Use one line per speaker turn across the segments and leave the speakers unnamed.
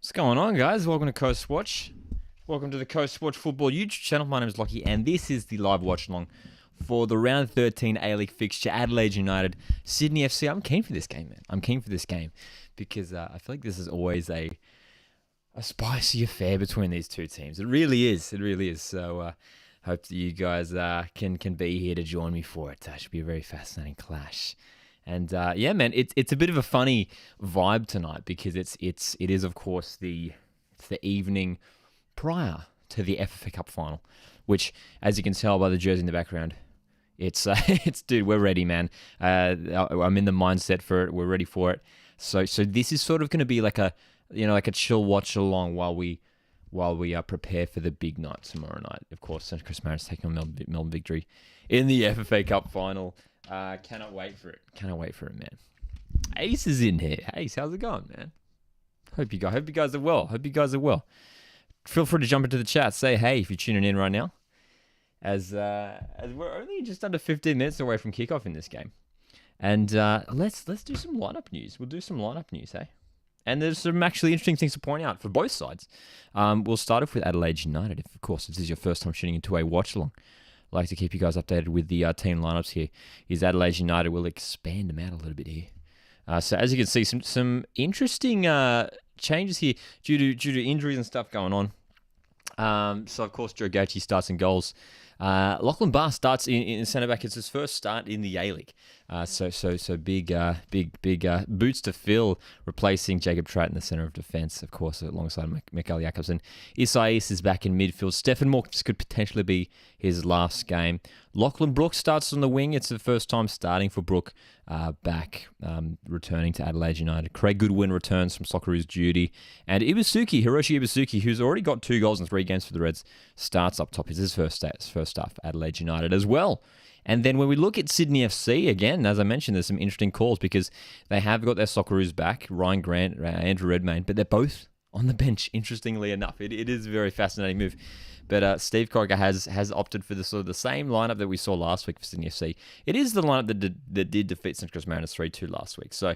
What's going on, guys? Welcome to Coast Watch. Welcome to the Coast Watch Football YouTube channel. My name is Lockie, and this is the live watch-along for the Round 13 A-League fixture, Adelaide United, Sydney FC. I'm keen for this game, man. I'm keen for this game because I feel like this is always a spicy affair between these two teams. It really is. It really is. So hope that you guys can be here to join me for it. It should be a very fascinating clash. And yeah, man, it's a bit of a funny vibe tonight because it is of course it's the evening prior to the FFA Cup final, which, as you can tell by the jersey in the background, it's dude, we're ready, man. I'm in the mindset for it. We're ready for it. So this is sort of going to be like a chill watch along while we prepare for the big night tomorrow night. Of course, St. Chris Mariners taking on Melbourne Victory in the FFA Cup final. Cannot wait for it. Cannot wait for it, man. Ace is in here. Ace, how's it going, man? Hope you guys are well. Feel free to jump into the chat. Say hey if you're tuning in right now. As we're only just under 15 minutes away from kickoff in this game. And let's do some lineup news. We'll do some lineup news, hey? And there's some actually interesting things to point out for both sides. We'll start off with Adelaide United. If this is your first time tuning into a watch along, I'd like to keep you guys updated with the team lineups here. Is Adelaide United. We'll expand them out a little bit here. So as you can see, some interesting changes here due to injuries and stuff going on. So of course Joe Gaethje starts in goals. Lachlan Barr starts in centre back. It's his first start in the A-League. So big boots to fill, replacing Jacob Tratt in the centre of defence, of course, alongside Mikael Jakobsen. Isaias is back in midfield. Stefan Moore, this could potentially be his last game. Lachlan Brook starts on the wing. It's the first time starting for Brook back, returning to Adelaide United. Craig Goodwin returns from Socceroos duty. And Hiroshi Ibusuki, who's already got 2 goals in 3 games for the Reds, starts up top. It's his first start for Adelaide United as well. And then when we look at Sydney FC, again, as I mentioned, there's some interesting calls because they have got their Socceroos back, Ryan Grant, Andrew Redmayne, but they're both on the bench, interestingly enough. It is a very fascinating move. But Steve Corica has opted for the same lineup that we saw last week for Sydney FC. It is the lineup that did defeat St. Chris Mariners 3-2 last week. So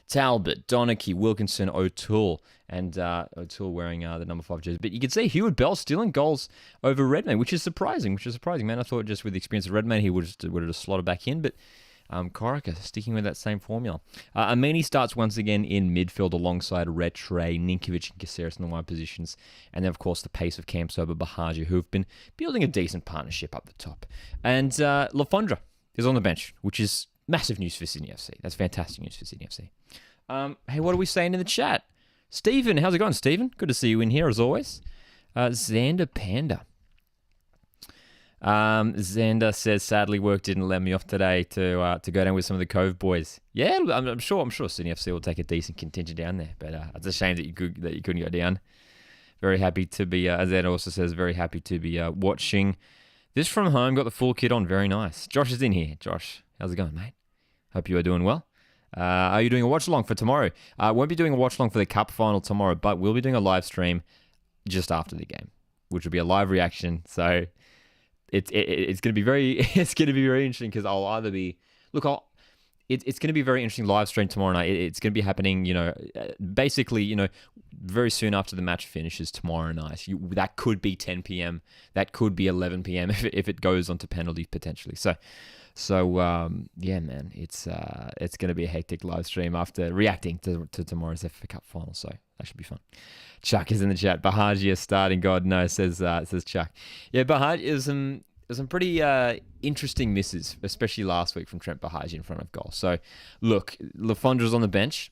Talbot, Donachie, Wilkinson, O'Toole, and O'Toole wearing the number 5 jersey. But you can see Heward Bell stealing goals over Redmayne, which is surprising. Man, I thought just with the experience of Redmayne, he would have just slotted back in. But Corica sticking with that same formula. Amini starts once again in midfield alongside Rattray, Ninkovic, and Caceres in the wide positions. And then, of course, the pace of Cam Sober, Bahagia, who have been building a decent partnership up the top. And Lafondra is on the bench, which is massive news for Sydney FC. That's fantastic news for Sydney FC. Hey, what are we saying in the chat? Stephen, how's it going, Stephen? Good to see you in here, as always. Xander Panda. Xander says, sadly, work didn't let me off today to go down with some of the Cove boys. Yeah, I'm sure Sydney FC will take a decent contingent down there, but it's a shame that you couldn't go down. Very happy to be, as Xander also says, very happy to be watching this from home. Got the full kit on, very nice. Josh is in here. Josh, how's it going, mate? Hope you are doing well. Are you doing a watch along for tomorrow? Won't be doing a watch along for the Cup final tomorrow, but we'll be doing a live stream just after the game, which will be a live reaction. So it's going to be very interesting because I'll either be it's going to be a very interesting live stream tomorrow night. It's going to be happening, basically, very soon after the match finishes tomorrow night. That could be 10 p.m. That could be 11 p.m. if it goes on to penalties potentially. So yeah, man, it's going to be a hectic live stream after reacting to tomorrow's FA Cup final. So that should be fun. Chuck is in the chat. Bahagia starting, God no, says Chuck. Yeah, Bahagia is some pretty interesting misses, especially last week from Trent Bahagia in front of goal. So look, Lafondra's on the bench.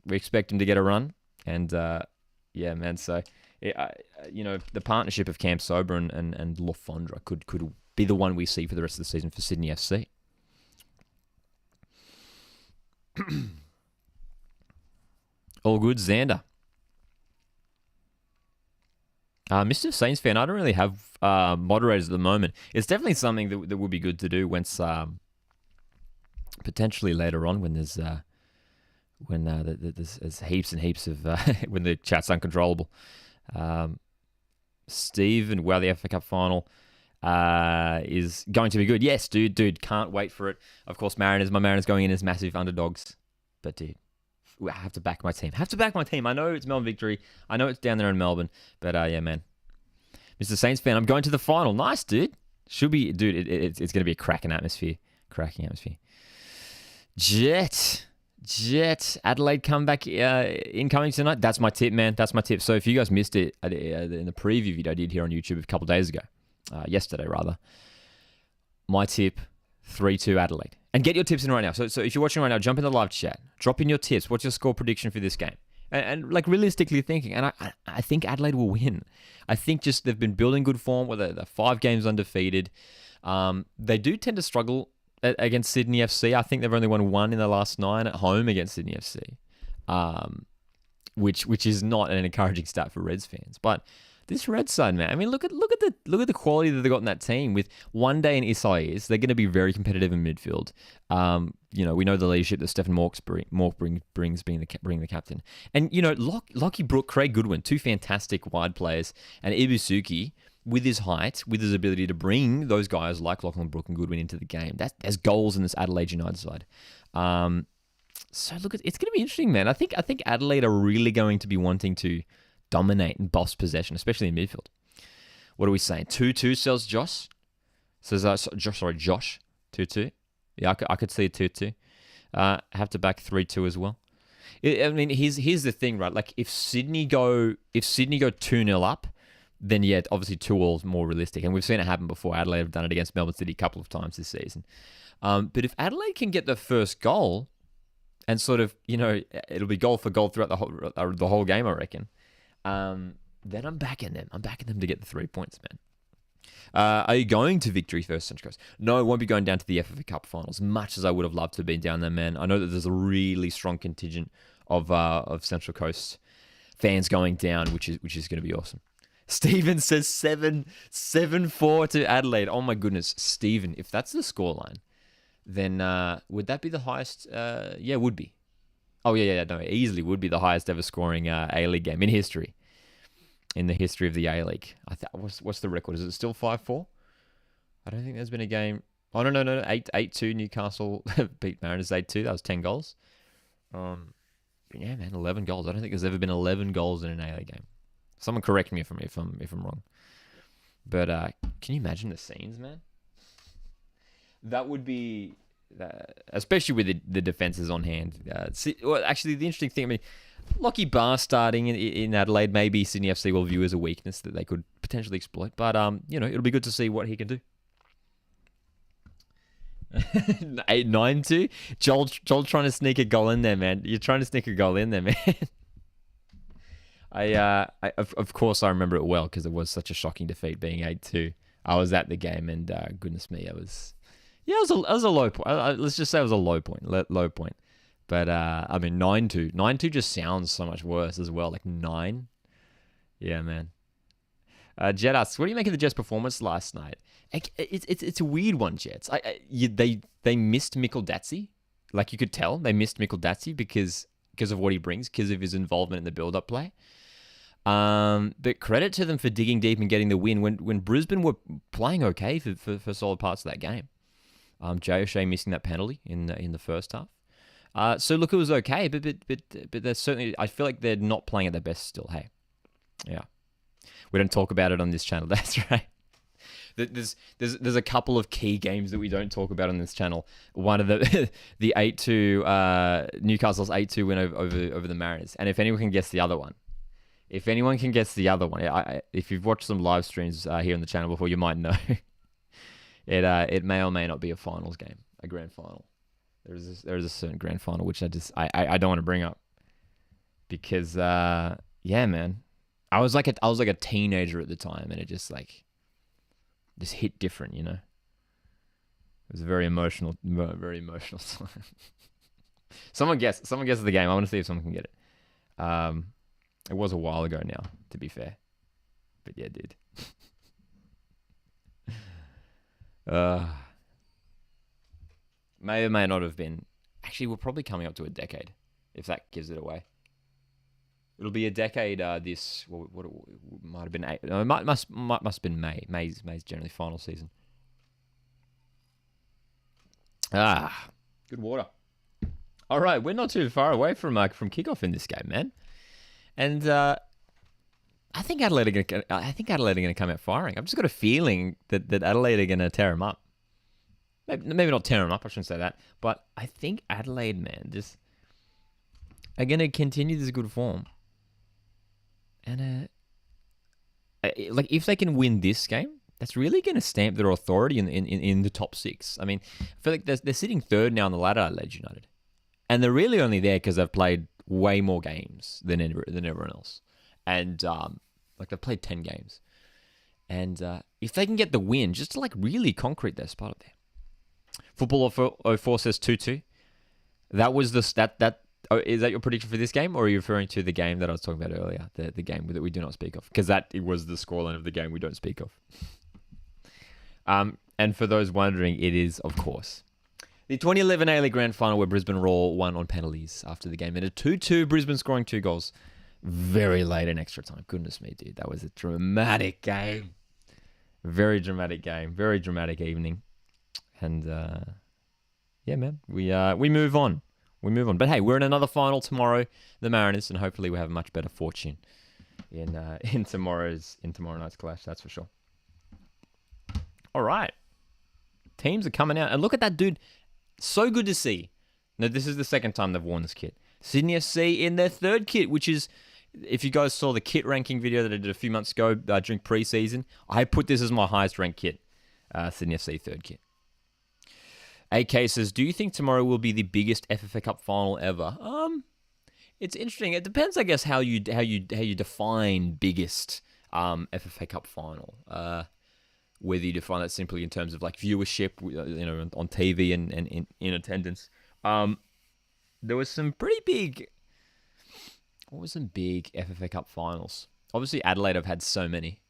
We expect him to get a run, and yeah, man. So the partnership of Cam Sober and Lafondra could be the one we see for the rest of the season for Sydney FC. All good, Xander. Mr. Saints fan, I don't really have moderators at the moment. It's definitely something that would be good to do once, potentially later on when there's heaps and heaps of when the chat's uncontrollable. Steve and the FA Cup final is going to be good. Yes, dude, can't wait for it. Of course, my Mariners going in as massive underdogs, but dude, I have to back my team. I know it's Melbourne Victory. I know it's down there in Melbourne. But yeah, man. Mr. Saints fan, I'm going to the final. Nice, dude. Should be, dude. It's going to be a cracking atmosphere. Jet. Adelaide comeback incoming tonight. That's my tip, man. That's my tip. So if you guys missed it in the preview video I did here on YouTube a couple of days ago, yesterday rather, my tip, 3-2 Adelaide. And get your tips in right now. So if you're watching right now, jump in the live chat. Drop in your tips. What's your score prediction for this game? And like realistically thinking, and I think Adelaide will win. I think just they've been building good form where they're 5 games undefeated. They do tend to struggle against Sydney FC. I think they've only won 1 in the last 9 at home against Sydney FC, which is not an encouraging stat for Reds fans. But this Reds side, man, I mean, look at the quality that they got in that team. With one day in Isaias, they're going to be very competitive in midfield. We know the leadership that Stephen Mork brings being the captain, and Lockie Brook, Craig Goodwin, 2 fantastic wide players, and Ibusuki, with his height, with his ability to bring those guys like Lachlan Brook and Goodwin into the game. There's goals in this Adelaide United side. So look, it's going to be interesting, man. I think Adelaide are really going to be wanting to dominate and boss possession, especially in midfield. What are we saying? 2-2 sells Josh. Says Josh. 2-2. Yeah, I could see a 2-2. Have to back 3-2 as well. I mean, here's the thing, right? Like if Sydney go 2-0 up, then yeah, obviously 2-all is more realistic. And we've seen it happen before. Adelaide have done it against Melbourne City a couple of times this season. But if Adelaide can get the first goal and sort of, it'll be goal for goal throughout the whole game, I reckon. Then I'm backing them. I'm backing them to get the 3 points, man. Are you going to Victory first, Central Coast? No, I won't be going down to the FFA Cup finals, much as I would have loved to have been down there, man. I know that there's a really strong contingent of Central Coast fans going down, which is going to be awesome. Steven says 7-4 to Adelaide. Oh my goodness, Steven, if that's the scoreline, then would that be the highest? Yeah, it would be. Oh yeah, no, it easily would be the highest ever scoring A-League game in history. In the history of the A-League. What's the record? Is it still 5-4? I don't think there's been a game. Oh, no. 8-2 Newcastle beat Mariners 8-2. That was 10 goals. Yeah, man, 11 goals. I don't think there's ever been 11 goals in an A-League game. Someone correct me if I'm wrong. But can you imagine the scenes, man? That would be, especially with the defenses on hand. Actually, the interesting thing, I mean, Lockie Barr starting in Adelaide, maybe Sydney FC will view as a weakness that they could potentially exploit. But, it'll be good to see what he can do. 9-2? Joel trying to sneak a goal in there, man. You're trying to sneak a goal in there, man. Of course, I remember it well because it was such a shocking defeat being 8-2. I was at the game and, goodness me, it was a low point. Let's just say it was a low point. Low point. But, 9-2. 9-2 just sounds so much worse as well. Like 9. Yeah, man. Jet asks, what do you make of the Jets' performance last night? It's a weird one, Jets. They missed Mikkel Datsy. Like you could tell, they missed Mikkel Datsy because of what he brings, because of his involvement in the build-up play. But credit to them for digging deep and getting the win when Brisbane were playing okay for solid parts of that game. Jay O'Shea missing that penalty in the first half. So look, it was okay, but they're certainly, I feel like they're not playing at their best still. Hey, yeah, we don't talk about it on this channel. That's right. There's a couple of key games that we don't talk about on this channel. One of the 8-2 Newcastle's 8-2 win over the Mariners, and if anyone can guess the other one, if you've watched some live streams here on the channel before, you might know it may or may not be a finals game, a grand final. There is a certain grand final which I don't want to bring up because yeah, man, I was like a teenager at the time, and it just hit different, It was a very emotional time. Someone guess the game. I want to see if someone can get it. It was a while ago now, to be fair, but yeah, dude. May or may not have been. Actually, we're probably coming up to a decade, if that gives it away. It'll be a decade. What might have been 8. No, it must have been May. May's generally final season. Good water. All right, we're not too far away from kickoff in this game, man. And I think Adelaide are going to come out firing. I've just got a feeling that Adelaide are going to tear them up. Maybe not tear them up. I shouldn't say that, but I think Adelaide, man, just are going to continue this good form. And like if they can win this game, that's really going to stamp their authority in the top six. I mean, I feel like they're sitting third now on the ladder, Adelaide United, and they're really only there because they've played way more games than everyone else, and like they've played 10 games, and if they can get the win, just to like really concrete their spot up there. Football 04 says 2-2. That was that. Oh, is that your prediction for this game, or are you referring to the game that I was talking about earlier, the game that we do not speak of? Because it was the scoreline of the game we don't speak of. And for those wondering, it is, of course, the 2011 A-League Grand Final where Brisbane Roar won on penalties after the game. And a 2-2, Brisbane scoring 2 goals very late in extra time. Goodness me, dude. That was a dramatic game. Very dramatic game. Very dramatic evening. And, yeah, man, we move on. We move on. But hey, we're in another final tomorrow, the Mariners, and hopefully we have a much better fortune in tomorrow night's clash, that's for sure. All right. Teams are coming out. And look at that dude. So good to see. Now, this is the second time they've worn this kit. Sydney FC in their third kit, which is, if you guys saw the kit ranking video that I did a few months ago during preseason, I put this as my highest ranked kit. Sydney FC third kit. AK says, do you think tomorrow will be the biggest FFA Cup final ever? It's interesting. It depends, I guess, how you define biggest FFA Cup final. Whether you define that simply in terms of like viewership, on TV and in attendance. There was some pretty big. What were some big FFA Cup finals? Obviously, Adelaide have had so many.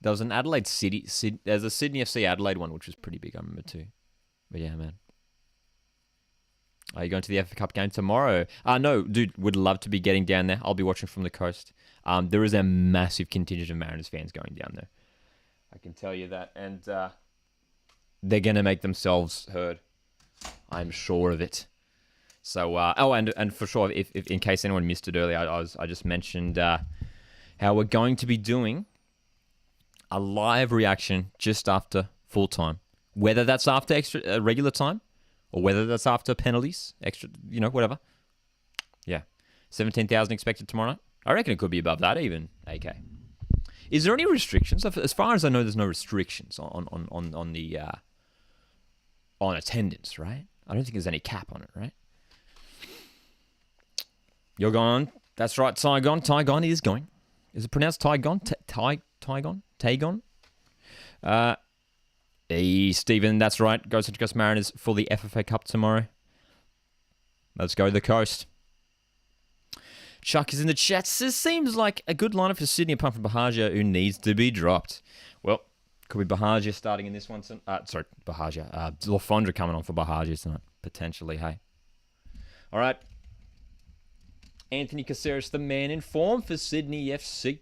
There was an Adelaide City. There's a Sydney FC Adelaide one, which was pretty big, I remember too. But yeah, man. Are you going to the FA Cup game tomorrow? No, dude, would love to be getting down there. I'll be watching from the coast. There is a massive contingent of Mariners fans going down there. I can tell you that. And they're going to make themselves heard. I'm sure of it. So, and for sure, if in case anyone missed it earlier, I just mentioned how we're going to be doing a live reaction just after full time. Whether that's after extra regular time or whether that's after penalties, extra, whatever. Yeah. 17,000 expected tomorrow night. I reckon it could be above that even, AK. Is there any restrictions? As far as I know, there's no restrictions on the on attendance, right? I don't think there's any cap on it, right? You're going. That's right, Tygon. Tygon is going. Is it pronounced Tygon? Tygon? Tagon? Stephen, that's right. Go Central Coast Mariners for the FFA Cup tomorrow. Let's go to the coast. Chuck is in the chat. Says, seems like a good lineup for Sydney apart from Bahagia, who needs to be dropped. Well, could be Bahagia starting in this one. Bahagia. Lafondra coming on for Bahagia tonight. Potentially, hey. All right. Anthony Caceres, the man in form for Sydney FC.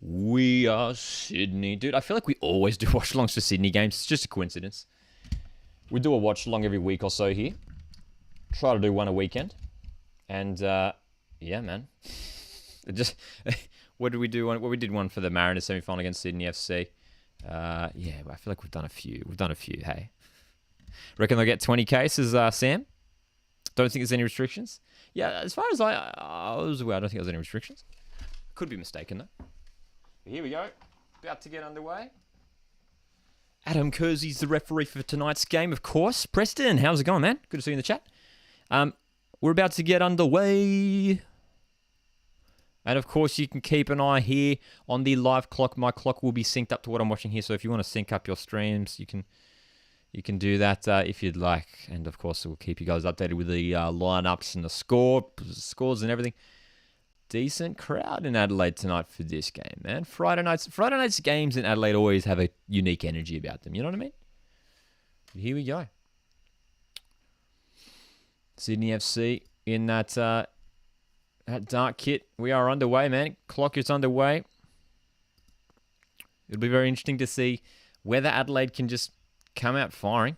We are Sydney. Dude, I feel like we always do watch-alongs for Sydney games. It's just a coincidence. We do a watch-along every week or so here. Try to do one a weekend. And, yeah, man. What did we do? We did one for the Mariners semi-final against Sydney FC. Yeah, I feel like we've done a few. Hey. Reckon they'll get 20 cases, Sam? Don't think there's any restrictions? Yeah, as far as I was aware, I don't think there's any restrictions. Could be mistaken, though. Here we go. About to get underway. Adam Kersey's the referee for tonight's game, of course. Preston, how's it going, man? Good to see you in the chat. We're about to get underway. And, of course, you can keep an eye here on the live clock. My clock will be synced up to what I'm watching here. So if you want to sync up your streams, you can do that if you'd like. And, of course, we'll keep you guys updated with the lineups and the scores and everything. Decent crowd in Adelaide tonight for this game, man. Friday nights games in Adelaide always have a unique energy about them. You know what I mean? Here we go. Sydney FC in that dark kit. We are underway, man. Clock is underway. It'll be very interesting to see whether Adelaide can just come out firing.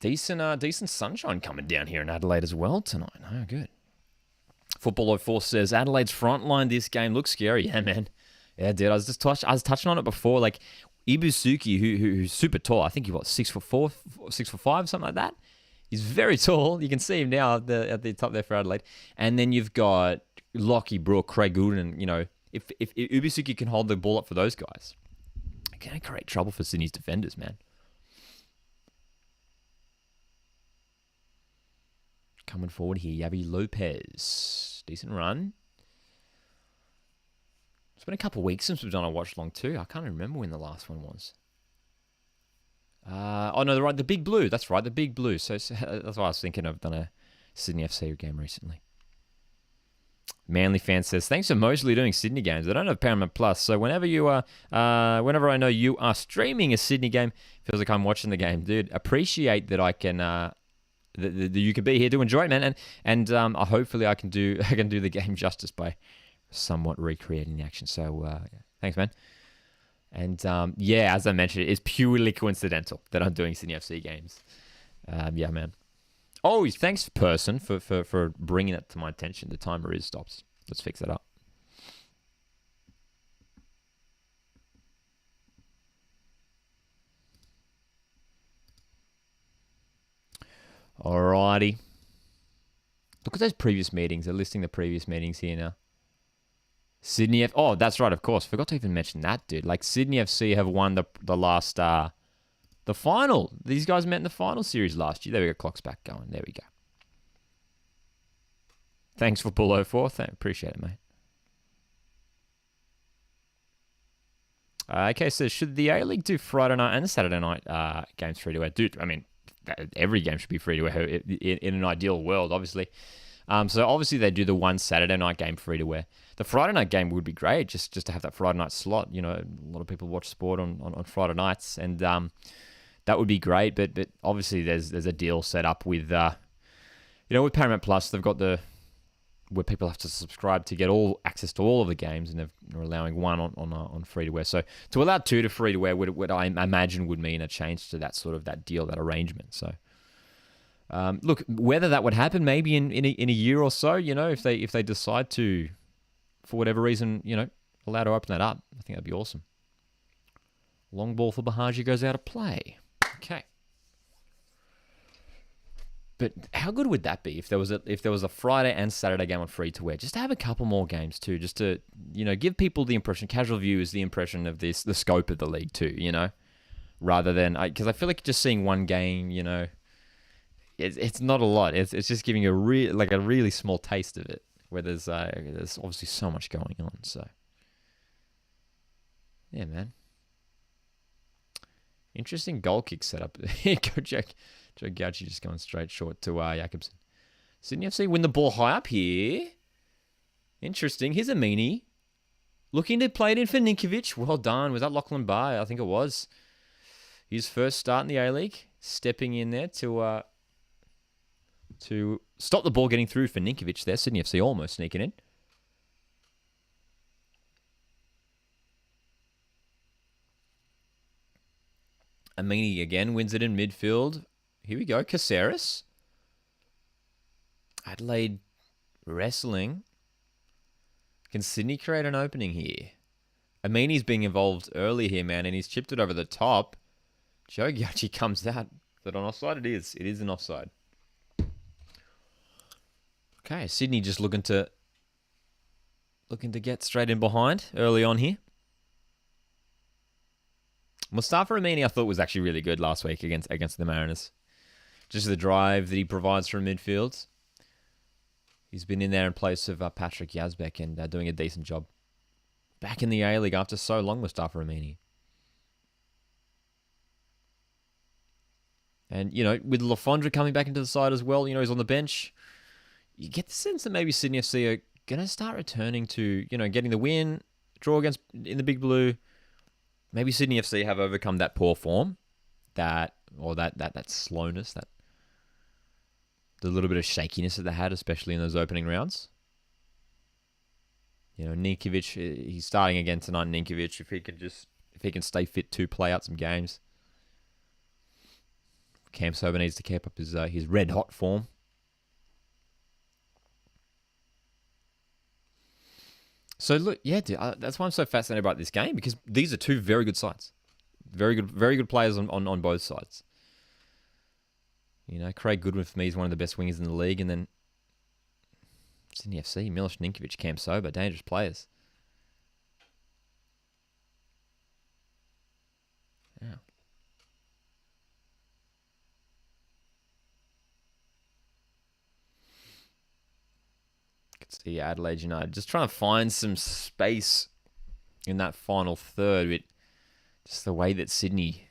Decent sunshine coming down here in Adelaide as well tonight. Oh, good. Football 04 says Adelaide's front line this game looks scary. Yeah, man. Yeah, dude. I was touching on it before. Like Ibusuki, who's super tall. I think he's 6'4", 6'5", something like that. He's very tall. You can see him now at the top there for Adelaide. And then you've got Lockie Brook, Craig Goulden. You know, if Ibusuki can hold the ball up for those guys, it can create trouble for Sydney's defenders, man. Coming forward here, Yavi Lopez. Decent run. It's been a couple of weeks since we've done a watch-along too. I can't remember when the last one was. Oh, no, the Big Blue. That's right, the Big Blue. So that's why I was thinking I've done a Sydney FC game recently. Manly fan says, thanks for mostly doing Sydney games. I don't have Paramount Plus, so whenever whenever I know you are streaming a Sydney game, feels like I'm watching the game. Dude, appreciate that I can... that you can be here to enjoy it, man, and hopefully I can do the game justice by somewhat recreating the action. So thanks, man. And yeah, as I mentioned, it's purely coincidental that I'm doing Sydney FC games. Yeah, man. Oh, thanks, person, for bringing it to my attention. The timer is stops. Let's fix that up. Alrighty. Look at those previous meetings. They're listing the previous meetings here now. Sydney F... Oh, that's right, of course. Forgot to even mention that, dude. Like, Sydney FC have won the last... the final. These guys met in the final series last year. There we go. Clock's back going. There we go. Thanks for Bull 04. Appreciate it, mate. Okay, so should the A-League do Friday night and Saturday night games free to air? Dude, I mean... Every game should be free to air in an ideal world, obviously. So obviously they do the one Saturday night game free to air. The Friday night game would be great, just to have that Friday night slot. You know, a lot of people watch sport on Friday nights, and that would be great. But obviously there's a deal set up with with Paramount Plus. They've got where people have to subscribe to get all access to all of the games, and they're allowing one on free to air. So to allow two to free to air would I imagine would mean a change to that deal, that arrangement. So look, whether that would happen maybe in a year or so, if they decide to, for whatever reason, allow to open that up, I think that'd be awesome. Long ball for Bahaji goes out of play. Okay. But how good would that be if there was a Friday and Saturday game on free to air? Just to have a couple more games too, just to give people the impression, casual viewers the impression of the scope of the league too, rather than because I feel like just seeing one game, it's not a lot. It's just giving a really small taste of it, where there's obviously so much going on. So yeah, man. Interesting goal kick setup. Go Jack. Joe Gauchi just going straight short to Jakobsen. Sydney FC win the ball high up here. Interesting. Here's Amini. Looking to play it in for Ninkovic. Well done. Was that Lachlan Barr? I think it was. His first start in the A-League. Stepping in there to stop the ball getting through for Ninkovic there. Sydney FC almost sneaking in. Amini again wins it in midfield. Here we go, Caceres. Adelaide wrestling. Can Sydney create an opening here? Amini's being involved early here, man, and he's chipped it over the top. Joe Gauchi comes out. Is it an offside? It is. It is an offside. Okay, Sydney just looking to get straight in behind early on here. Mustafa Amini I thought was actually really good last week against the Mariners. Just the drive that he provides from midfield. He's been in there in place of Patrick Yazbek and doing a decent job. Back in the A-League after so long, Mustafa Amini. And, with Lafondra coming back into the side as well, he's on the bench. You get the sense that maybe Sydney FC are going to start returning to, getting the win, draw in the Big Blue. Maybe Sydney FC have overcome that poor form, that slowness, the little bit of shakiness that they had, especially in those opening rounds. Ninkovic, he's starting again tonight. Ninkovic, if he can stay fit to play out some games, Cam Sober needs to keep up his red-hot form. So, look, yeah, dude, that's why I'm so fascinated about this game, because these are two very good sides. Very good players on both sides. You know, Craig Goodwin for me is one of the best wingers in the league, and then Sydney FC, Miloš Ninkovic, Cam Sober, dangerous players. Yeah. Could see Adelaide United just trying to find some space in that final third. But just the way that Sydney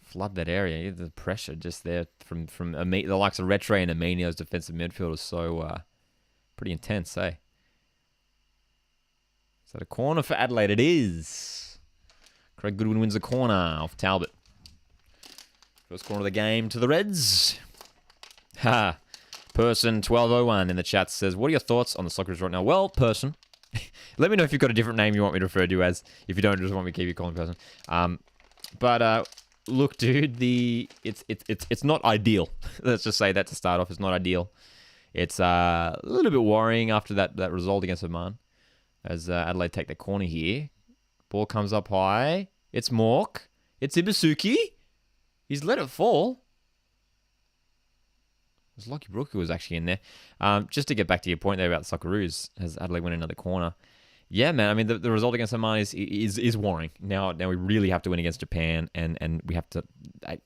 flood that area, the pressure just there from the likes of Retre and Aminio's defensive midfield is so pretty intense, eh? Is that a corner for Adelaide? It is. Craig Goodwin wins the corner off Talbot. First corner of the game to the Reds. Ha! Person 1201 in the chat says, what are your thoughts on the Socceroos right now? Well, Person, let me know if you've got a different name you want me to refer to as. If you don't, just want me to keep you calling Person. Look, dude, it's not ideal. Let's just say that to start off. It's not ideal. It's a little bit worrying after that result against Oman, as Adelaide take the corner here. Ball comes up high. It's Mork. It's Ibasuki. He's let it fall. It was Lockie Brooke who was actually in there. Just to get back to your point there about the Socceroos, as Adelaide went another corner. Yeah, man. I mean, the result against Oman is worrying. Now we really have to win against Japan, and we have to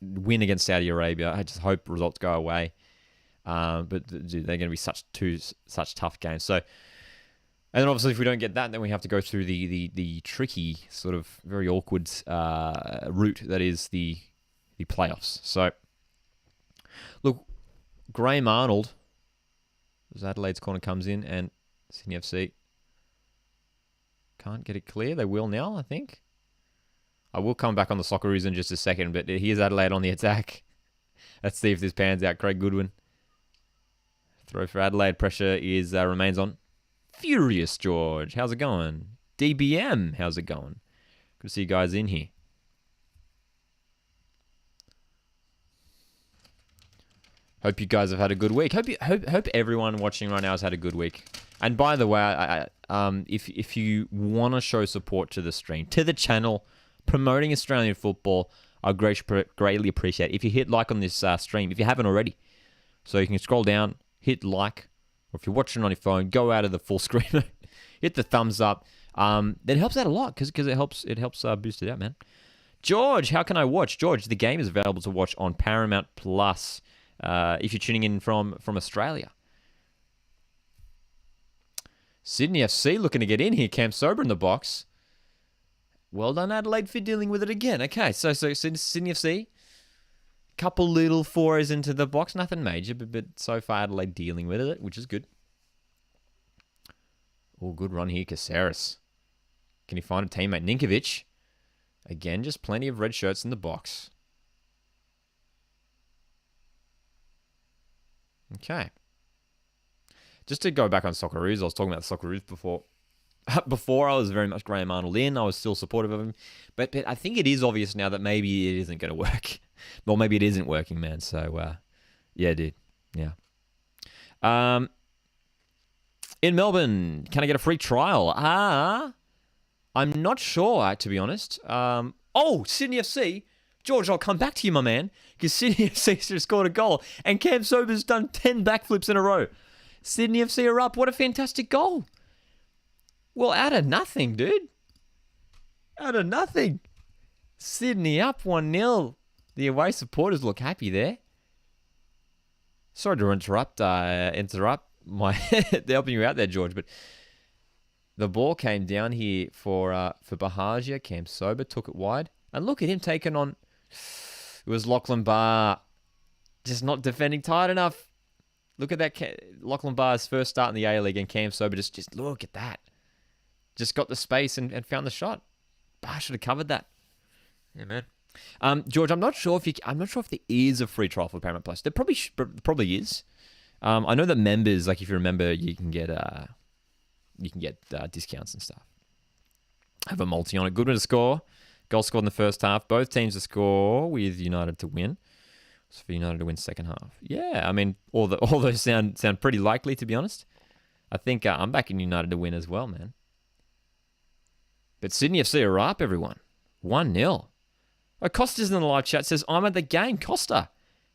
win against Saudi Arabia. I just hope results go away. But dude, they're going to be such tough games. So, and then obviously if we don't get that, then we have to go through the tricky, sort of very awkward route that is the playoffs. So, look, Graham Arnold, as Adelaide's corner comes in, and Sydney FC can't get it clear. They will now, I think. I will come back on the Socceroos in just a second, but here's Adelaide on the attack. Let's see if this pans out. Craig Goodwin. Throw for Adelaide. Pressure remains on. Furious George. How's it going? DBM. How's it going? Good to see you guys in here. Hope you guys have had a good week. Hope everyone watching right now has had a good week. And by the way, if you want to show support to the stream, to the channel, promoting Australian football, I'd greatly appreciate it if you hit like on this stream, if you haven't already. So you can scroll down, hit like, or if you're watching on your phone, go out of the full screen, hit the thumbs up. That helps out a lot because it helps boost it out, man. George, how can I watch? George, the game is available to watch on Paramount Plus if you're tuning in from Australia. Sydney FC looking to get in here. Cam Sober in the box. Well done, Adelaide, for dealing with it again. Okay, so Sydney FC, couple little fours into the box. Nothing major, but so far Adelaide dealing with it, which is good. Oh, good run here, Caceres. Can he find a teammate? Ninkovic. Again, just plenty of red shirts in the box. Okay. Just to go back on Socceroos, I was talking about Socceroos before. Before I was very much Graham Arnold in. I was still supportive of him. But I think it is obvious now that maybe it isn't going to work. Well, maybe it isn't working, man. So, yeah, dude. Yeah. In Melbourne, can I get a free trial? I'm not sure, to be honest. Sydney FC. George, I'll come back to you, my man. Because Sydney FC just scored a goal. And Cam Sober's done 10 backflips in a row. Sydney FC are up. What a fantastic goal. Well, out of nothing, dude. Out of nothing. Sydney up 1-0. The away supporters look happy there. Sorry to interrupt my they're helping you out there, George, but the ball came down here for Bahagia. Cam Sober took it wide. And look at him taking on. It was Lachlan Barr just not defending tight enough. Look at that. Lachlan Barr's first start in the A-League, and Cam Sober just look at that. Just got the space and found the shot. Barr should have covered that. Yeah, man. George, I'm not sure if there is a free trial for Paramount Plus. There probably is. I know that members, like if you remember, you can get discounts and stuff. Have a multi on it. Goodwin to score. Goal scored in the first half. Both teams to score with United to win. So for United to win second half. Yeah, I mean, all those sound pretty likely, to be honest. I think I'm backing United to win as well, man. But Sydney FC are up, everyone. 1-0. Oh, Costa's in the live chat, says, I'm at the game. Costa,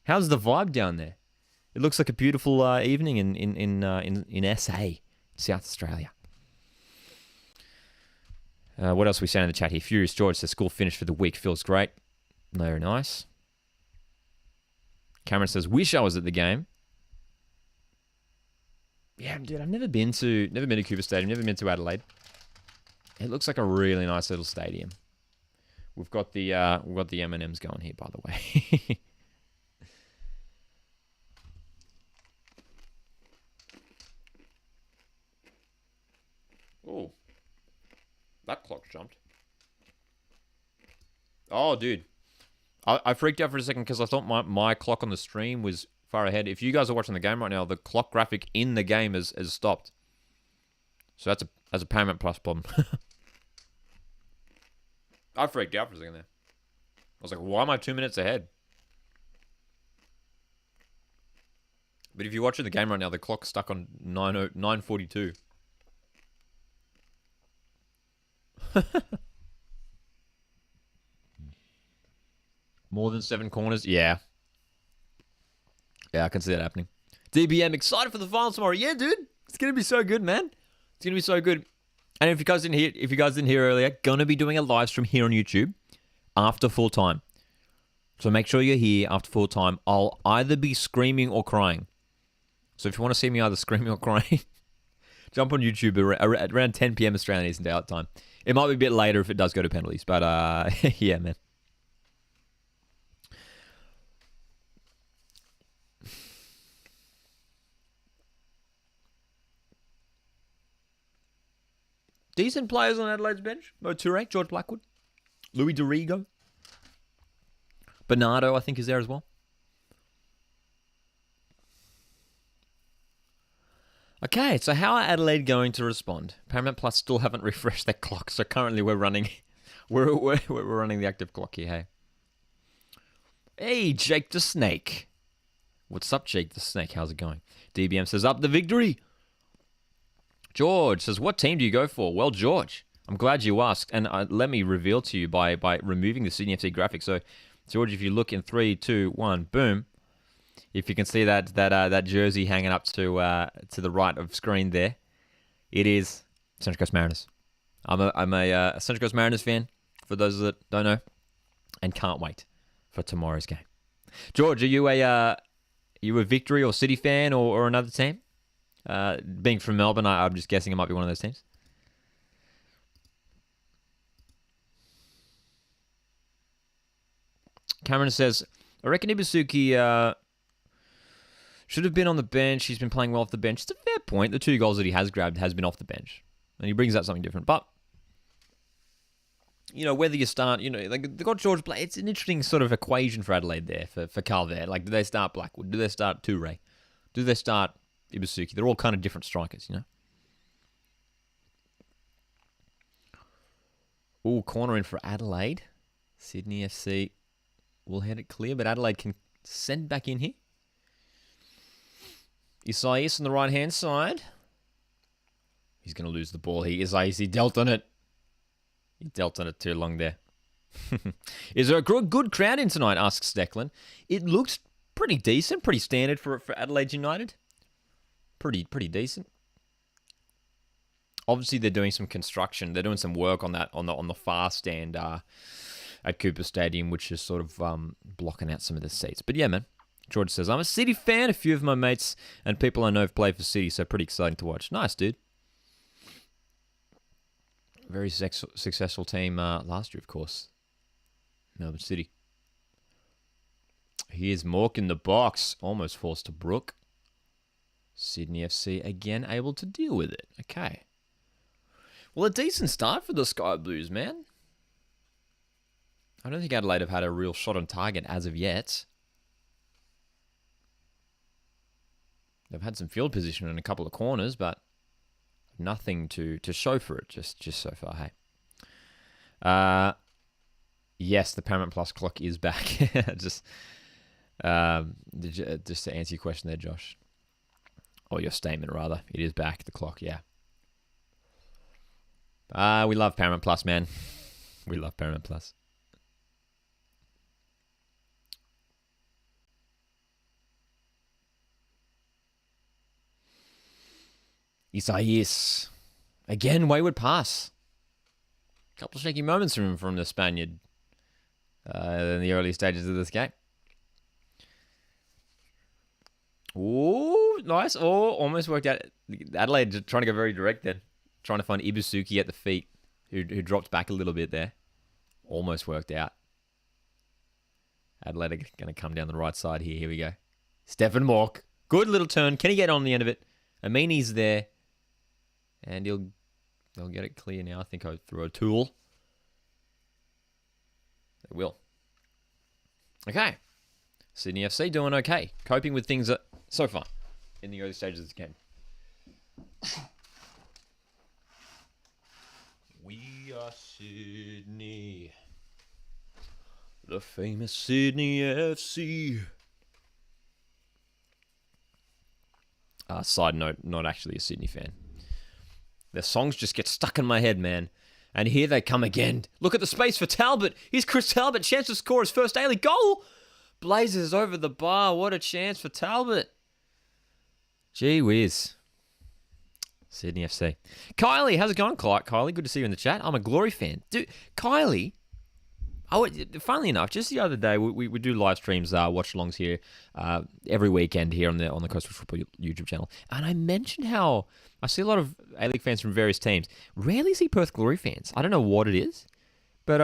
how's the vibe down there? It looks like a beautiful evening in SA, South Australia. What else are we saying in the chat here? Furious George says, school finished for the week. Feels great. Very nice. Cameron says, wish I was at the game. Yeah, dude, I've never been to Cooper Stadium, never been to Adelaide. It looks like a really nice little stadium. We've got the M&Ms going here, by the way. Oh, that clock jumped. Oh, dude. I freaked out for a second because I thought my clock on the stream was far ahead. If you guys are watching the game right now, the clock graphic in the game has stopped. So that's a Payment Plus problem. I freaked out for a second there. I was like, why am I 2 minutes ahead? But if you're watching the game right now, the clock's stuck on 9:42. More than 7 corners? Yeah. Yeah, I can see that happening. DBM, excited for the finals tomorrow. Yeah, dude. It's going to be so good, man. It's going to be so good. And if you guys didn't hear earlier, going to be doing a live stream here on YouTube after full time. So make sure you're here after full time. I'll either be screaming or crying. So if you want to see me either screaming or crying, jump on YouTube around 10 p.m. Australian Eastern Daylight Time. It might be a bit later if it does go to penalties, but yeah, man. Decent players on Adelaide's bench. Mo Toure, George Blackwood, Louis Dorigo. Bernardo, I think, is there as well. Okay, so how are Adelaide going to respond? Paramount Plus still haven't refreshed their clock, so currently we're running we're running the active clock here, hey. Hey, Jake the Snake. What's up, Jake the Snake? How's it going? DBM says, up the victory. George says, what team do you go for? Well, George, I'm glad you asked. And let me reveal to you by removing the Sydney FC graphic. So, George, if you look in 3, 2, 1, boom. If you can see that jersey hanging up to the right of screen there, it is Central Coast Mariners. I'm a Central Coast Mariners fan, for those that don't know, and can't wait for tomorrow's game. George, are you a Victory or City fan or another team? Being from Melbourne, I'm just guessing it might be one of those teams. Cameron says, I reckon Ibusuki should have been on the bench. He's been playing well off the bench. It's a fair point. The 2 goals that he has grabbed has been off the bench. And he brings out something different. But, whether you start, like they got George Black. It's an interesting sort of equation for Adelaide there, for Calvert. Like, do they start Blackwood? Do they start Toure? Do they start Ibusuki? They're all kind of different strikers, Ooh, corner in for Adelaide. Sydney FC will head it clear, but Adelaide can send back in here. Isaias on the right-hand side. He's going to lose the ball here. Isaias, he dealt on it. He dealt on it too long there. Is there a good crowd in tonight, asks Declan. It looks pretty decent, pretty standard for Adelaide United. Pretty decent. Obviously, they're doing some construction. They're doing some work on that on the far stand at Cooper Stadium, which is sort of blocking out some of the seats. But yeah, man. George says, I'm a City fan. A few of my mates and people I know have played for City, so pretty exciting to watch. Nice, dude. Very successful team last year, of course. Melbourne City. Here's Mork in the box. Almost forced to Brook. Sydney FC again able to deal with it. Okay. Well, a decent start for the Sky Blues, man. I don't think Adelaide have had a real shot on target as of yet. They've had some field position in a couple of corners, but nothing to show for it just so far, hey. Yes, the Paramount Plus clock is back. just to answer your question there, Josh. Or your statement, rather. It is back, the clock, yeah. We love Paramount Plus, man. We love Paramount Plus. Isaias. Again, wayward pass. Couple of shaky moments from the Spaniard in the early stages of this game. Ooh, nice. Oh, almost worked out. Adelaide trying to go very direct then. Trying to find Ibusuki at the feet, who dropped back a little bit there. Almost worked out. Adelaide are going to come down the right side here. Here we go. Stefan Mork. Good little turn. Can he get on the end of it? Amini's there. And they'll get it clear now. I think through a tool. They will. Okay. Sydney FC doing okay. Coping with things so far in the early stages of the game. We are Sydney. The famous Sydney FC. Side note, not actually a Sydney fan. Their songs just get stuck in my head, man. And here they come again. Look at the space for Talbot. Here's Chris Talbot. Chance to score his first A-League goal. Blazers over the bar. What a chance for Talbot. Gee whiz. Sydney FC. Kylie, how's it going, Kylie? Good to see you in the chat. I'm a Glory fan. Dude, Kylie, funnily enough, just the other day, we do live streams, watch-alongs here every weekend here on the Coast Watch Football YouTube channel. And I mentioned how I see a lot of A-League fans from various teams. Rarely see Perth Glory fans. I don't know what it is. But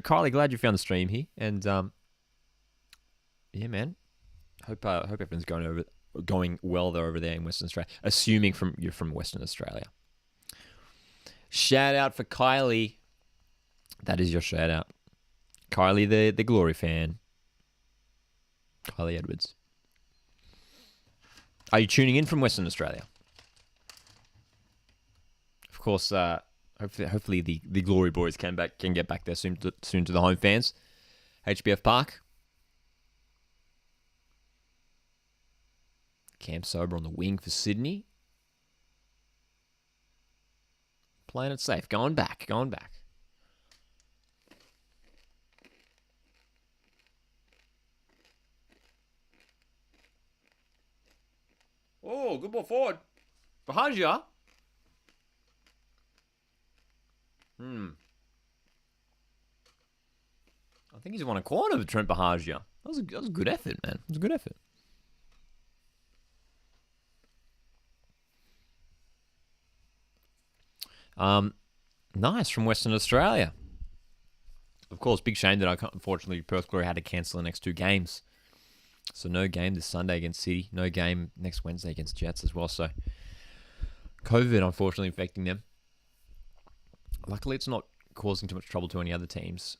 Kylie, glad you found the stream here. And yeah, man. Hope everything's going well there over there in Western Australia. Assuming you're from Western Australia. Shout out for Kylie. That is your shout out. Kylie, the Glory fan. Kylie Edwards. Are you tuning in from Western Australia? Of course, hopefully the Glory boys can get back there soon to the home fans. HBF Park. Cam Sober on the wing for Sydney. Playing it safe. Going back. Oh, good ball forward. Bahajia. I think he's won a corner with Trent Bahajia. That was a good effort, man. It was a good effort. Nice from Western Australia. Of course, big shame that unfortunately Perth Glory had to cancel the next 2 games. So no game this Sunday against City. No game next Wednesday against Jets as well. So COVID unfortunately affecting them. Luckily, it's not causing too much trouble to any other teams.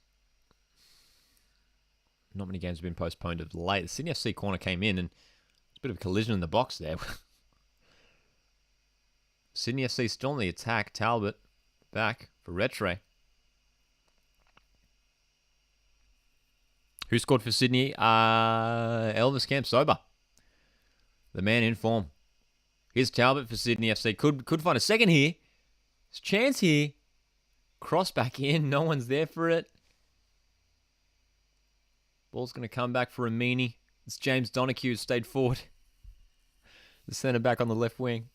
Not many games have been postponed of late. The Sydney FC corner came in and it's a bit of a collision in the box there. Sydney FC still on the attack. Talbot back for Retre. Who scored for Sydney? Elvis Camp Sober. The man in form. Here's Talbot for Sydney FC. Could find a second here. There's a chance here. Cross back in. No one's there for it. Ball's going to come back for Amini. It's James Donahue who stayed forward. The centre back on the left wing.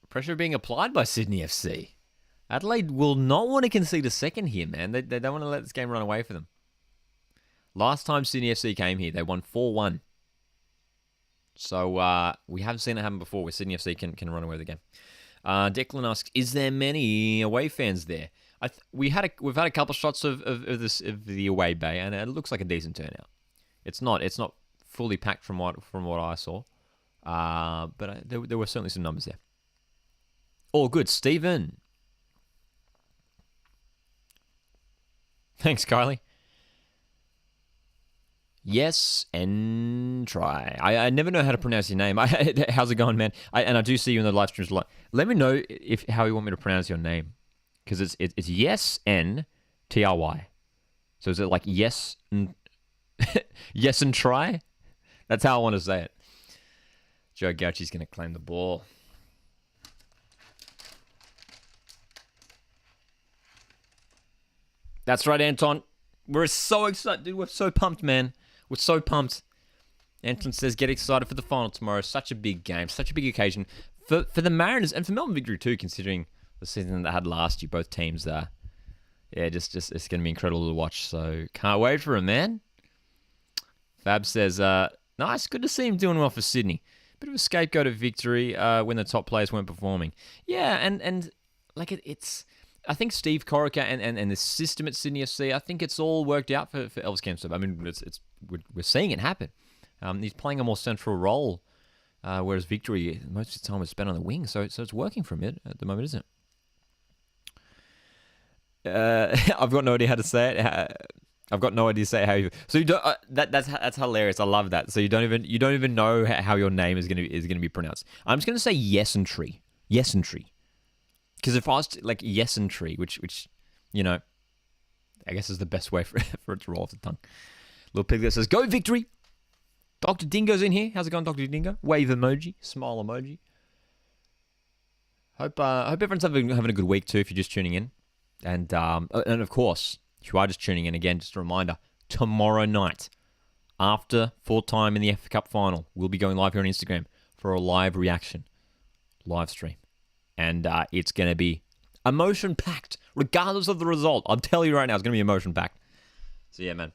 Pressure being applied by Sydney FC. Adelaide will not want to concede a second here, man. They don't want to let this game run away for them. Last time Sydney FC came here, they won 4-1. So we haven't seen it happen before where Sydney FC can run away with the game. Declan asks, is there many away fans there? We've had a couple shots of the away bay, and it looks like a decent turnout. It's not fully packed from what I saw, but there were certainly some numbers there. Oh, good, Stephen. Thanks, Kylie. Yes, and try. I never know how to pronounce your name. How's it going, man? And I do see you in the live streams a lot. Let me know how you want me to pronounce your name. Because it's yes and try. So is it like yes and yes and try? That's how I want to say it. Joe Gauchi's going to claim the ball. That's right, Anton. We're so excited, dude. We're so pumped, man. We're so pumped. Anton says, get excited for the final tomorrow. Such a big game, such a big occasion. For the Mariners and for Melbourne Victory too, considering the season that they had last year, both teams just it's going to be incredible to watch. So can't wait for him, man. Fab says, nice, good to see him doing well for Sydney. Bit of a scapegoat of Victory when the top players weren't performing. Yeah, and like it's... I think Steve Corica and the system at Sydney FC, I think it's all worked out for Elvis Kempston. I mean, we're seeing it happen. He's playing a more central role, whereas Victory, most of the time, is spent on the wing. So it's working for him at the moment, isn't it? I've got no idea how to say it. I've got no idea to say how you. So you don't. That's hilarious. I love that. So you don't even know how your name is gonna be pronounced. I'm just gonna say yes and tree. Yes and tree. Because if I was like yes and tree, which I guess is the best way for it to roll off the tongue. Little piglet says, "Go Victory." Dr. Dingo's in here. How's it going, Dr. Dingo? Wave emoji, smile emoji. Hope everyone's having a good week too. If you're just tuning in, and of course, if you are just tuning in again, just a reminder: tomorrow night, after full time in the FA Cup final, we'll be going live here on Instagram for a live reaction, live stream. And it's going to be emotion-packed, regardless of the result. I'll tell you right now, it's going to be emotion-packed. So, yeah, man.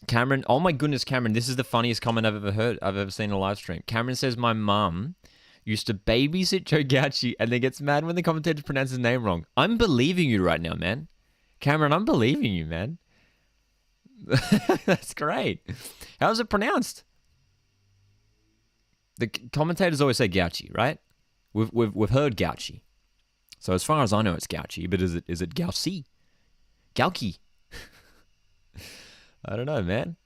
Cameron, oh my goodness, Cameron, this is the funniest comment I've ever seen in a live stream. Cameron says, my mum used to babysit Joe Gauchi and then gets mad when the commentator pronounces his name wrong. I'm believing you right now, man. Cameron, I'm believing you, man. That's great. How's it pronounced? The commentators always say Gauchi, right? We've heard Gauchi. So as far as I know, it's Gauchi. But is it Gauchi? Gauchi? I don't know, man.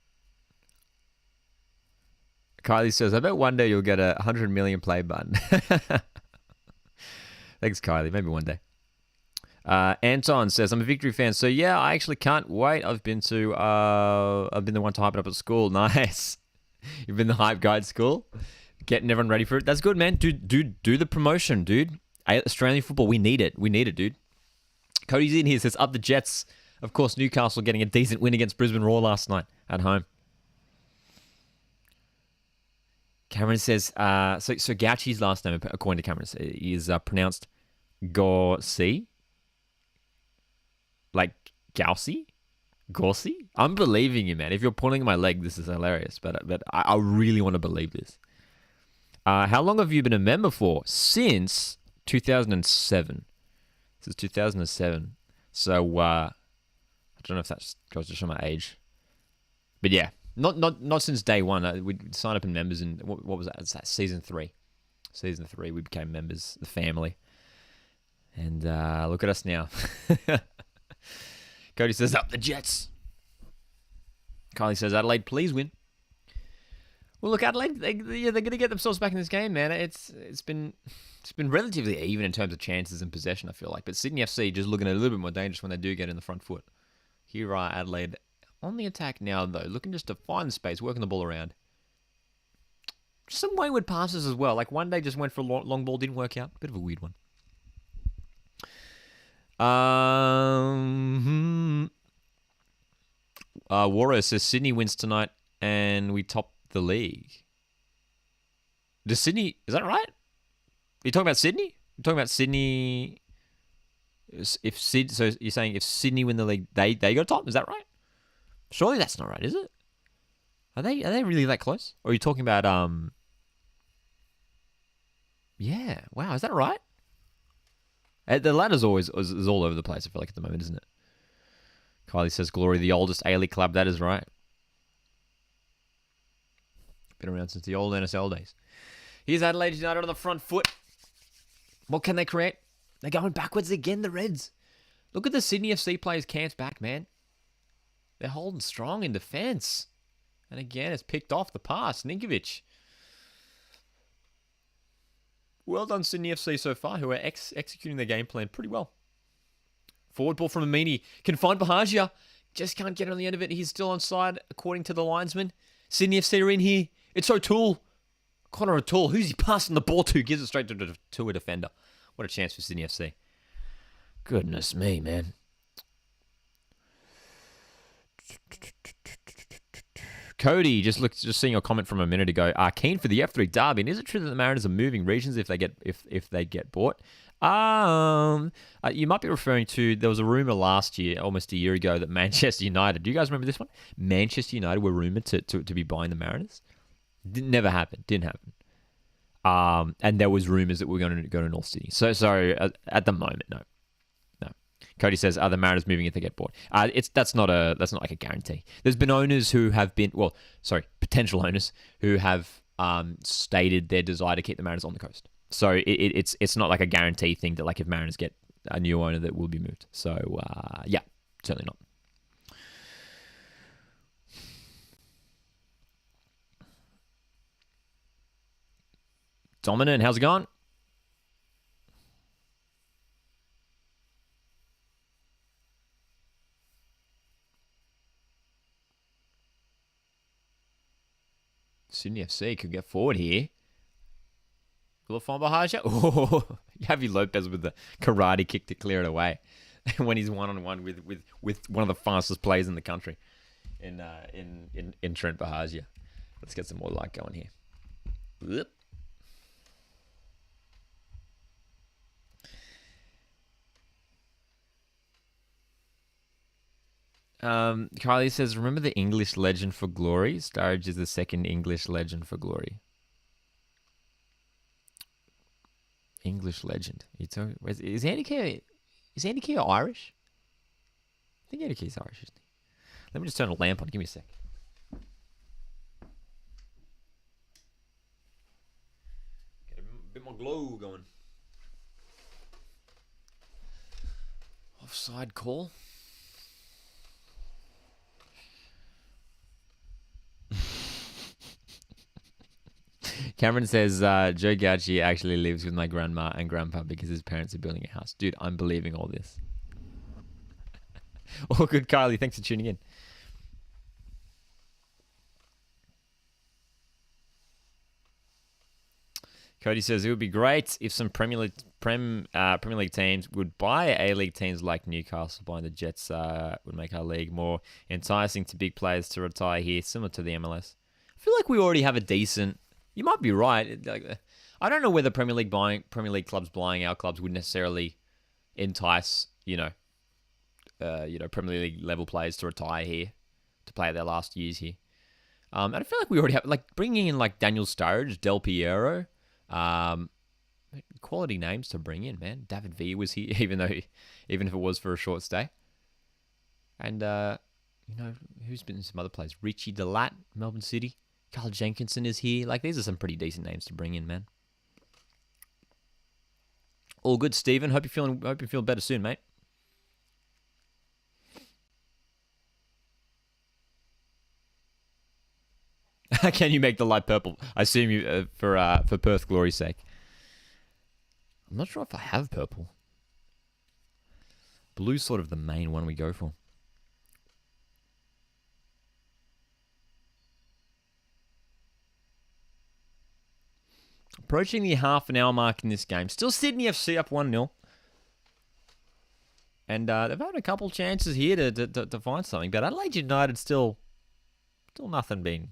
Kylie says, I bet one day you'll get a 100 million play button. Thanks, Kylie. Maybe one day. Anton says, I'm a Victory fan, so yeah, I actually can't wait. I've been the one to hype it up at school. Nice. You've been the hype guy at school, getting everyone ready for it. That's good, man. Do the promotion, dude. Australian football, we need it, dude. Cody's in here, says, up the Jets. Of course, Newcastle getting a decent win against Brisbane Roar last night at home. Cameron says, so Gauchi's last name, according to Cameron, is pronounced Gorsi. Like Gauci? Gorsi? I'm believing you, man. If you're pulling my leg, this is hilarious. But I really want to believe this. How long have you been a member for? Since 2007. Since 2007. So I don't know if that goes to show my age. But yeah, not since day one. We signed up in members in what was that? It's that season 3. Season 3, we became members, the family. And look at us now. Cody says, up the Jets. Kylie says, Adelaide, please win. Well, look, Adelaide, they're going to get themselves back in this game, man. It's been relatively even in terms of chances and possession, I feel like. But Sydney FC just looking a little bit more dangerous when they do get in the front foot. Here are Adelaide on the attack now, though, looking just to find the space, working the ball around. Some wayward passes as well. Like one day just went for a long ball, didn't work out. Bit of a weird one. Warrior says Sydney wins tonight and we top the league. Does Sydney, is that right? Are you talking about Sydney? You're talking about Sydney. So you're saying if Sydney win the league, they go top? Is that right? Surely that's not right, is it? Are they really that close? Or are you talking about yeah, wow, is that right? The ladder's always is all over the place, I feel like, at the moment, isn't it? Kylie says, Glory, the oldest A-League club. That is right. Been around since the old NSL days. Here's Adelaide United on the front foot. What can they create? They're going backwards again, the Reds. Look at the Sydney FC players camped back, man. They're holding strong in defence. And again, it's picked off the pass. Ninkovic. Well done, Sydney FC so far, who are executing their game plan pretty well. Forward ball from Amini. Can find Bahagia. Just can't get on the end of it. He's still onside, according to the linesman. Sydney FC are in here. It's O'Toole. Connor O'Toole. Who's he passing the ball to? Gives it straight to a defender. What a chance for Sydney FC. Goodness me, man. Cody, just seeing your comment from a minute ago. Keen for the F3 derby. And is it true that the Mariners are moving regions if they get bought? You might be referring to, there was a rumor last year, almost a year ago, that Manchester United. Do you guys remember this one? Manchester United were rumored to be buying the Mariners. Never happened. Didn't happen. And there was rumors that we were going to go to North Sydney. So at the moment, no. Cody says, are the Mariners moving if they get bought? That's not like a guarantee. There's been owners who have potential owners who have stated their desire to keep the Mariners on the coast. So it's not like a guarantee thing that, like, if Mariners get a new owner, that will be moved. So yeah, certainly not. Dominant, how's it going? Sydney FC could get forward here. Ulafon Bahagia. Oh, Javi Lopez with the karate kick to clear it away when he's one-on-one with one of the fastest players in the country in Trent Bahagia. Let's get some more light going here. Whoop. Kylie says, remember the English legend for glory? Sturridge is the second English legend for glory. English legend. Is Andy Keir Irish? I think Andy Keir's Irish, isn't he? Let me just turn a lamp on. Give me a sec. Get a bit more glow going. Offside call. Cameron says, Joe Gauchi actually lives with my grandma and grandpa because his parents are building a house. Dude, I'm believing all this. All good, Kylie. Thanks for tuning in. Cody says, it would be great if some Premier League teams would buy A-League teams like Newcastle. Buying the Jets would make our league more enticing to big players to retire here, similar to the MLS. I feel like we already have a decent... You might be right. I don't know whether Premier League clubs buying our clubs would necessarily entice, Premier League level players to retire here, to play their last years here. And I feel like we already have, like, bringing in like Daniel Sturridge, Del Piero, quality names to bring in, man. David Villa was here, even if it was for a short stay. And who's been in some other players? Richie Delat, Melbourne City. Carl Jenkinson is here. Like, these are some pretty decent names to bring in, man. All good, Stephen. Hope you're feeling better soon, mate. Can you make the light purple? I assume you for Perth Glory's sake. I'm not sure if I have purple. Blue's sort of the main one we go for. Approaching the half an hour mark in this game. Still Sydney FC up 1-0. And they've had a couple chances here to find something. But Adelaide United still nothing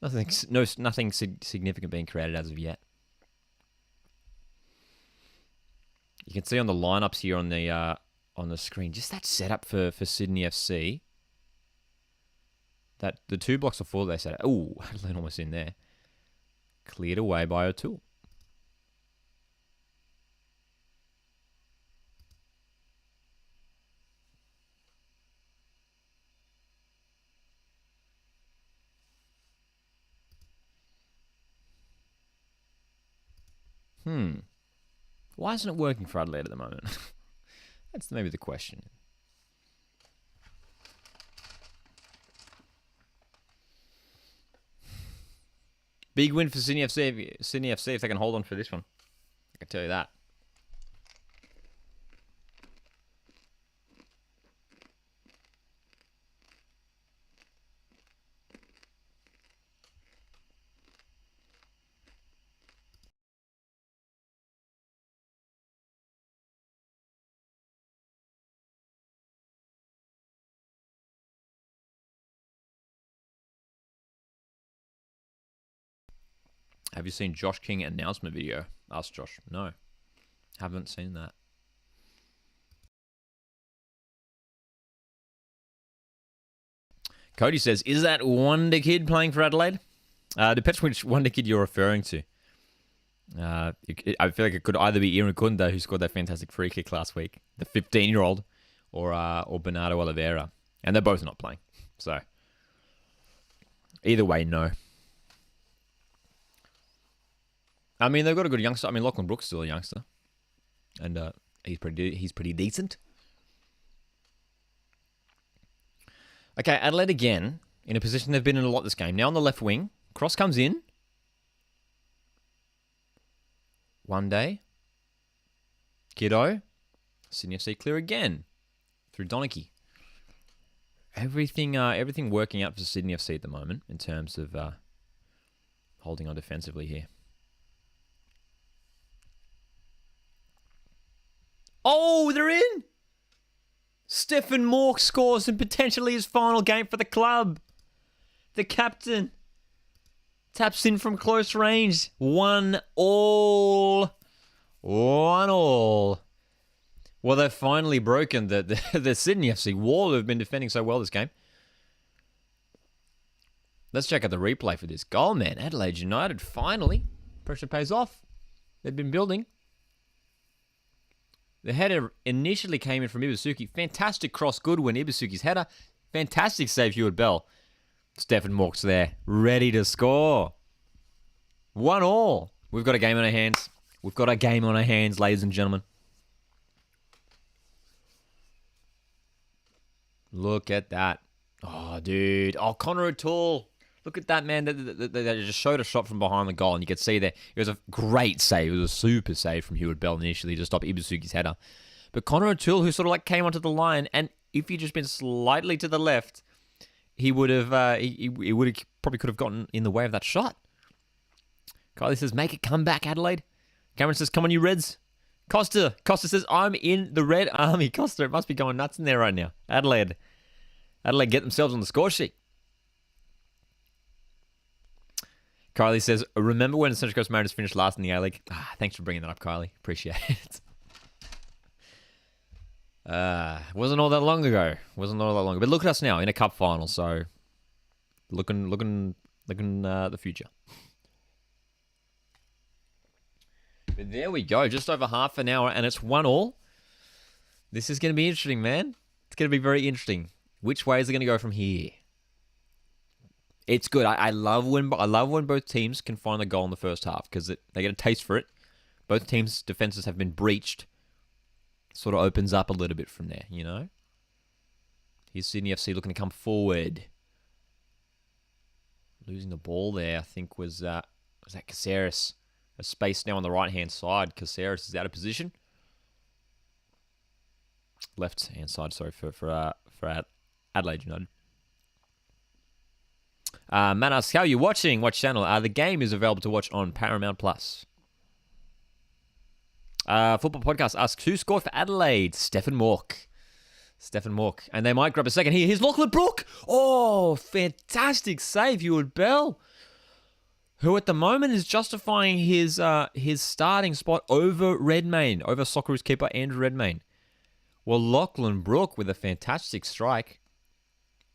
significant being created as of yet. You can see on the lineups here on the screen, just that setup for Sydney FC. That the 2 blocks of 4 they set up. Oh, Adelaide almost in there. Cleared away by O'Toole. Why isn't it working for Adelaide at the moment? That's maybe the question. Big win for Sydney FC if they can hold on for this one. I can tell you that. Have you seen Josh King announcement video? Asked Josh. No. Haven't seen that. Cody says, is that Wonder Kid playing for Adelaide? Depends which Wonder Kid you're referring to. I feel like it could either be Ian Kunda, who scored that fantastic free kick last week, the 15-year-old, or Bernardo Oliveira. And they're both not playing. So, either way, no. I mean, they've got a good youngster. I mean, Lachlan Brooks still a youngster. And he's pretty decent. Okay, Adelaide again, in a position they've been in a lot this game. Now on the left wing, cross comes in. One day. Kiddo. Sydney FC clear again. Through Donachie. Everything working out for Sydney FC at the moment in terms of holding on defensively here. Oh, they're in! Stefan Mork scores in potentially his final game for the club. The captain taps in from close range. 1-1. 1-1. Well, they've finally broken the Sydney FC wall who've been defending so well this game. Let's check out the replay for this goal, man. Adelaide United, finally. Pressure pays off. They've been building. The header initially came in from Ibusuki. Fantastic cross, Goodwin. Ibusuki's header. Fantastic save, Heward Bell. Stefan Mork's there, ready to score. 1-1. We've got a game on our hands. We've got a game on our hands, ladies and gentlemen. Look at that. Oh, dude. Oh, Connor O'Toole. Look at that, man. They just showed a shot from behind the goal, and you could see there. It was a great save. It was a super save from Heward Bell initially to stop Ibusuki's header. But Connor O'Toole, who sort of like came onto the line, and if he'd just been slightly to the left, he would have he would have probably could have gotten in the way of that shot. Kylie says, make it come back, Adelaide. Cameron says, come on, you Reds. Costa says, I'm in the Red Army. Costa, it must be going nuts in there right now. Adelaide get themselves on the score sheet. Kylie says, remember when the Central Coast Mariners finished last in the A-League? Thanks for bringing that up, Kylie. Appreciate it. Wasn't all that long ago. But look at us now in a cup final. So, looking the future. But there we go. Just over half an hour, and it's 1-1. This is going to be interesting, man. It's going to be very interesting. Which way is it going to go from here? It's good. I love when both teams can find a goal in the first half because they get a taste for it. Both teams' defenses have been breached. Sort of opens up a little bit from there, you know. Here's Sydney FC looking to come forward. Losing the ball there, I think was that Caceres. A space now on the right hand side. Caceres is out of position. Left hand side, sorry for Adelaide United. Matt asks, how are you watching? What channel? The game is available to watch on Paramount Plus. Football Podcast asks, who scored for Adelaide? Stefan Mork. And they might grab a second here. Here's Lachlan Brook. Oh, fantastic save, Heward Bell. Who at the moment is justifying his starting spot over Redmayne, over Socceroos keeper Andrew Redmayne. Well, Lachlan Brook with a fantastic strike.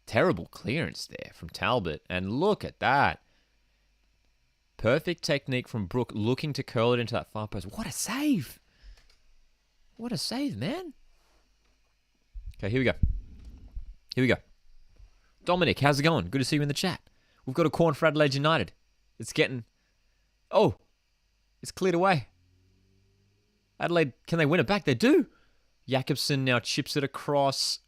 Terrible clearance there from Talbot. And look at that. Perfect technique from Brook looking to curl it into that far post. What a save. What a save, man. Okay, here we go. Dominic, how's it going? Good to see you in the chat. We've got a corner for Adelaide United. It's getting... Oh, it's cleared away. Adelaide, can they win it back? They do. Jakobsen now chips it across.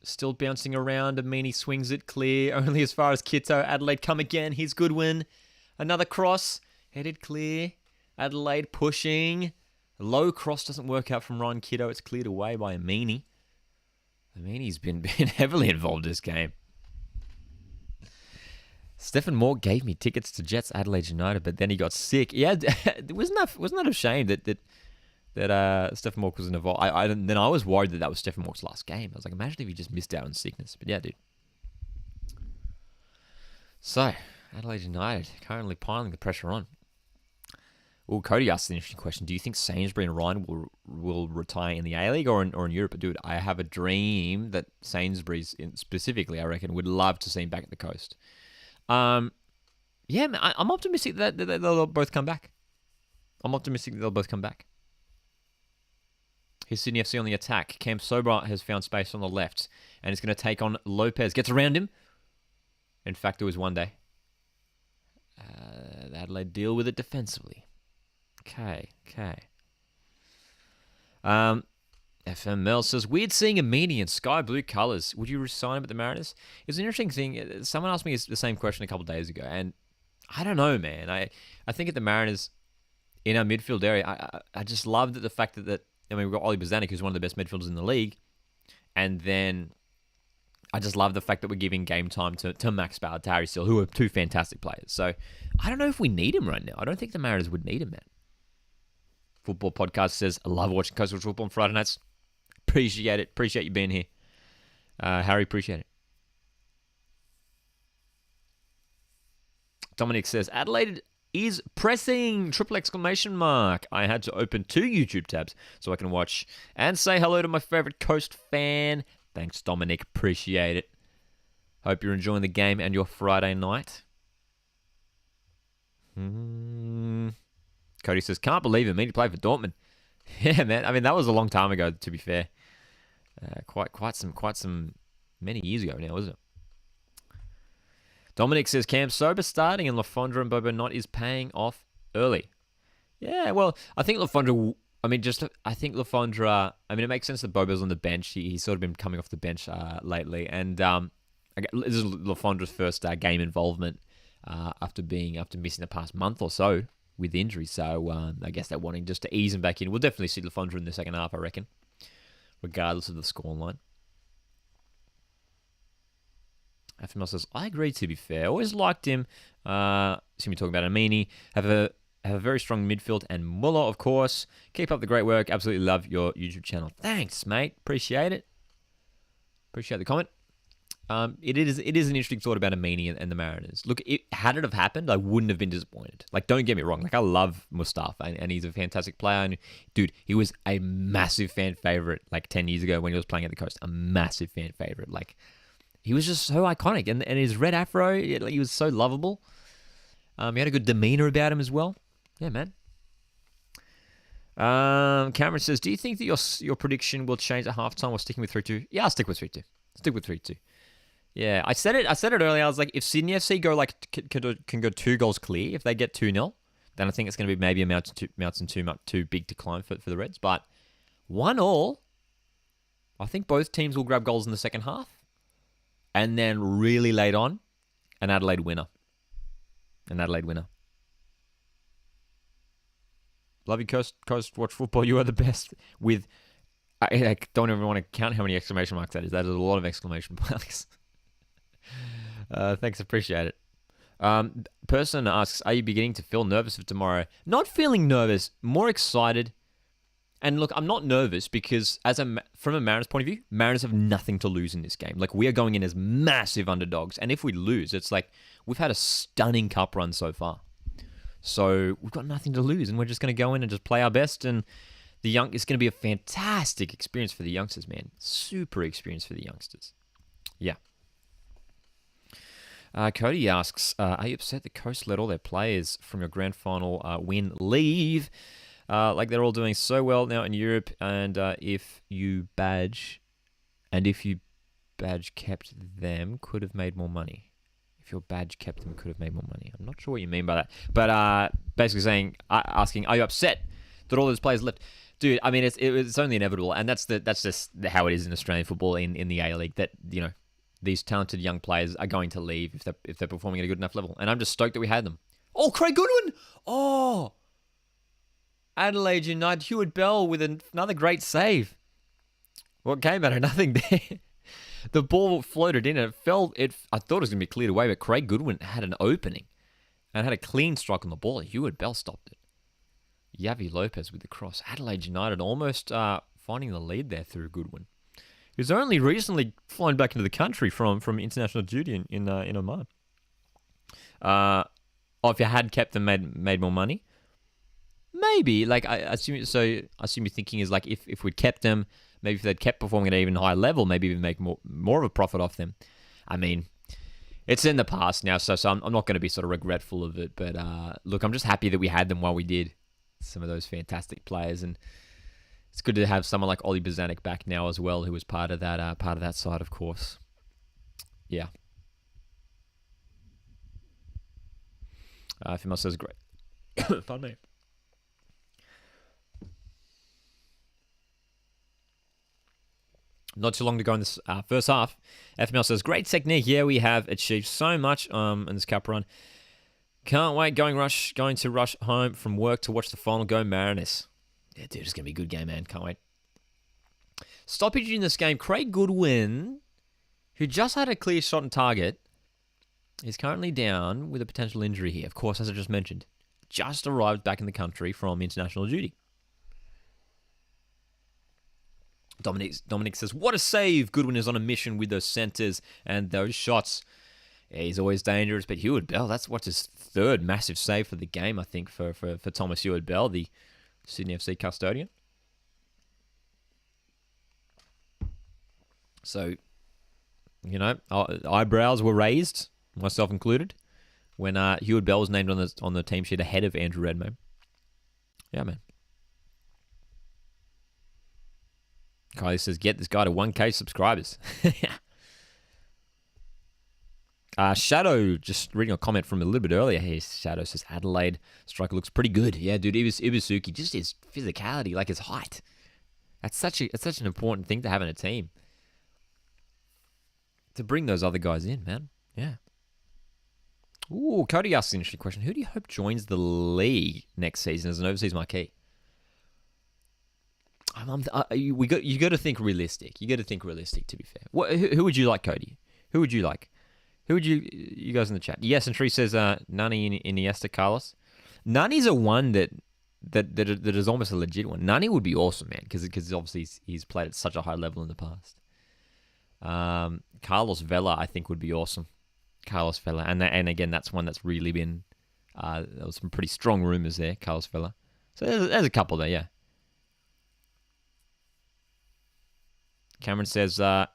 Still bouncing around. Amini swings it clear. Only as far as Kito. Adelaide come again. Here's Goodwin. Another cross. Headed clear. Adelaide pushing. Low cross doesn't work out from Ryan Kiddo. It's cleared away by Amini. Amini's been heavily involved in this game. Stephen Moore gave me tickets to Jets Adelaide United, but then he got sick. Yeah, wasn't that a shame that Stephen Moore wasn't involved? Then I was worried that was Stephen Moore's last game. I was like, imagine if he just missed out on sickness. But yeah, dude. So, Adelaide United currently piling the pressure on. Well, Cody asked an interesting question. Do you think Sainsbury and Ryan will retire in the A-League or in Europe? Dude, I have a dream that Sainsbury's, specifically, I reckon, would love to see him back at the coast. Yeah, man, I'm optimistic that they'll both come back. Here's Sydney FC on the attack. Cam Sober has found space on the left and is going to take on Lopez. Gets around him. In fact, it was one day. Adelaide deal with it defensively. Okay. FML says, weird seeing Amini in sky blue colours. Would you resign him at the Mariners? It's an interesting thing. Someone asked me the same question a couple of days ago, and I don't know, man. I think at the Mariners, in our midfield area, I just love the fact that we've got Oli Bozanic, who's one of the best midfielders in the league, and then I just love the fact that we're giving game time to Max Bauer, to Harry Steele, who are two fantastic players. So I don't know if we need him right now. I don't think the Mariners would need him, man. Football Podcast says, I love watching Coastal Football on Friday nights. Appreciate it. Appreciate you being here. Harry, appreciate it. Dominic says, Adelaide is pressing! ! I had to open 2 YouTube tabs so I can watch and say hello to my favorite Coast fan. Thanks, Dominic. Appreciate it. Hope you're enjoying the game and your Friday night. Cody says, can't believe it. Me to play for Dortmund. Yeah, man. I mean, that was a long time ago, to be fair. Quite some many years ago now, wasn't it? Dominic says, Cam Sober starting and Lafondra and Bobo Knott is paying off early. Yeah, well, I think Lafondra... I think Lafondra... it makes sense that Bobo's on the bench. He's sort of been coming off the bench lately. And this is Lafondra's first game involvement after missing the past month or so with injury. So I guess they're wanting just to ease him back in. We'll definitely see Lafondra in the second half, I reckon, regardless of the scoreline. FML says, I agree, to be fair. Always liked him. See me talking about Amini. Have a very strong midfield and Muller, of course. Keep up the great work. Absolutely love your YouTube channel. Thanks, mate. Appreciate it. Appreciate the comment. It is an interesting thought about Amini and the Mariners. Look, had it have happened, I wouldn't have been disappointed. Like, don't get me wrong. Like, I love Mustafa, and he's a fantastic player. And, dude, he was a massive fan favorite like 10 years ago when he was playing at the Coast. A massive fan favorite. Like, he was just so iconic. And his red afro, he was so lovable. He had a good demeanor about him as well. Yeah, man. Cameron says, do you think that your prediction will change at halftime or sticking with 3-2? Yeah, I'll stick with 3-2. Stick with 3-2. Yeah, I said it earlier. I was like, if Sydney FC can go 2 goals clear, if they get 2-0, then I think it's going to be maybe a mountain too big to climb for the Reds. But 1-1, I think both teams will grab goals in the second half, and then really late on, an Adelaide winner. Love you, Coast Watch Football. You are the best. I don't even want to count how many exclamation marks that is. That is a lot of exclamation marks. Thanks, appreciate it. Person asks, are you beginning to feel nervous for tomorrow? Not feeling nervous, more excited. And look, I'm not nervous because from a Mariners point of view, Mariners have nothing to lose in this game. Like, we are going in as massive underdogs. And if we lose, it's like we've had a stunning cup run so far. So we've got nothing to lose, and we're just going to go in and just play our best. And it's going to be a fantastic experience for the youngsters, man. Super experience for the youngsters. Yeah. Cody asks, are you upset the Coast let all their players from your grand final win leave? Like, they're all doing so well now in Europe, and if you badge kept them, could have made more money. If your badge kept them, could have made more money. I'm not sure what you mean by that, but basically asking, are you upset that all those players left? Dude, I mean, it's only inevitable, and that's just how it is in Australian football in the A-League. That, you know, these talented young players are going to leave if they're performing at a good enough level, and I'm just stoked that we had them. Oh, Craig Goodwin! Oh, Adelaide United, Hewitt Bell with another great save. What came out of nothing there? The ball floated in and it fell. I thought it was going to be cleared away, but Craig Goodwin had an opening and had a clean strike on the ball. Hewitt Bell stopped it. Yavi Lopez with the cross. Adelaide United almost finding the lead there through Goodwin, who's only recently flown back into the country from international duty in Oman. If you had kept them, made more money, maybe. Like I assume you're thinking is like if we'd kept them, maybe if they'd kept performing at an even higher level, maybe even make more of a profit off them. I mean, it's in the past now, so I'm not going to be sort of regretful of it. But look, I'm just happy that we had them while we did. Some of those fantastic players, and it's good to have someone like Ollie Bozanic back now as well, who was part of that side, of course. Yeah. Female says great. Pardon me. Not too long to go in this first half. FML says, great technique. Yeah, we have achieved so much in this cup run. Can't wait. Going to rush home from work to watch the final. Go Mariners. Yeah, dude, it's going to be a good game, man. Can't wait. Stoppage in this game. Craig Goodwin, who just had a clear shot on target, is currently down with a potential injury here. Of course, as I just mentioned, just arrived back in the country from international duty. Dominic says, what a save. Goodwin is on a mission with those centres and those shots. Yeah, he's always dangerous, but Hewitt Bell, that's what's his third massive save for the game, I think, for Thomas Hewitt Bell, the Sydney FC custodian. So, our eyebrows were raised, myself included, when Hewitt Bell was named on the team sheet ahead of Andrew Redmayne. Yeah, man. Kylie says, get this guy to 1K subscribers. Shadow, just reading a comment from a little bit earlier here. Shadow says, Adelaide striker looks pretty good. Yeah, dude, Ibusuki, just his physicality, like his height. It's such an important thing to have in a team. To bring those other guys in, man. Yeah. Ooh, Cody asks an interesting question. Who do you hope joins the league next season as an overseas marquee? You got to think realistic. You got to think realistic, to be fair. Who would you like, Cody? Who would you like? Who would you guys in the chat? Yes, and Tree says Nani Iniesta Carlos. Nani's a one that is almost a legit one. Nani would be awesome, man, because obviously he's played at such a high level in the past. Carlos Vela, I think, would be awesome. Carlos Vela, and again, that's one that's really been. There was some pretty strong rumors there, Carlos Vela. So there's a couple there, yeah. Cameron says, I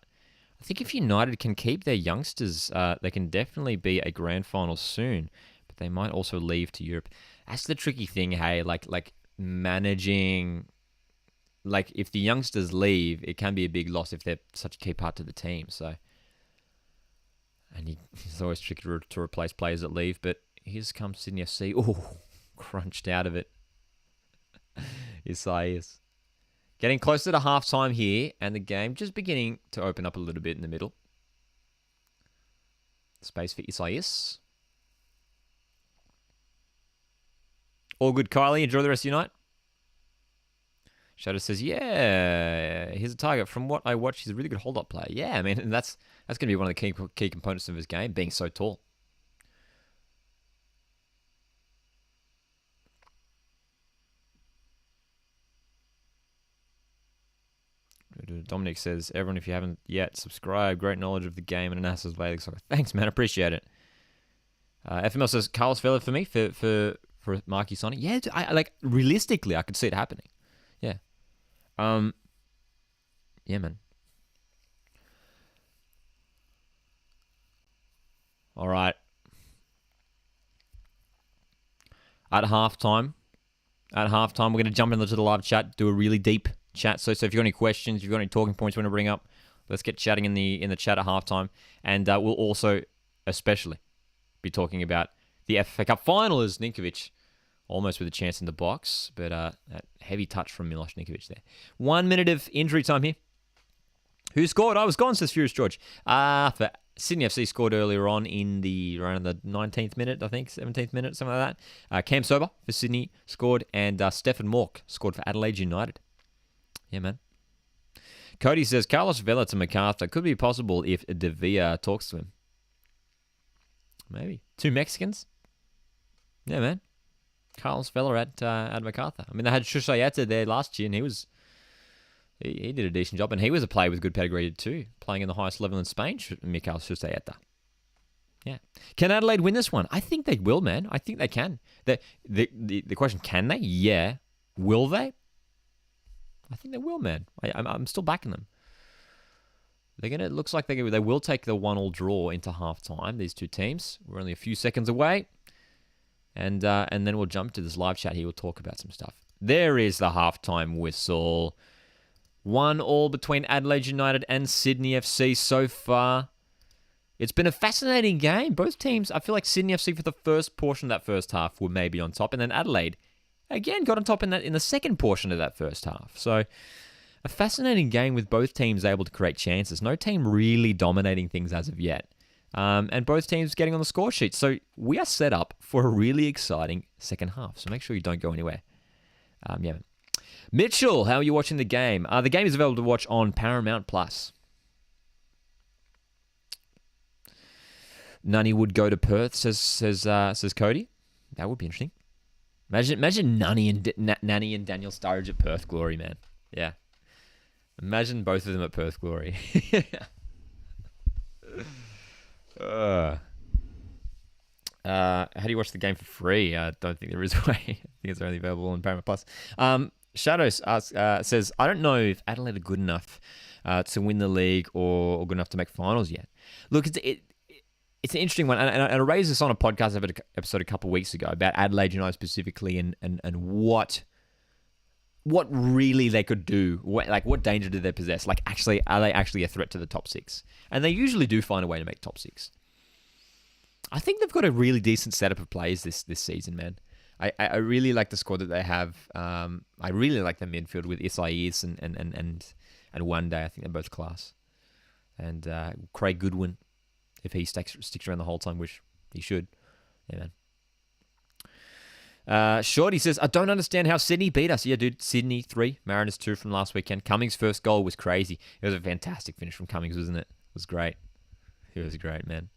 think if United can keep their youngsters, they can definitely be a grand final soon, but they might also leave to Europe. That's the tricky thing, hey, like managing, like if the youngsters leave, it can be a big loss if they're such a key part to the team, so. And it's always tricky to replace players that leave, but here's comes Sydney FC. Oh, crunched out of it. Isaias. Getting closer to halftime here, and the game just beginning to open up a little bit in the middle. Space for Isaias. All good, Kylie. Enjoy the rest of your night. Shadow says, yeah, here's a target. From what I watch, he's a really good hold-up player. Yeah, I mean, and that's going to be one of the key components of his game, being so tall. Dominic says, everyone, if you haven't yet, subscribe. Great knowledge of the game and analysis of Gaelic soccer. Thanks, man. Appreciate it. FML says, Carlos Vela for me, for Marky Sonny. Yeah, realistically, I could see it happening. Yeah. Yeah, man. All right. At halftime, we're going to jump into the live chat, do a really deep chat. So if you've got any questions, if you've got any talking points you want to bring up, let's get chatting in the chat at halftime. And we'll also especially be talking about the FA Cup final as Ninkovic almost with a chance in the box, but that heavy touch from Miloš Ninkovic there. 1 minute of injury time here. Who scored? I was gone, says Furious George. For Sydney FC scored earlier on in around the 19th minute, I think, 17th minute, something like that. Cam Sober for Sydney scored, and Stefan Mork scored for Adelaide United. Yeah, man. Cody says, Carlos Vela to MacArthur could be possible if De Villa talks to him. Maybe. 2 Mexicans? Yeah, man. Carlos Vela at MacArthur. I mean, they had Shushayeta there last year, and he did a decent job, and he was a player with good pedigree too, playing in the highest level in Spain, Mikel Shushayeta. Yeah. Can Adelaide win this one? I think they will, man. I think they can. The question, can they? Yeah. Will they? I think they will, man. I'm still backing them. It looks like they will take the 1-1 draw into halftime. These two teams. We're only a few seconds away, and then we'll jump to this live chat here. We'll talk about some stuff. There is the halftime whistle. 1-1 between Adelaide United and Sydney FC so far. It's been a fascinating game. Both teams, I feel like Sydney FC for the first portion of that first half were maybe on top, and then Adelaide again got on top in the second portion of that first half. So a fascinating game with both teams able to create chances. No team really dominating things as of yet. And both teams getting on the score sheet. So we are set up for a really exciting second half. So make sure you don't go anywhere. Yeah. Mitchell, how are you watching the game? The game is available to watch on Paramount Plus. Nunny would go to Perth, says Cody. That would be interesting. Imagine Nanny and Daniel Sturridge at Perth Glory, man. Yeah. Imagine both of them at Perth Glory. How do you watch the game for free? I don't think there is a way. I think it's only available on Paramount Plus. Shadows says, I don't know if Adelaide are good enough to win the league or good enough to make finals yet. Look, it's an interesting one, and I raised this on a podcast episode a couple of weeks ago about Adelaide United specifically and what really they could do. What danger do they possess? Are they actually a threat to the top 6? And they usually do find a way to make top 6. I think they've got a really decent setup of players this season, man. I really like the squad that they have. I really like the midfield with Isaias and One Day. I think they're both class. And Craig Goodwin, if he sticks around the whole time, which he should. Yeah, man. Shorty says, I don't understand how Sydney beat us. Yeah, dude, Sydney 3, Mariners 2 from last weekend. Cummings' first goal was crazy. It was a fantastic finish from Cummings, wasn't it? It was great. It was great, man.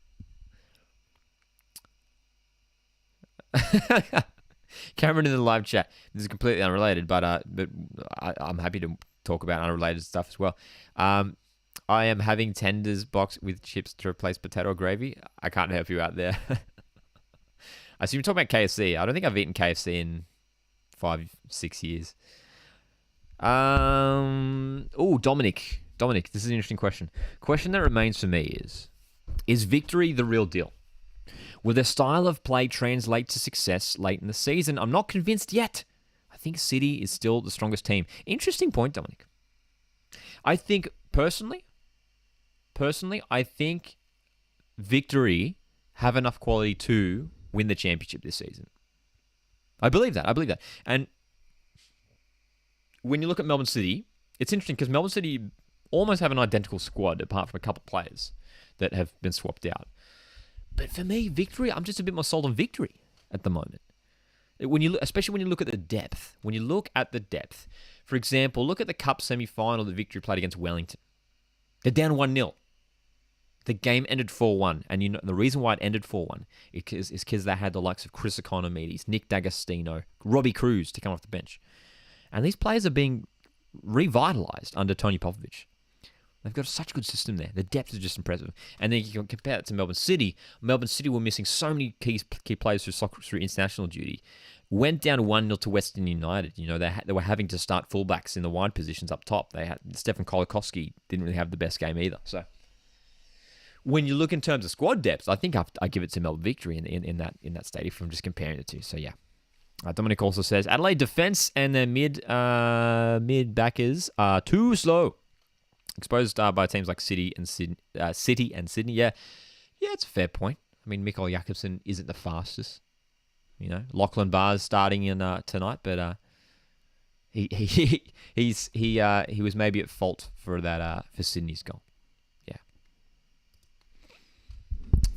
Cameron in the live chat. This is completely unrelated, but I'm happy to talk about unrelated stuff as well. I am having tenders box with chips to replace potato gravy. I can't help you out there. I assume you're talking about KFC. I don't think I've eaten KFC in 5-6 years. Dominic. Dominic, this is an interesting question. Question that remains for me is victory the real deal? Will their style of play translate to success late in the season? I'm not convinced yet. I think City is still the strongest team. Interesting point, Dominic. I think, personally, I think Victory have enough quality to win the championship this season. I believe that. And when you look at Melbourne City, it's interesting because Melbourne City almost have an identical squad apart from a couple of players that have been swapped out. But for me, Victory, I'm just a bit more sold on Victory at the moment. Especially when you look at the depth. For example, look at the Cup semi-final that Victory played against Wellington. They're down 1-0. The game ended 4-1. And the reason why it ended 4-1 is because they had the likes of Chris Economides, Nick D'Agostino, Robbie Cruz to come off the bench. And these players are being revitalized under Tony Popovich. They've got such a good system there. The depth is just impressive. And then you can compare it to Melbourne City. Melbourne City were missing so many key players through international duty. Went down 1-0 to Western United. They were having to start fullbacks in the wide positions up top. They had Stefan Kolakowski didn't really have the best game either. So when you look in terms of squad depth, I think I give it to Melbourne Victory in that state if I'm just comparing the two. So yeah. Dominic also says Adelaide defense and their mid backers are too slow. Exposed by teams like City and Sydney. Yeah, it's a fair point. I mean, Mikael Jakobsen isn't the fastest. Lachlan Barr's starting in tonight, but he was maybe at fault for that for Sydney's goal. Yeah.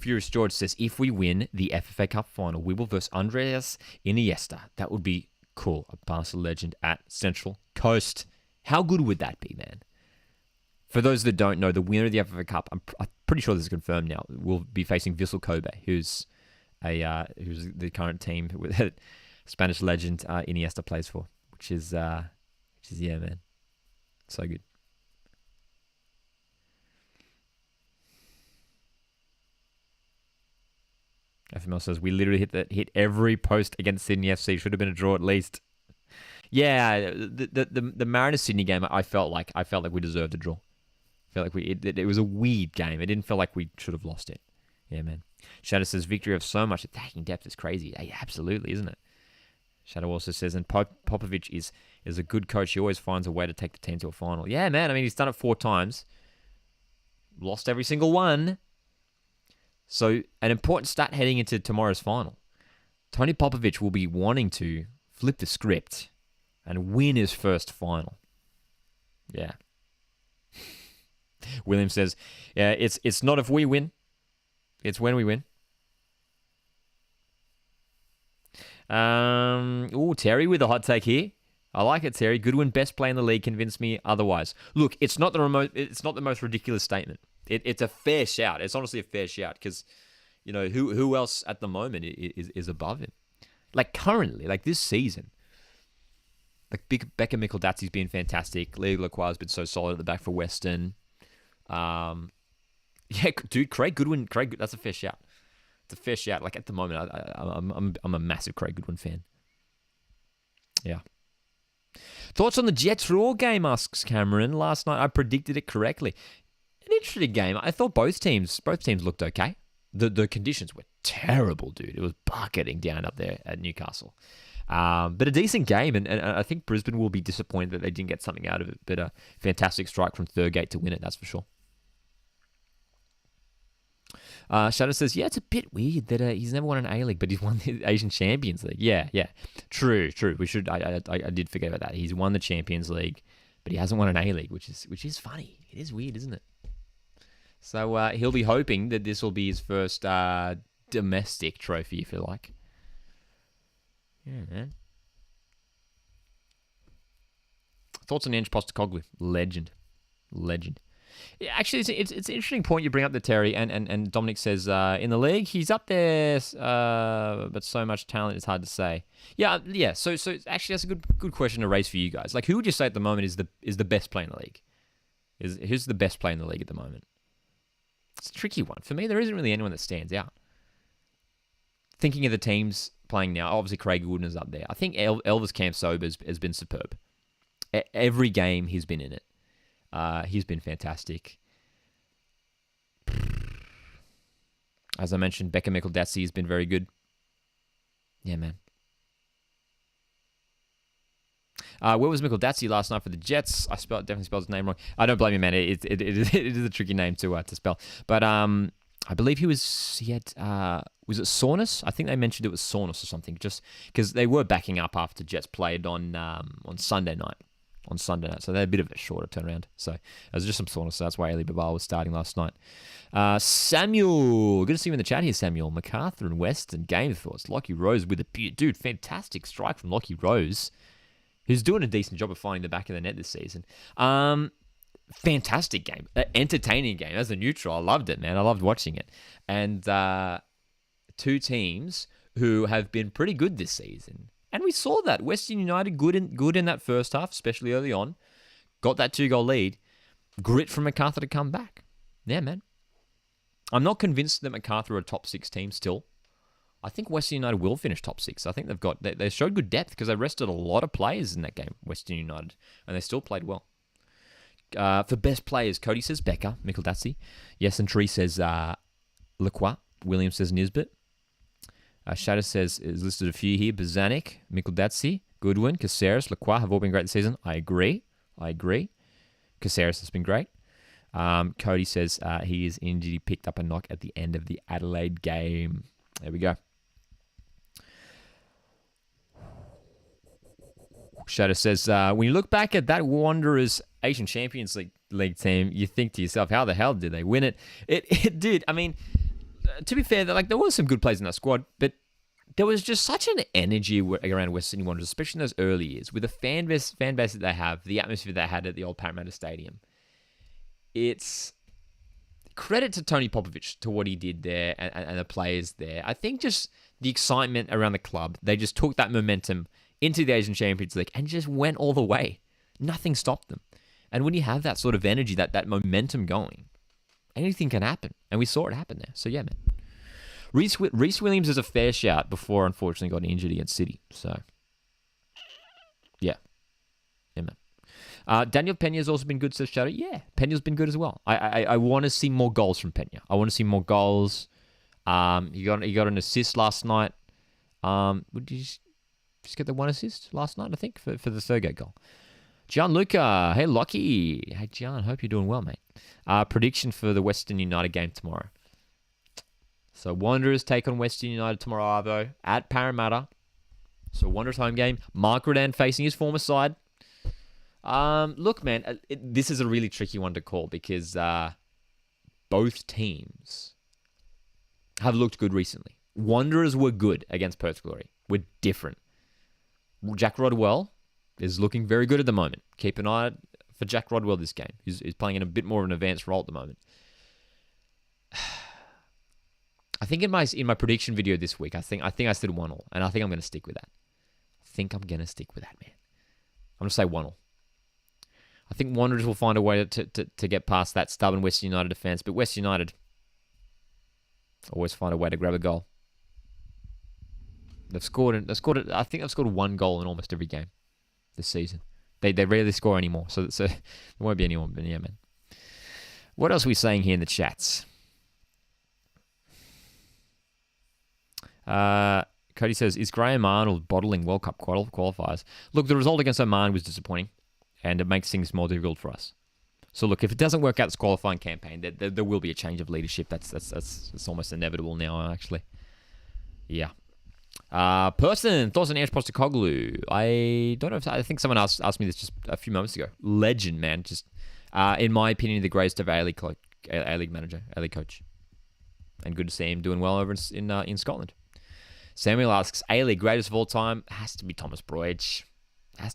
Furious George says, if we win the FFA Cup final, we will verse Andreas Iniesta. That would be cool. A Barca legend at Central Coast. How good would that be, man? For those that don't know, the winner of the FFA Cup, I'm pretty sure this is confirmed now, will be facing Vissel Kobe, who's the current team with Spanish legend Iniesta plays for, which is yeah, man, so good. FML says we literally hit every post against Sydney FC. Should have been a draw at least. Yeah, the Mariners Sydney game, I felt like we deserved a draw. I felt like it was a weird game. It didn't feel like we should have lost it. Yeah, man. Shadow says victory of so much attacking depth is crazy. Yeah, absolutely, isn't it? Shadow also says, and Popovic is a good coach. He always finds a way to take the team to a final. Yeah, man. I mean, he's done it 4 times. Lost every single one. So, an important stat heading into tomorrow's final. Tony Popovic will be wanting to flip the script and win his first final. Yeah. William says, yeah, it's not if we win. It's when we win. Terry with a hot take here. I like it, Terry. Goodwin, best player in the league, convinced me otherwise. Look, it's not the most ridiculous statement. It's a fair shout. It's honestly a fair shout because, you know, who else at the moment is above him? Like currently, like this season, like Becca Mikkeldatsy's been fantastic. Leo Lacroix's been so solid at the back for Western. Yeah, dude, Craig Goodwin. That's a fair shout. It's a fair shout. Like at the moment, I'm a massive Craig Goodwin fan. Yeah. Thoughts on the Jets Raw game, asks Cameron. Last night I predicted it correctly. An interesting game. I thought both teams looked okay. The conditions were terrible, dude. It was bucketing down up there at Newcastle. But a decent game, and I think Brisbane will be disappointed that they didn't get something out of it. But a fantastic strike from Thurgate to win it, that's for sure. Shadow says, yeah, it's a bit weird that he's never won an A-League, but he's won the Asian Champions League. Yeah. True. We should. I did forget about that. He's won the Champions League, but he hasn't won an A-League, which is funny. It is weird, isn't it? So he'll be hoping that this will be his first domestic trophy, if you like. Yeah, man. Thoughts on Ange Postecoglou? Legend. Yeah, actually, it's an interesting point you bring up there, Terry. And Dominic says in the league he's up there, but so much talent it's hard to say. Yeah. So actually, that's a good question to raise for you guys. Like, who would you say at the moment is the best player in the league? Who's the best player in the league at the moment? It's a tricky one for me. There isn't really anyone that stands out. Thinking of the teams playing now, obviously Craig Goodwin is up there. I think Elvis Camp-Sober has been superb. Every game he's been in it. He's been fantastic. As I mentioned, Becca Mikkeldatsy has been very good. Yeah, man. Where was Mikkeldatsy last night for the Jets? I definitely spelled his name wrong. I don't blame you, man. It is a tricky name to spell. But I believe he had was it Saunus? I think they mentioned it was Saunus or something. Just because they were backing up after Jets played on Sunday night. So they had a bit of a shorter turnaround. So it was just some Saunus. So that's why Eli Babal was starting last night. Samuel, good to see you in the chat here, Samuel. MacArthur and Western game thoughts. Lockie Rose with a dude, fantastic strike from Lockie Rose, who's doing a decent job of finding the back of the net this season. Fantastic game, entertaining game. As a neutral, I loved it, man. I loved watching it. And two teams who have been pretty good this season. And we saw that. Western United good in that first half, especially early on. Got that 2-goal lead. Grit from MacArthur to come back. Yeah, man. I'm not convinced that MacArthur are a top 6 team still. I think Western United will finish top 6. I think they showed good depth because they rested a lot of players in that game, Western United, and they still played well. For best players, Cody says Becker, Mikkeldatsy. Yes, and Tree says Lacroix. Williams says Nisbet. Shadow says, is listed a few here. Bazanik, Mikkeldatsy, Goodwin, Caceres, Lacroix have all been great this season. I agree. Caceres has been great. Cody says he is injured. He picked up a knock at the end of the Adelaide game. There we go. Shadow says, when you look back at that Wanderers Asian Champions League team, you think to yourself, how the hell did they win it? It did. I mean, to be fair, there was some good players in that squad, but there was just such an energy around West Sydney Wanderers, especially in those early years, with the fan base that they have, the atmosphere they had at the old Parramatta Stadium. It's credit to Tony Popovich, to what he did there and the players there. I think just the excitement around the club, they just took that momentum into the Asian Champions League and just went all the way. Nothing stopped them. And when you have that sort of energy, that momentum going, anything can happen. And we saw it happen there. So, yeah, man. Reece Williams is a fair shout before, unfortunately, got injured against City. So, yeah. Yeah, man. Daniel Pena's also been good, says Shadow. Yeah, Pena's been good as well. I want to see more goals from Pena. I want to see more goals. He got an assist last night. Would you just get the one assist last night, I think, for the Thurgate goal? Gianluca, hey, Lockie. Hey, Gian, hope you're doing well, mate. Prediction for the Western United game tomorrow. So, Wanderers take on Western United tomorrow, Arvo, at Parramatta. So, Wanderers home game. Mark Redan facing his former side. Look, man, this is a really tricky one to call because both teams have looked good recently. Wanderers were good against Perth Glory. We're different. Jack Rodwell is looking very good at the moment. Keep an eye for Jack Rodwell this game. He's playing in a bit more of an advanced role at the moment. I think in my prediction video this week, I think I said 1-1, and I think I'm going to stick with that. Man. I'm going to say 1-1. I think Wanderers will find a way to get past that stubborn Western United defence, but West United always find a way to grab a goal. I think they've scored one goal in almost every game this season. They rarely score anymore, so there won't be anyone. But yeah, man. What else are we saying here in the chats? Cody says, is Graham Arnold bottling World Cup qualifiers? Look, the result against Oman was disappointing, and it makes things more difficult for us. So look, if it doesn't work out this qualifying campaign, there will be a change of leadership. That's almost inevitable now, actually. Yeah. Person, thoughts on Ange Postecoglou? I don't know I think someone asked me this just a few moments ago. Legend, man. Just, in my opinion, the greatest of A-League manager, A-League coach. And good to see him doing well over in Scotland. Samuel asks, A-League greatest of all time? Has to be Thomas Broich. I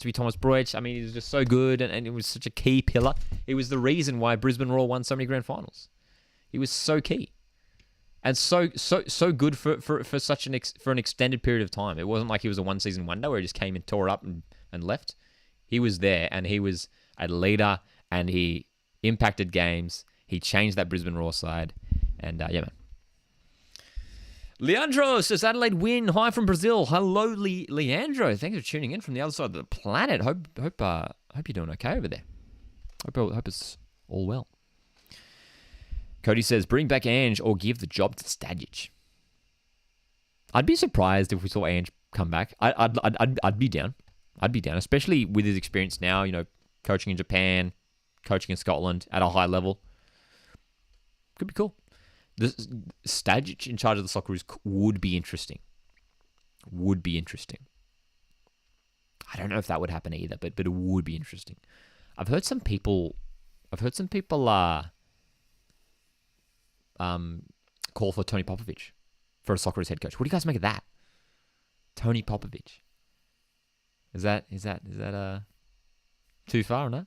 mean, he was just so good, and it was such a key pillar. It was the reason why Brisbane Roar won so many grand finals. He was so key. And so good for such an extended period of time. It wasn't like he was a one-season wonder where he just came and tore up and left. He was there, and he was a leader, and he impacted games. He changed that Brisbane Roar side. And, yeah, man. Leandro says, Adelaide win. Hi from Brazil. Hello, Leandro. Thanks for tuning in from the other side of the planet. Hope you're doing okay over there. Hope it's all well. Cody says, bring back Ange or give the job to Stajic. I'd be surprised if we saw Ange come back. I'd be down. Especially with his experience now, coaching in Japan, coaching in Scotland at a high level. Could be cool. The Stajic in charge of the Socceroos would be interesting. I don't know if that would happen either, but it would be interesting. I've heard some people call for Tony Popovich for a Socceroos head coach. What do you guys make of that? Tony Popovich. Is that too far or not?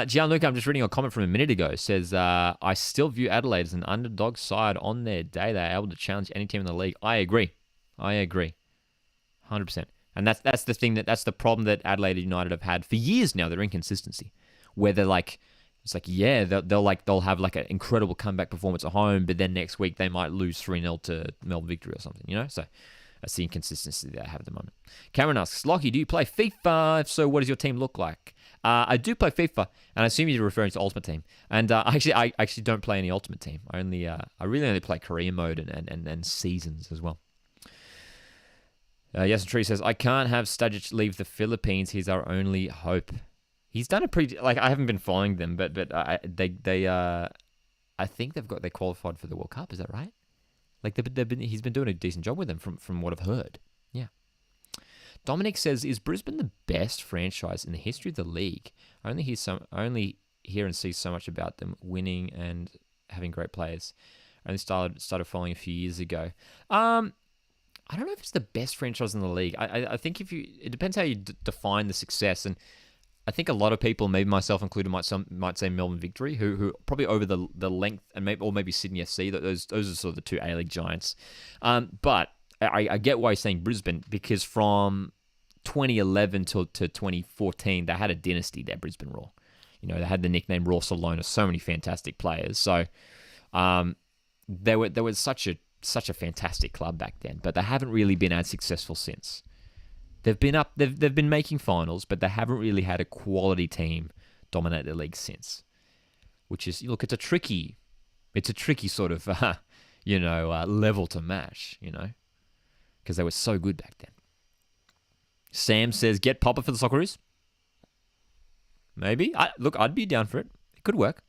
Gianluca, I'm just reading a comment from a minute ago. Says, I still view Adelaide as an underdog side on their day. They're able to challenge any team in the league. I agree. 100%. And that's the thing that's the problem that Adelaide United have had for years now, their inconsistency. Where they're like, it's like, yeah, they'll have like an incredible comeback performance at home, but then next week they might lose 3-0 to Melbourne Victory or something, So that's the inconsistency that I have at the moment. Cameron asks, Lockie, do you play FIFA? If so, what does your team look like? I do play FIFA, and I assume you're referring to Ultimate Team. And I actually don't play any Ultimate Team. I really only play career mode and seasons as well. Yes, and Tree says, I can't have Stajic leave the Philippines. He's our only hope. He's done a pretty, I haven't been following them, but I think they qualified for the World Cup. Is that right? He's been doing a decent job with them from what I've heard. Yeah. Dominic says, is Brisbane the best franchise in the history of the league? I only hear and see so much about them winning and having great players. only started following a few years ago. I don't know if it's the best franchise in the league. I think it depends how you define the success, and I think a lot of people, maybe myself included, might say Melbourne Victory, who probably over the length, and maybe Sydney FC. Those are sort of the two A-League giants. But I get why you're saying Brisbane, because from 2011 to 2014, they had a dynasty there, Brisbane Roar. They had the nickname Watchalong, so many fantastic players. So they were such a fantastic club back then, but they haven't really been as successful since. They've been making finals, but they haven't really had a quality team dominate the league since. Which is, look, it's a tricky sort of level to match, because they were so good back then. Sam says, get Popper for the Socceroos. Maybe. I'd be down for it. It could work.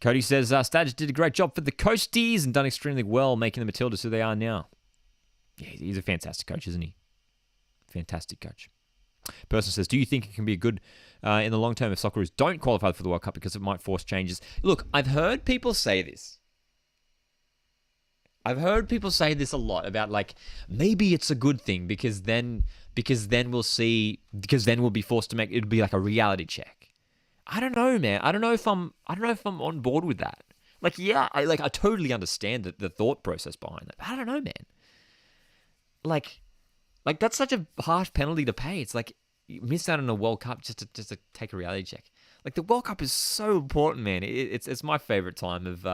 Cody says, Stadge did a great job for the Coasties and done extremely well making the Matildas who they are now. Yeah, he's a fantastic coach, isn't he? Fantastic coach. Person says, do you think it can be good in the long term if Socceroos don't qualify for the World Cup because it might force changes? Look, I've heard people say this. I've heard people say this a lot about, like, maybe it's a good thing because then we'll be forced to make it'll be like a reality check. I don't know, man. I don't know if I'm on board with that. Like, yeah, I totally understand the thought process behind that. But I don't know, man. Like that's such a harsh penalty to pay. It's like you miss out on a World Cup just to take a reality check. Like, the World Cup is so important, man. It's my favorite time of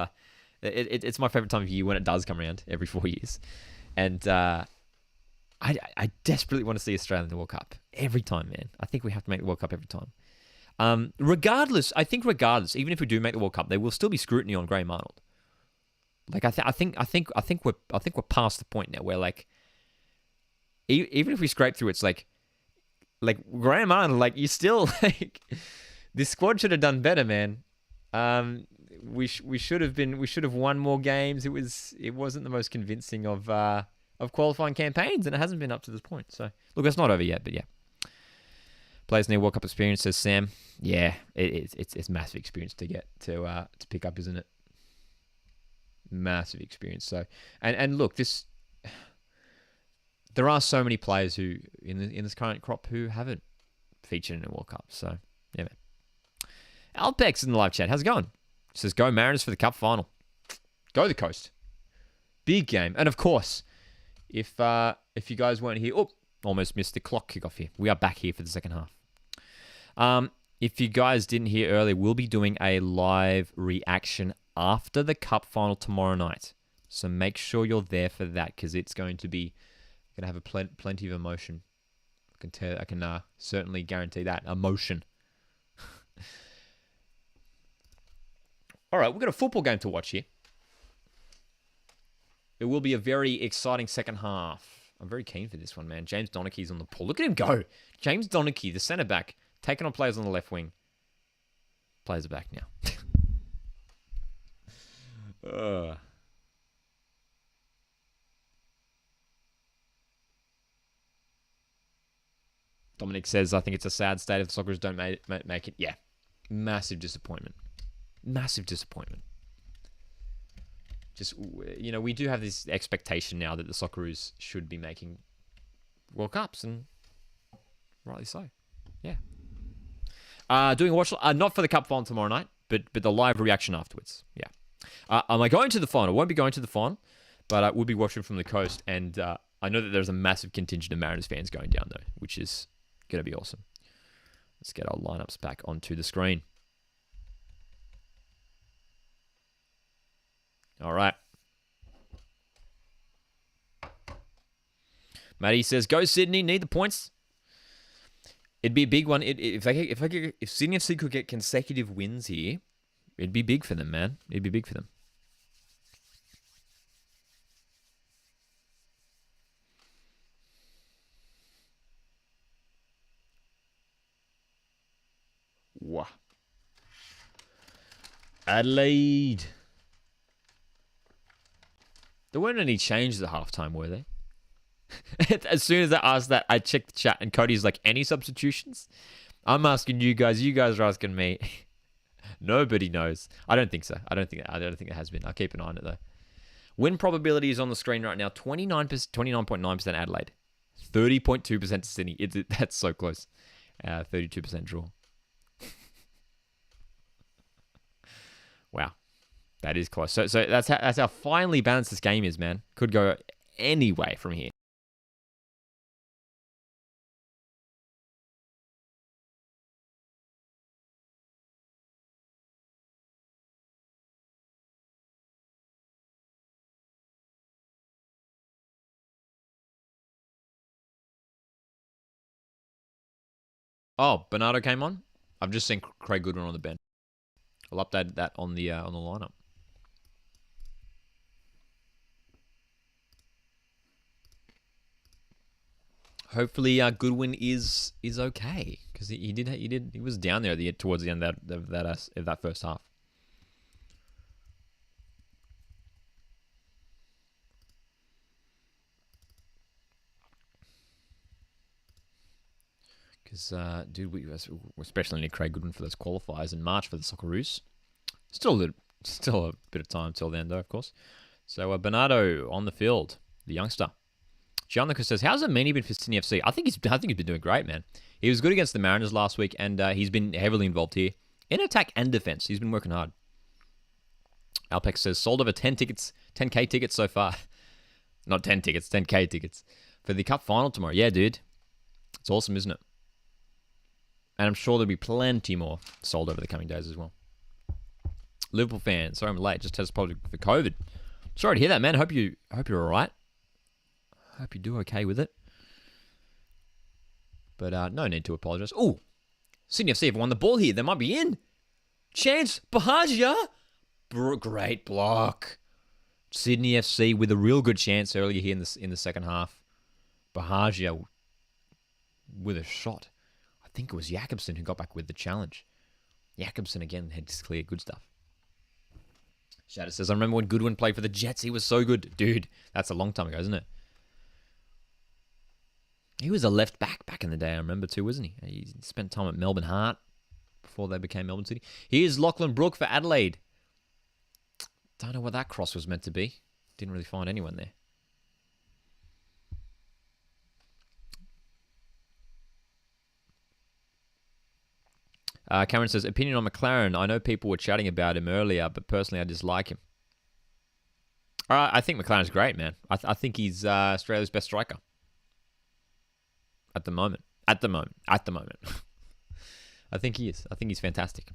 it's my favorite time of year when it does come around every 4 years, and I desperately want to see Australia in the World Cup every time, man. I think we have to make the World Cup every time. Regardless, even if we do make the World Cup, there will still be scrutiny on Graham Arnold. Like, I think we're past the point now where, like, even if we scrape through, it's like Graham Arnold, like, you still, like, this squad should have done better, man. We should have won more games. It wasn't the most convincing of qualifying campaigns, and it hasn't been up to this point. So look, it's not over yet, but yeah. Players need World Cup experience, says Sam. Yeah, it's massive experience to get to pick up, isn't it? Massive experience. So and look, there are so many players who in this current crop who haven't featured in a World Cup. So yeah, man. Alpex in the live chat. How's it going? Says, go Mariners for the Cup final. Go the Coast. Big game. And of course, if you guys weren't here, almost missed the clock kickoff here. We are back here for the second half. If you guys didn't hear earlier, we'll be doing a live reaction after the Cup final tomorrow night. So make sure you're there for that, because it's going to have plenty of emotion. I can certainly guarantee that. Emotion. All right, we've got a football game to watch here. It will be a very exciting second half. I'm very keen for this one, man. James Donachie's on the ball. Look at him go. James Donachie, the centre back, taking on players on the left wing. Players are back now. Dominic says, I think it's a sad state if the Socceroos don't make it. Yeah, massive disappointment. Massive disappointment. Just, we do have this expectation now that the Socceroos should be making World Cups, and rightly so. Yeah. Doing a watch, not for the Cup final tomorrow night, but the live reaction afterwards. Yeah. Am I going to the final? I won't be going to the final, but I will be watching from the coast, and I know that there's a massive contingent of Mariners fans going down, though, which is going to be awesome. Let's get our lineups back onto the screen. All right. Matty says, go Sydney, need the points. It'd be a big one. If Sydney FC could get consecutive wins here, it'd be big for them, man. It'd be big for them. Wow. Adelaide. There weren't any changes at halftime, were there? As soon as I asked that, I checked the chat, and Cody's like, any substitutions? I'm asking you guys. You guys are asking me. Nobody knows. I don't think so. I don't think it has been. I'll keep an eye on it though. Win probability is on the screen right now. 29.9% Adelaide, 30.2% to Sydney. That's so close. 32% draw. Wow, that is close. So that's how finely balanced this game is, man. Could go any way from here. Oh, Bernardo came on. I've just seen Craig Goodwin on the bench. I'll update that on the lineup. Hopefully, Goodwin is okay because he was down there towards the end of that first half. Because, dude, we especially need Craig Goodwin for those qualifiers in March for the Socceroos. Still a bit of time till then, though, of course. So, Bernardo on the field, the youngster. Gianluca says, "How's Amini been for Sydney FC?" I think he's been doing great, man. He was good against the Mariners last week, and he's been heavily involved here in attack and defense. He's been working hard. Alpex says, "Sold over 10K tickets so far." Not 10 tickets, 10K tickets for the Cup final tomorrow. Yeah, dude, it's awesome, isn't it? And I'm sure there'll be plenty more sold over the coming days as well. Liverpool fans, sorry I'm late. Just tested positive for COVID. Sorry to hear that, man. Hope you're all right. Hope you do okay with it. But no need to apologise. Oh, Sydney FC have won the ball here. They might be in. Chance Bahagia. Great block. Sydney FC with a real good chance earlier here in the second half. Bahagia with a shot. I think it was Jakobsen who got back with the challenge. Jakobsen again had to clear. Good stuff. Shadow says, "I remember when Goodwin played for the Jets. He was so good." Dude, that's a long time ago, isn't it? He was a left back in the day, I remember too, wasn't he? He spent time at Melbourne Heart before they became Melbourne City. Here's Lachlan Brook for Adelaide. Don't know what that cross was meant to be. Didn't really find anyone there. Cameron says, "Opinion on McLaren. I know people were chatting about him earlier, but personally I dislike him." I think McLaren's great, man. I think he's Australia's best striker. At the moment. I think he is. I think he's fantastic.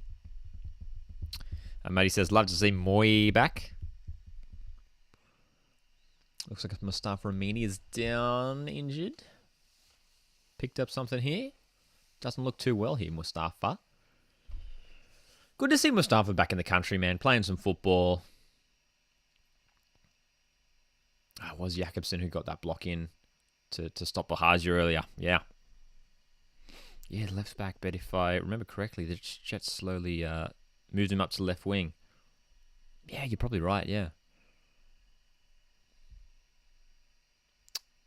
Matty says, "Love to see Moy back." Looks like Mustafa Amini is down injured. Picked up something here. Doesn't look too well here, Mustafa. Good to see Mustafa back in the country, man. Playing some football. It was Jakobsen who got that block in to stop Bahagia earlier. Yeah, left back. But if I remember correctly, the Jets slowly moved him up to left wing. Yeah, you're probably right, yeah.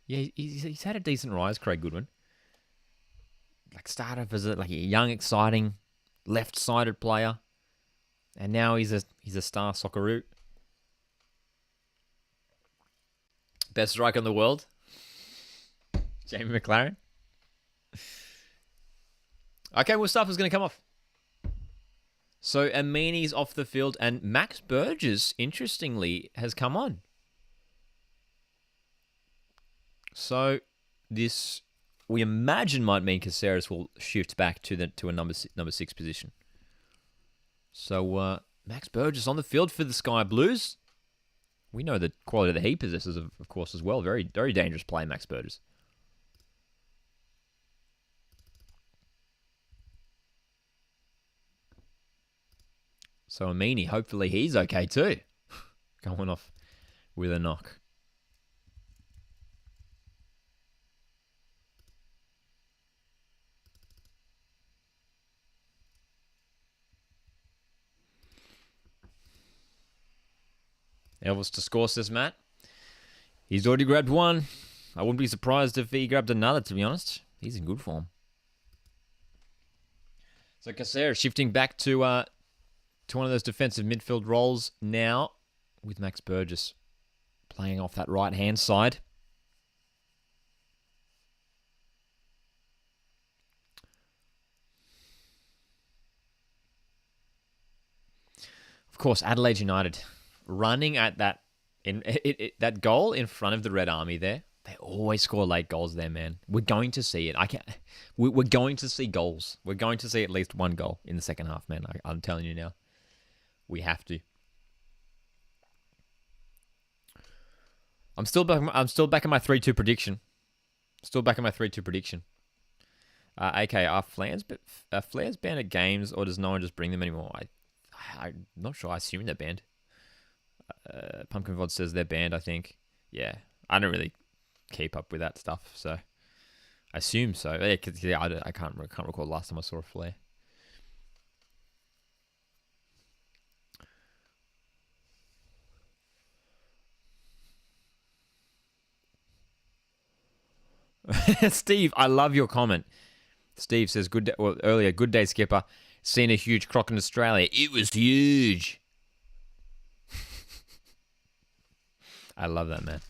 Yeah, he's had a decent rise, Craig Goodwin. Like, started off as a young, exciting, left-sided player. And now he's a star Socceroo. Best striker in the world. Jamie McLaren. Okay, Mustafa's going to come off. So Amini's off the field, and Max Burgess, interestingly, has come on. So this, we imagine, might mean Caceres will shift back to a number 6 position. So Max Burgess on the field for the Sky Blues. We know the quality that he possesses, of course, as well. Very, very dangerous play, Max Burgess. So Amini, hopefully he's okay too. Going off with a knock. Elvis to score, says Matt. He's already grabbed one. I wouldn't be surprised if he grabbed another, to be honest. He's in good form. So Caceres shifting back to to one of those defensive midfield roles now with Max Burgess playing off that right-hand side. Of course, Adelaide United running at that that goal in front of the Red Army there. They always score late goals there, man. We're going to see it. We're going to see goals. We're going to see at least one goal in the second half, man. I'm telling you now. We have to. I'm still back in my 3-2 prediction. Still back in my 3-2 prediction. AK, are flares banned at games, or does no one just bring them anymore? I'm not sure. I assume they're banned. Pumpkin Vod says they're banned, I think. Yeah. I don't really keep up with that stuff, so I assume so. Yeah, cause, yeah, I can't recall the last time I saw a flare. Steve, I love your comment. Steve says, good day, well, earlier, good day, Skipper. Seen a huge croc in Australia. It was huge. I love that, man.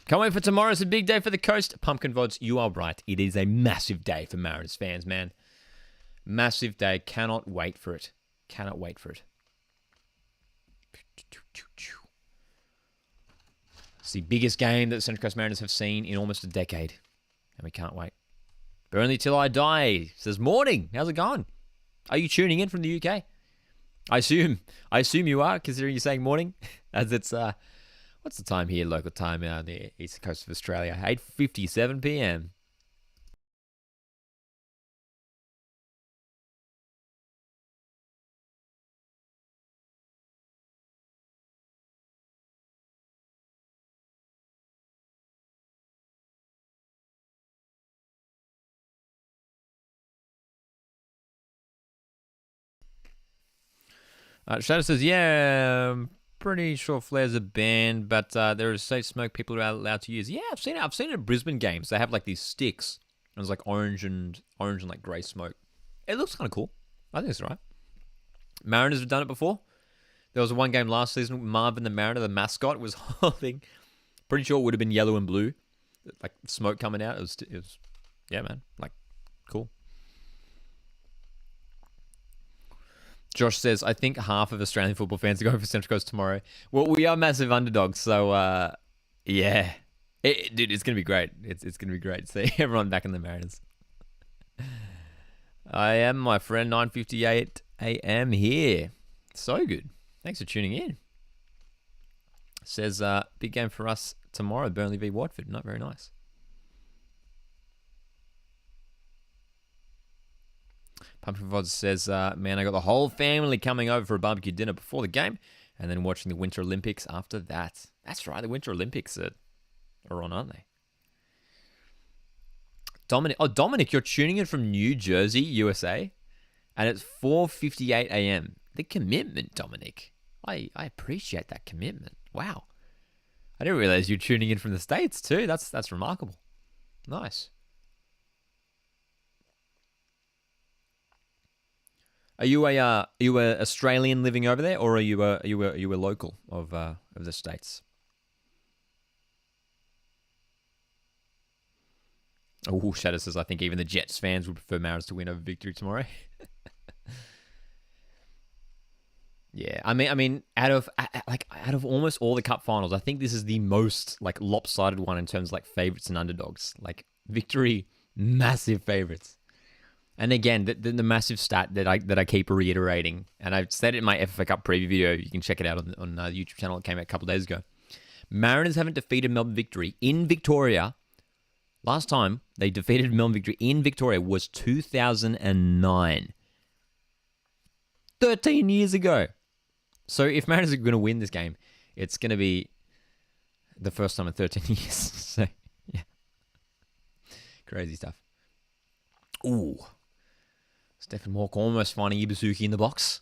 Can't wait for tomorrow. It's a big day for the coast. Pumpkin Vods, you are right. It is a massive day for Mariners fans, man. Massive day. Cannot wait for it. Cannot wait for it. It's the biggest game that the Central Coast Mariners have seen in almost a decade. And we can't wait. Burnley till I die says, morning. How's it going? Are you tuning in from the UK? I assume you are, considering you're saying morning. As it's, what's the time here, local time on the east coast of Australia? 8:57 p.m. Shadow says, yeah, I'm pretty sure flares are banned, but there is safe smoke people are allowed to use. Yeah, I've seen it. I've seen it at Brisbane games. They have like these sticks, and it's like orange and like grey smoke. It looks kind of cool. I think it's all right. Mariners have done it before. There was one game last season, Marvin the Mariner, the mascot, was holding. Pretty sure it would have been yellow and blue, like smoke coming out. It was, yeah, man, like cool. Josh says, I think half of Australian football fans are going for Central Coast tomorrow. Well, we are massive underdogs, so yeah. Dude, it's going to be great. It's going to be great to see everyone back in the Mariners. I am, my friend, 9:58 a.m. here. So good. Thanks for tuning in. Says, big game for us tomorrow, Burnley v Watford. Not very nice. Pumpkin Vods says, man, I got the whole family coming over for a barbecue dinner before the game and then watching the Winter Olympics after that. That's right, the Winter Olympics are on, aren't they? Dominic, you're tuning in from New Jersey, USA, and it's 4:58 a.m. The commitment, Dominic. I appreciate that commitment. Wow. I didn't realize you're tuning in from the States too. That's remarkable. Nice. Are you a Australian living over there, or are you a local of the States? Oh, Shadow says, I think even the Jets fans would prefer Mariners to win over Victory tomorrow. Yeah, I mean, out of almost all the cup finals, I think this is the most like lopsided one in terms of like favorites and underdogs. Like Victory, massive favorites. And again, the massive stat that I keep reiterating, and I've said it in my FFA Cup preview video. You can check it out on the YouTube channel. It came out a couple of days ago. Mariners haven't defeated Melbourne Victory in Victoria. Last time they defeated Melbourne Victory in Victoria was 2009. 13 years ago. So if Mariners are going to win this game, it's going to be the first time in 13 years. So, yeah. Crazy stuff. Ooh. Stephen Hawke almost finding Ibusuki in the box.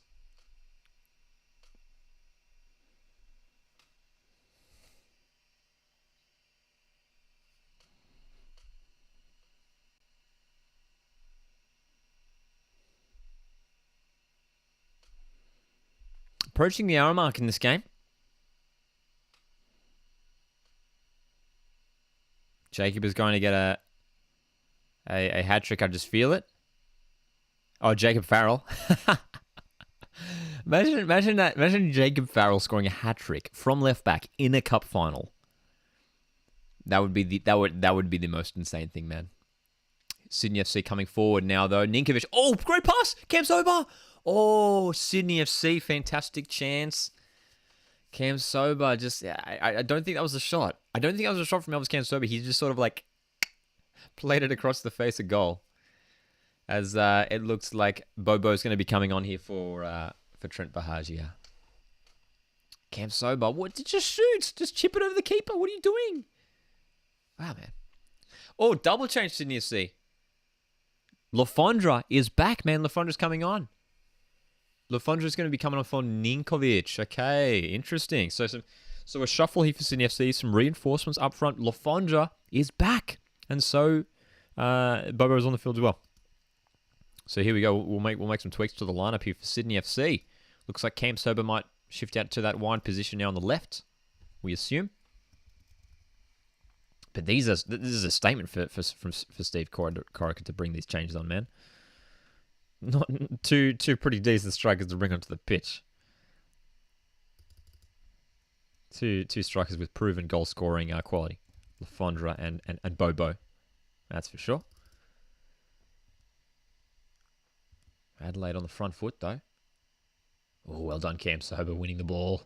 Approaching the hour mark in this game. Jacob is going to get a hat trick. I just feel it. Oh, Jacob Farrell. Imagine that. Imagine Jacob Farrell scoring a hat trick from left back in a cup final. That would be the most insane thing, man. Sydney FC coming forward now though. Ninkovic. Oh, great pass. Cam Sober. Oh, Sydney FC, fantastic chance. Cam Sober just, I don't think that was a shot. I don't think that was a shot from Elvis Cam Sober. He just sort of like played it across the face of goal. As it looks like Bobo's going to be coming on here for Trent Bahagia. Cam Sober, what? Just shoot. Just chip it over the keeper. What are you doing? Wow, man. Oh, double change Sydney FC. Lafondra is back, man. Lafondra's coming on. Lafondra's going to be coming on for Ninkovic. Okay, interesting. So a shuffle here for Sydney FC. Some reinforcements up front. Lafondra is back. And so Bobo is on the field as well. So here we go. We'll make some tweaks to the lineup here for Sydney FC. Looks like Cam Sober might shift out to that wide position now on the left, we assume. But this is a statement for Steve Corica to bring these changes on, man. Not two pretty decent strikers to bring onto the pitch. Two strikers with proven goal scoring quality, Lafondra and Bobo, that's for sure. Adelaide on the front foot though. Oh, well done, Cam Sober, winning the ball.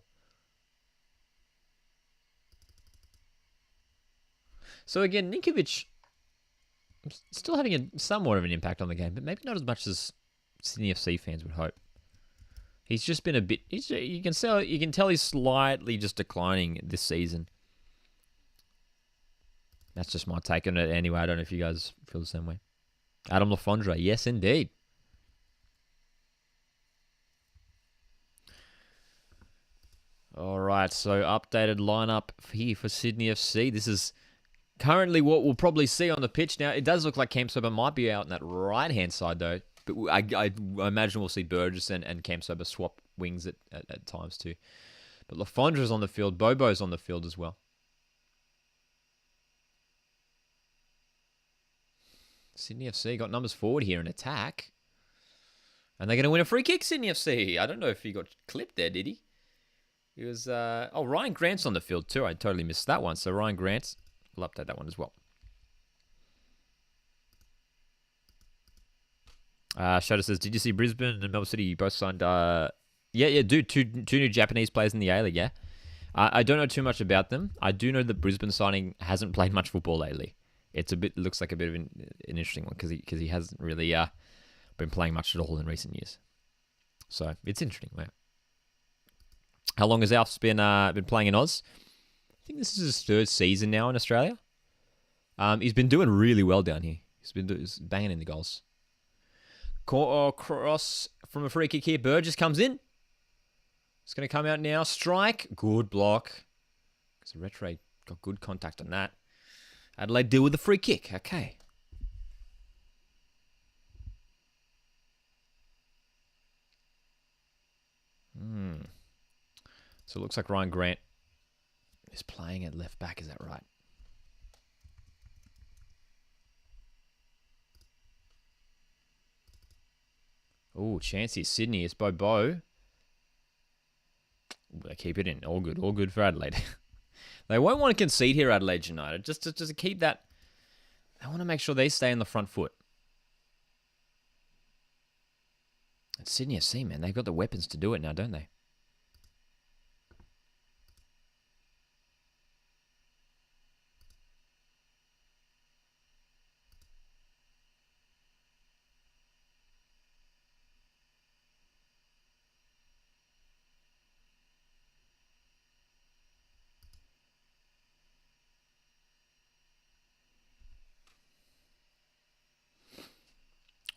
So again, Ninkovic still having somewhat of an impact on the game, but maybe not as much as Sydney FC fans would hope. He's just been a bit. You can tell he's slightly just declining this season. That's just my take on it. Anyway, I don't know if you guys feel the same way. Adam Lafondra, yes, indeed. All right, so updated lineup here for Sydney FC. This is currently what we'll probably see on the pitch. Now, it does look like Cam Sober might be out on that right-hand side, though. But I imagine we'll see Burgess and Cam Sober swap wings at times, too. But Lafondra's on the field. Bobo's on the field as well. Sydney FC got numbers forward here in attack. And they're going to win a free kick, Sydney FC. I don't know if he got clipped there, did he? He was... Ryan Grant's on the field, too. I totally missed that one. So Ryan Grant... We'll update that one as well. Shadow says, did you see Brisbane and Melbourne City both signed... dude, two new Japanese players in the A-League, yeah? I don't know too much about them. I do know that Brisbane signing hasn't played much football lately. Looks like a bit of an interesting one because he hasn't really been playing much at all in recent years. So, it's interesting, man. How long has Alf's been playing in Oz? I think this is his third season now in Australia. He's been doing really well down here. He's banging in the goals. Cross from a free kick here. Burgess comes in. It's going to come out now. Strike. Good block. Because the Retro got good contact on that. Adelaide deal with the free kick. Okay. So it looks like Ryan Grant is playing at left back. Is that right? Oh, chance here. Sydney. It's Bobo. They keep it in. All good for Adelaide. They won't want to concede here, Adelaide United. Just to keep that. They want to make sure they stay on the front foot. And Sydney FC, man, they've got the weapons to do it now, don't they?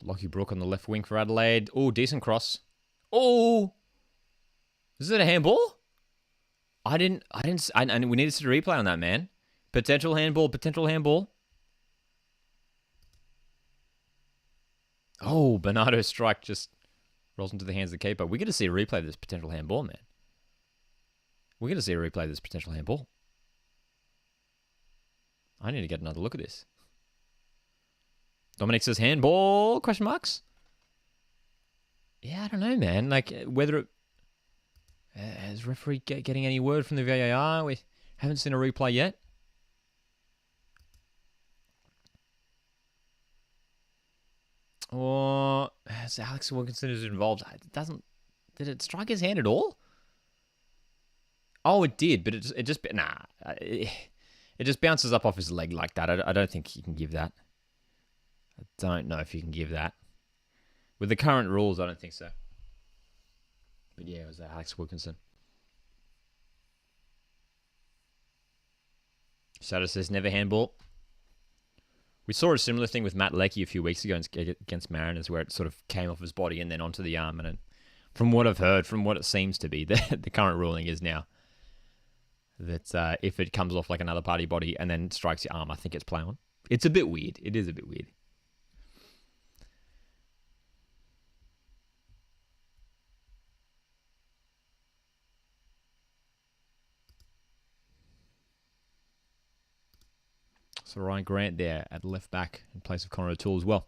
Lockie Brook on the left wing for Adelaide. Oh, decent cross. Oh! Is it a handball? I didn't, and we need to see a replay on that, man. Potential handball. Oh, Bernardo strike just Rolls into the hands of the keeper. We're going to see a replay of this potential handball, man. We're going to see a replay of this potential handball. I need to get another look at this. Dominic says handball, question marks? Yeah, I don't know, man. Like, whether it... is referee getting any word from the VAR? We haven't seen a replay yet. Or is Alex Wilkinson is involved? Did it strike his hand at all? Oh, it did, but it just bounces up off his leg like that. I don't think you can give that. I don't know if you can give that. With the current rules, I don't think so. But yeah, it was Alex Wilkinson. Shadow says never handball. We saw a similar thing with Matt Leckie a few weeks ago against Mariners, where it sort of came off his body and then onto the arm. And from what I've heard, from what it seems to be, the current ruling is now that if it comes off like another party body and then strikes your arm, I think it's play on. It's a bit weird. It is a bit weird. So Ryan Grant there at left back in place of Connor O'Toole as well.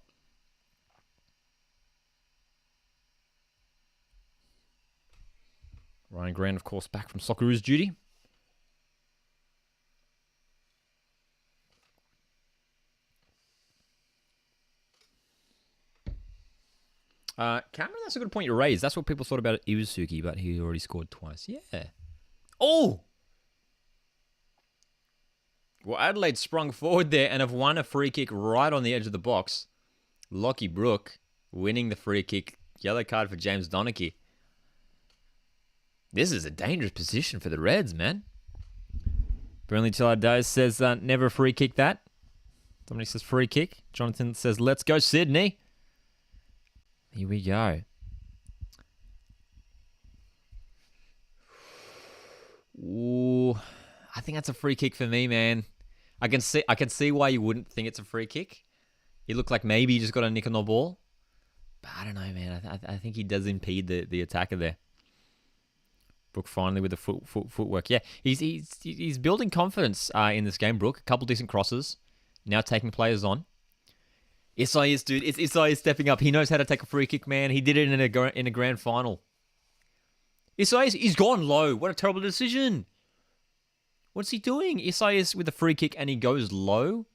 Ryan Grant, of course, back from Socceroos duty. Cameron, that's a good point you raised. That's what people thought about Iwazuki, but he already scored twice. Yeah. Oh! Well, Adelaide sprung forward there and have won a free kick right on the edge of the box. Lockie Brook winning the free kick. Yellow card for James Donachie. This is a dangerous position for the Reds, man. Burnley Chillardos says never free kick that. Somebody says free kick. Jonathan says let's go Sydney. Here we go. Ooh, I think that's a free kick for me, man. I can see why you wouldn't think it's a free kick. He looked like maybe he just got a nick on the ball. But I don't know, man. I think he does impede the attacker there. Brook finally with the footwork. Yeah, he's building confidence in this game, Brook. A couple decent crosses. Now taking players on. Isaias, dude. It's Isaias stepping up. He knows how to take a free kick, man. He did it in a grand final. Isaias, he's gone low. What a terrible decision. What's he doing? Isaias with a free kick and he goes low.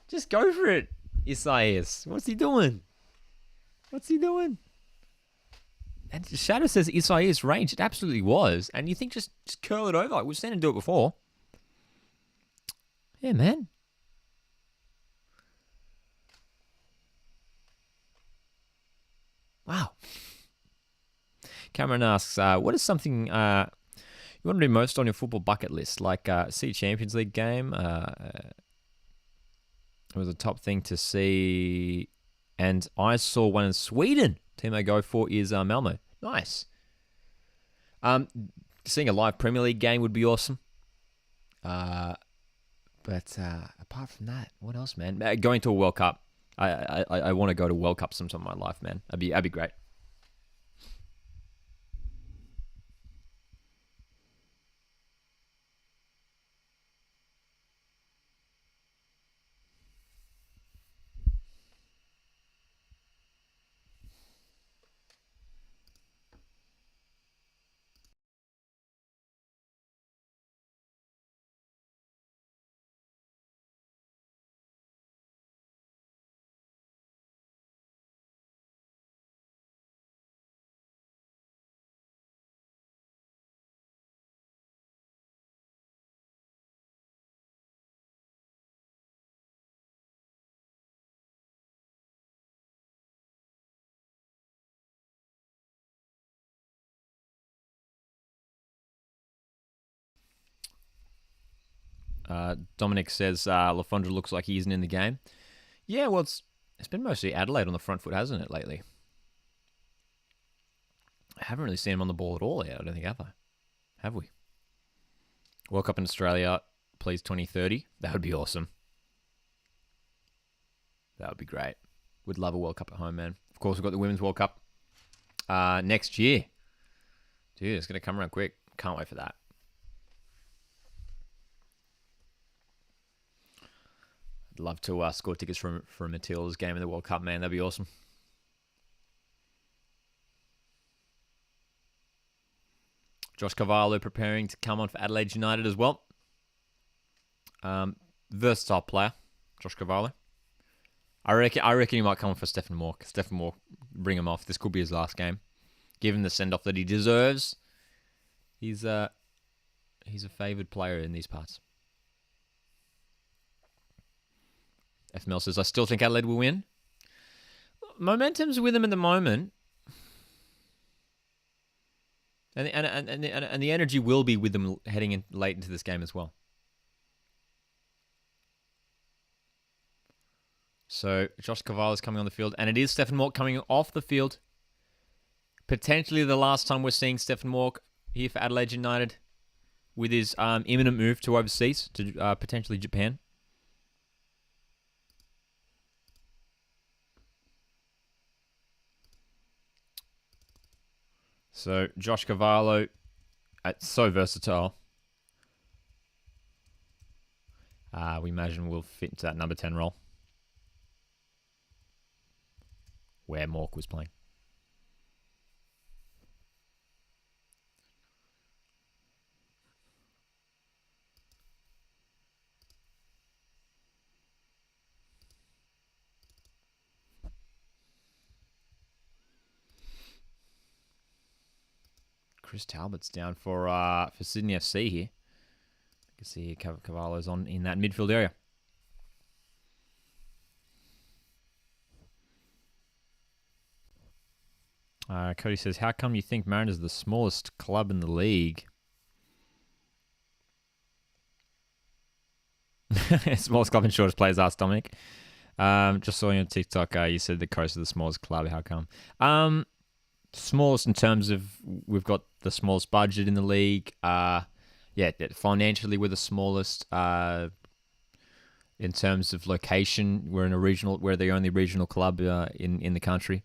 Just go for it, Isaias. What's he doing? What's he doing? And Shadow says Isaias range. It absolutely was. And you think just curl it over. Like we've seen him do it before. Yeah, man. Wow. Cameron asks, what is something you want to do most on your football bucket list? Like see a Champions League game? It was a top thing to see. And I saw one in Sweden. Team I go for is Malmo. Nice. Seeing a live Premier League game would be awesome. But apart from that, what else, man? Going to a World Cup. I want to go to World Cup sometime in my life, man. That'd be great. Dominic says Lafondra looks like he isn't in the game. Yeah, well, it's been mostly Adelaide on the front foot, hasn't it, lately? I haven't really seen him on the ball at all yet. I don't think have we? World Cup in Australia, please 2030. That would be awesome. That would be great. Would love a World Cup at home, man. Of course, we've got the Women's World Cup next year. Dude, it's going to come around quick. Can't wait for that. I'd love to score tickets for Matilda's game in the World Cup, man. That'd be awesome. Josh Cavallo preparing to come on for Adelaide United as well. Versatile player, Josh Cavallo. I reckon he might come on for Stephen Moore. Stephen Moore, bring him off. This could be his last game. Give him the send-off that he deserves. He's a favoured player in these parts. FML says, I still think Adelaide will win. Momentum's with them at the moment. And the energy will be with them heading in late into this game as well. So Josh Cavallo is coming on the field, and it is Stephen Moore coming off the field. Potentially the last time we're seeing Stephen Moore here for Adelaide United with his imminent move to overseas, to potentially Japan. So Josh Cavallo, so versatile. We imagine will fit into that number 10 role where Mork was playing. Chris Talbot's down for Sydney FC here. You can see Cavallo's on in that midfield area. Cody says, how come you think Mariners are the smallest club in the league? Smallest club and shortest players asked Dominic. Just saw you on TikTok, you said the Coast is the smallest club. How come? Smallest in terms of we've got the smallest budget in the league. Financially we're the smallest. In terms of location, we're the only regional club in the country.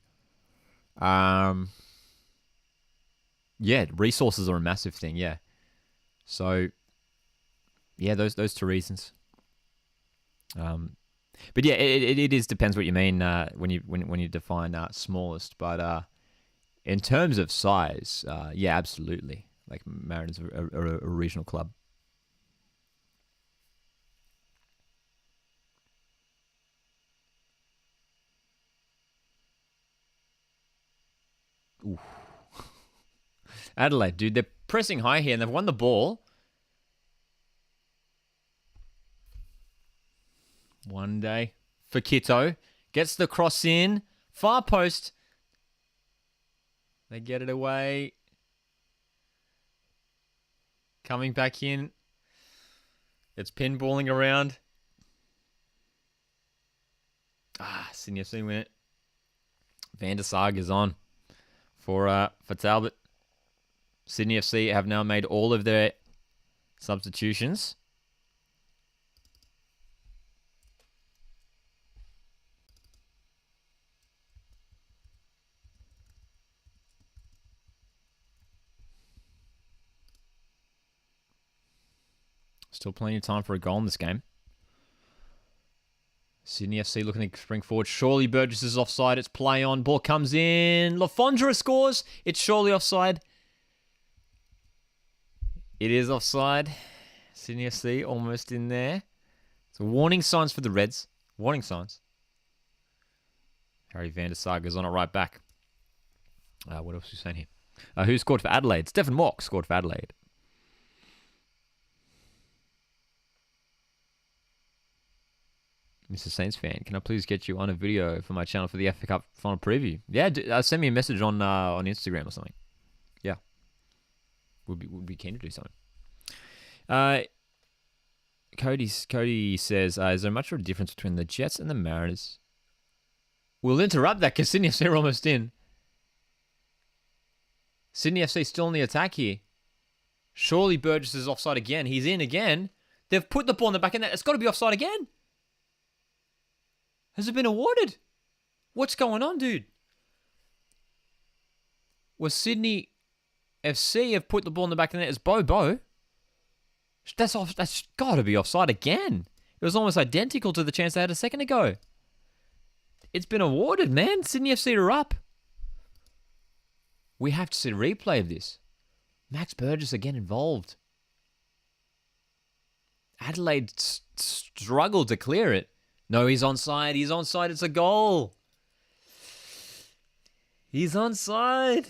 Resources are a massive thing. Yeah, so those two reasons. But yeah, it is depends what you mean when you define smallest. But in terms of size, absolutely. Like Mariners are a regional club. Ooh. Adelaide, dude, they're pressing high here and they've won the ball. One day for Kito. Gets the cross in. Far post. They get it away. Coming back in. It's pinballing around. Sydney FC win it. Van der Sar is on for Talbot. Sydney FC have now made all of their substitutions. Still plenty of time for a goal in this game. Sydney FC looking to spring forward. Surely Burgess is offside. It's play on. Ball comes in. Lafondra scores. It's surely offside. It is offside. Sydney FC almost in there. So warning signs for the Reds. Warning signs. Harry van der Sar goes on it right back. What else are we saying here? Who scored for Adelaide? Stephen Mock scored for Adelaide. Mr. Saints fan, can I please get you on a video for my channel for the FA Cup final preview? Yeah, send me a message on Instagram or something. Yeah, would be keen to do something. Cody says, is there much of a difference between the Jets and the Mariners? We'll interrupt that because Sydney FC are almost in. Sydney FC still on the attack here. Surely Burgess is offside again. He's in again. They've put the ball in the back of that. It's got to be offside again. Has it been awarded? What's going on, dude? Was Sydney FC have put the ball in the back of the net as Bobo? That's off. That's got to be offside again. It was almost identical to the chance they had a second ago. It's been awarded, man. Sydney FC are up. We have to see a replay of this. Max Burgess again involved. Adelaide struggled to clear it. No, he's onside. He's onside. It's a goal. He's onside.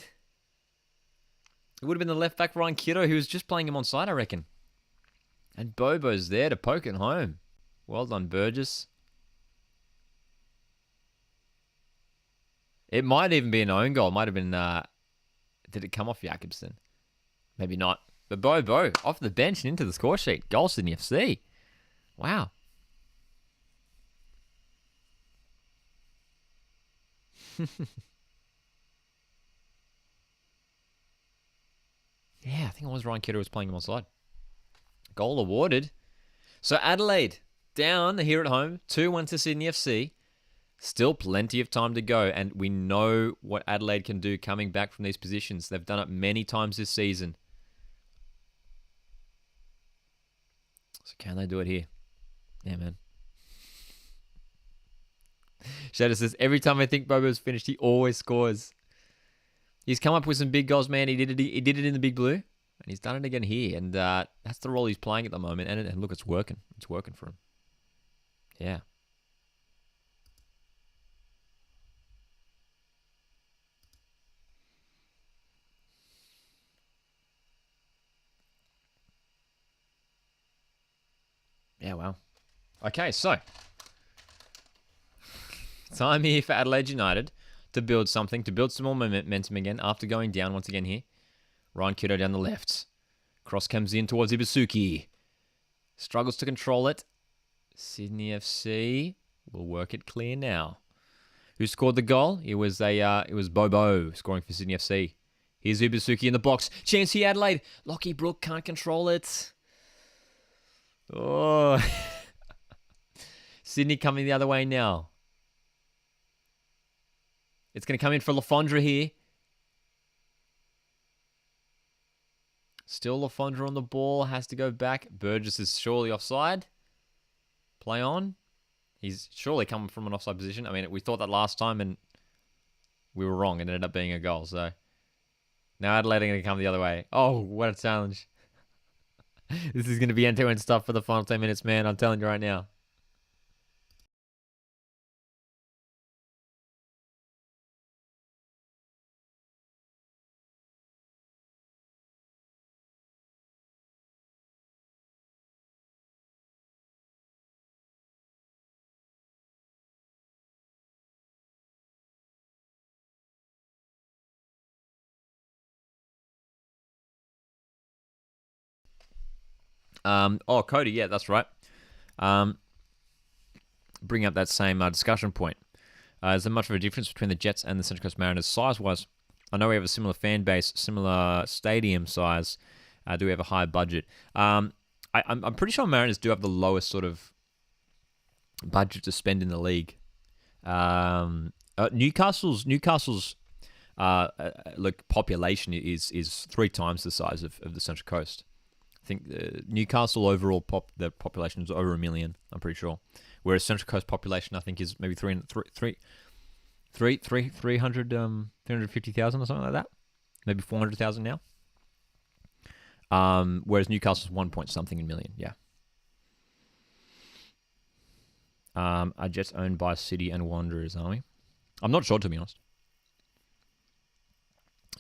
It would have been the left back Ryan Kiddo who was just playing him onside, I reckon. And Bobo's there to poke it home. Well done, Burgess. It might even be an own goal. It might have been... did it come off Jakobsen? Maybe not. But Bobo, off the bench and into the score sheet. Goal Sydney FC. Wow. Yeah, I think it was Ryan Kidder was playing him on side. Goal awarded. So Adelaide down here at home, 2-1 to Sydney FC. Still plenty of time to go, and we know what Adelaide can do coming back from these positions. They've done it many times this season. So can they do it here? Yeah, man. Shadow says, every time I think Bobo's finished, he always scores. He's come up with some big goals, man. He did it in the Big Blue, and he's done it again here. And that's the role he's playing at the moment. And look, it's working. It's working for him. Yeah. Yeah, wow. Okay, so time here for Adelaide United to build something, to build some more momentum again after going down once again here. Ryan Kiddo down the left. Cross comes in towards Ibasuki. Struggles to control it. Sydney FC will work it clear now. Who scored the goal? It was Bobo scoring for Sydney FC. Here's Ibasuki in the box. Chance here, Adelaide. Lockie Brook can't control it. Oh. Sydney coming the other way now. It's going to come in for Lafondra here. Still Lafondra on the ball. Has to go back. Burgess is surely offside. Play on. He's surely coming from an offside position. I mean, we thought that last time and we were wrong. It ended up being a goal. So now Adelaide are going to come the other way. Oh, what a challenge. This is going to be end-to-end stuff for the final 10 minutes, man. I'm telling you right now. Cody, yeah, that's right. Bring up that same discussion point. Is there much of a difference between the Jets and the Central Coast Mariners size-wise? I know we have a similar fan base, similar stadium size. Do we have a high budget? I'm pretty sure Mariners do have the lowest sort of budget to spend in the league. Newcastle's population is 3 times the size of the Central Coast. I think Newcastle overall the population is over 1 million. I'm pretty sure, whereas Central Coast population I think is maybe 350,000 or something like that, maybe 400,000 now. Whereas Newcastle's 1 point something million. Yeah. Are Jets owned by City and Wanderers? Are we? I'm not sure, to be honest.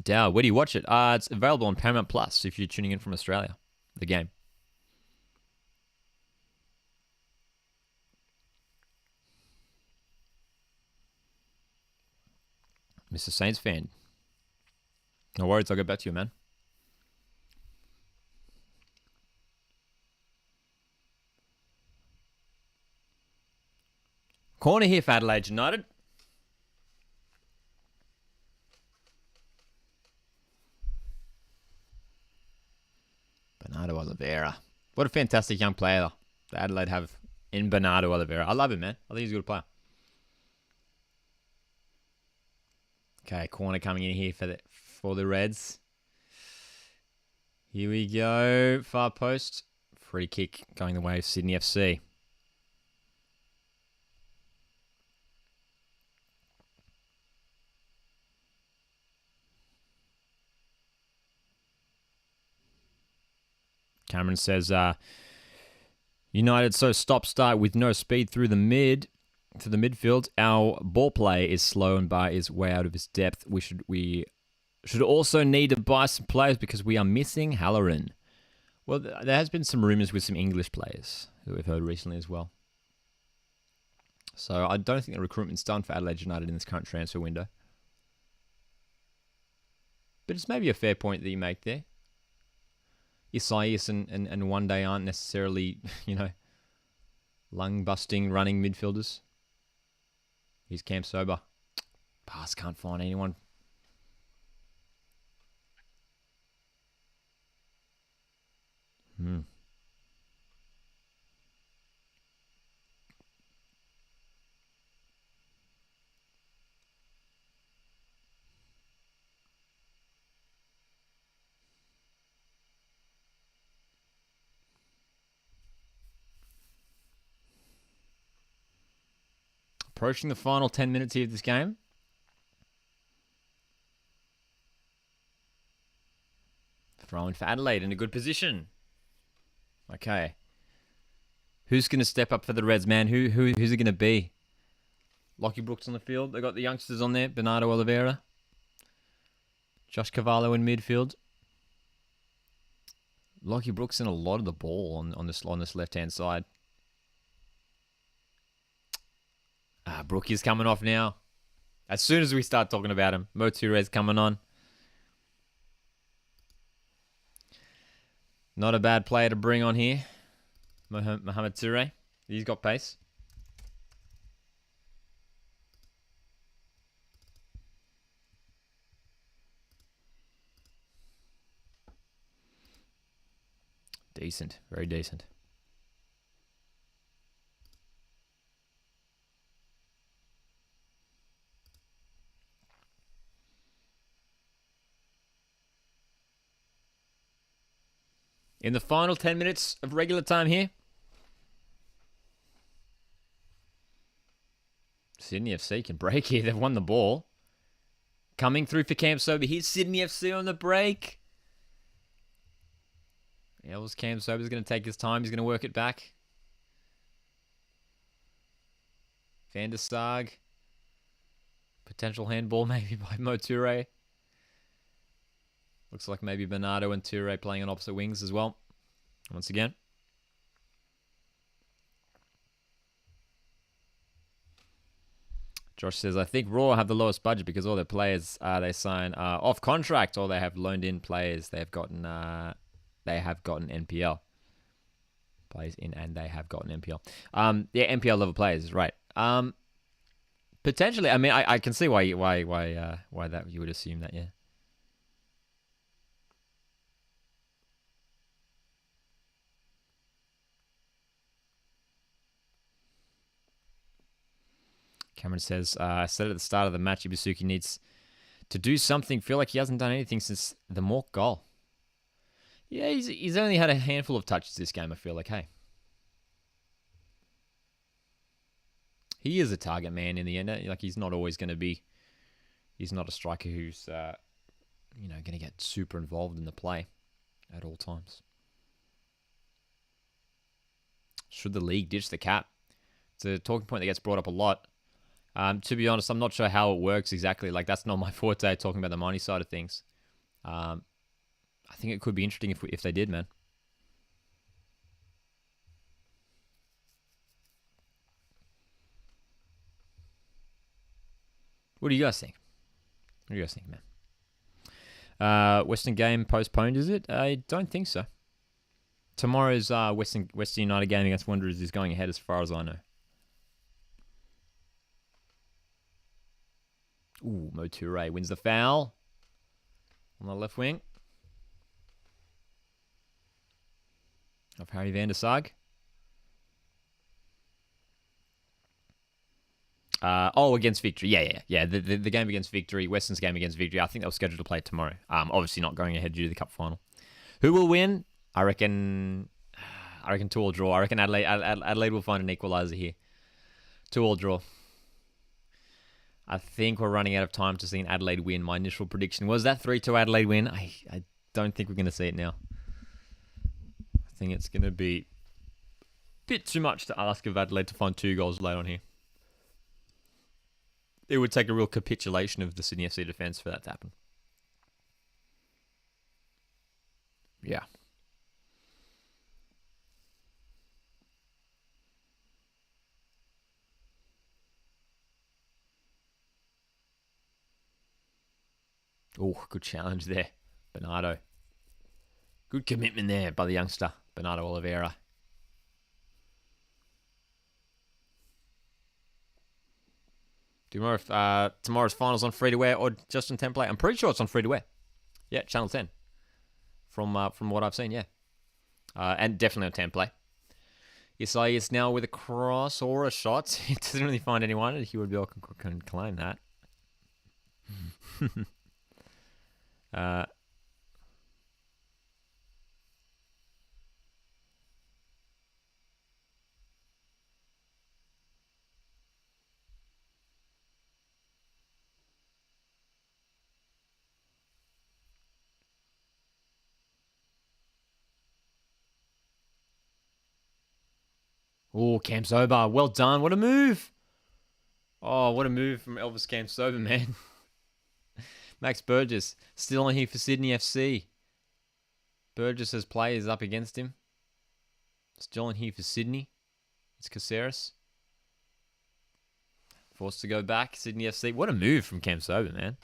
Dow, where do you watch it? It's available on Paramount Plus if you're tuning in from Australia. The game. Mr. Saints fan. No worries, I'll get back to you, man. Corner here for Adelaide United. Bernardo Oliveira. What a fantastic young player that Adelaide have in Bernardo Oliveira. I love him, man. I think he's a good player. Okay, corner coming in here for the Reds. Here we go. Far post. Free kick going the way of Sydney FC. Cameron says, United so stop-start with no speed through the midfield. Our ball play is slow and Bar is way out of his depth. We should also need to buy some players because we are missing Halloran. Well, there has been some rumours with some English players that we've heard recently as well. So I don't think the recruitment's done for Adelaide United in this current transfer window. But it's maybe a fair point that you make there. Isaias and One Day aren't necessarily, lung-busting running midfielders. He's Cam Sober. Pass can't find anyone. Approaching the final 10 minutes here of this game. Throwing for Adelaide in a good position. Okay. Who's going to step up for the Reds, man? Who's it going to be? Lockie Brooks on the field. They got the youngsters on there. Bernardo Oliveira. Josh Cavallo in midfield. Lockie Brooks in a lot of the ball on this left-hand side. Brook is coming off now. As soon as we start talking about him. Moture's coming on. Not a bad player to bring on here. Mohamed Toure. He's got pace. Decent. Very decent. In the final 10 minutes of regular time here. Sydney FC can break here. They've won the ball. Coming through for Cam Sober. Here's Sydney FC on the break. Elvis Cam Sober's going to take his time. He's going to work it back. Van der Sarg. Potential handball maybe by Moture. Looks like maybe Bernardo and Toure playing on opposite wings as well. Once again. Josh says, I think Raw have the lowest budget because all their players they sign off contract, or they have loaned in players. They have gotten NPL players in, and they have gotten NPL. Yeah, NPL level players, right? Potentially, I mean, I can see why that you would assume that, yeah. Cameron says, I said at the start of the match, Ibisuki needs to do something. Feel like he hasn't done anything since the Mork goal. Yeah, he's only had a handful of touches this game, I feel like, hey. He is a target man in the end. Like, he's not always going to be... He's not a striker who's, going to get super involved in the play at all times. Should the league ditch the cap? It's a talking point that gets brought up a lot. To be honest, I'm not sure how it works exactly. Like, that's not my forte, talking about the money side of things. I think it could be interesting if they did, man. What do you guys think? What do you guys think, man? Western game postponed, is it? I don't think so. Tomorrow's Western United game against Wanderers is going ahead as far as I know. Ooh, Moture wins the foul on the left wing of Harry van der Sarg. Against Victory. Yeah. The game against Victory, Western's game against Victory. I think they were scheduled to play tomorrow. Obviously not going ahead due to the cup final. Who will win? I reckon 2-2 draw. I reckon Adelaide will find an equaliser here. 2-2 draw. I think we're running out of time to see an Adelaide win. My initial prediction was that 3-2 Adelaide win. I don't think we're going to see it now. I think it's going to be a bit too much to ask of Adelaide to find 2 goals late on here. It would take a real capitulation of the Sydney FC defence for that to happen. Yeah. Oh, good challenge there. Bernardo. Good commitment there by the youngster, Bernardo Oliveira. Do you remember if tomorrow's final's on free-to-air or just on template? I'm pretty sure it's on free-to-air. Yeah, Channel 10. From what I've seen, yeah. And definitely on template. Isaias now with a cross or a shot. He doesn't really find anyone. He would be able to claim that. Oh, Kamsoba. Well done. What a move. Oh, what a move from Elvis Kamsoba, man. Max Burgess. Still on here for Sydney FC. Burgess has players up against him. Still on here for Sydney. It's Caceres. Forced to go back. Sydney FC. What a move from Kamsoba, man.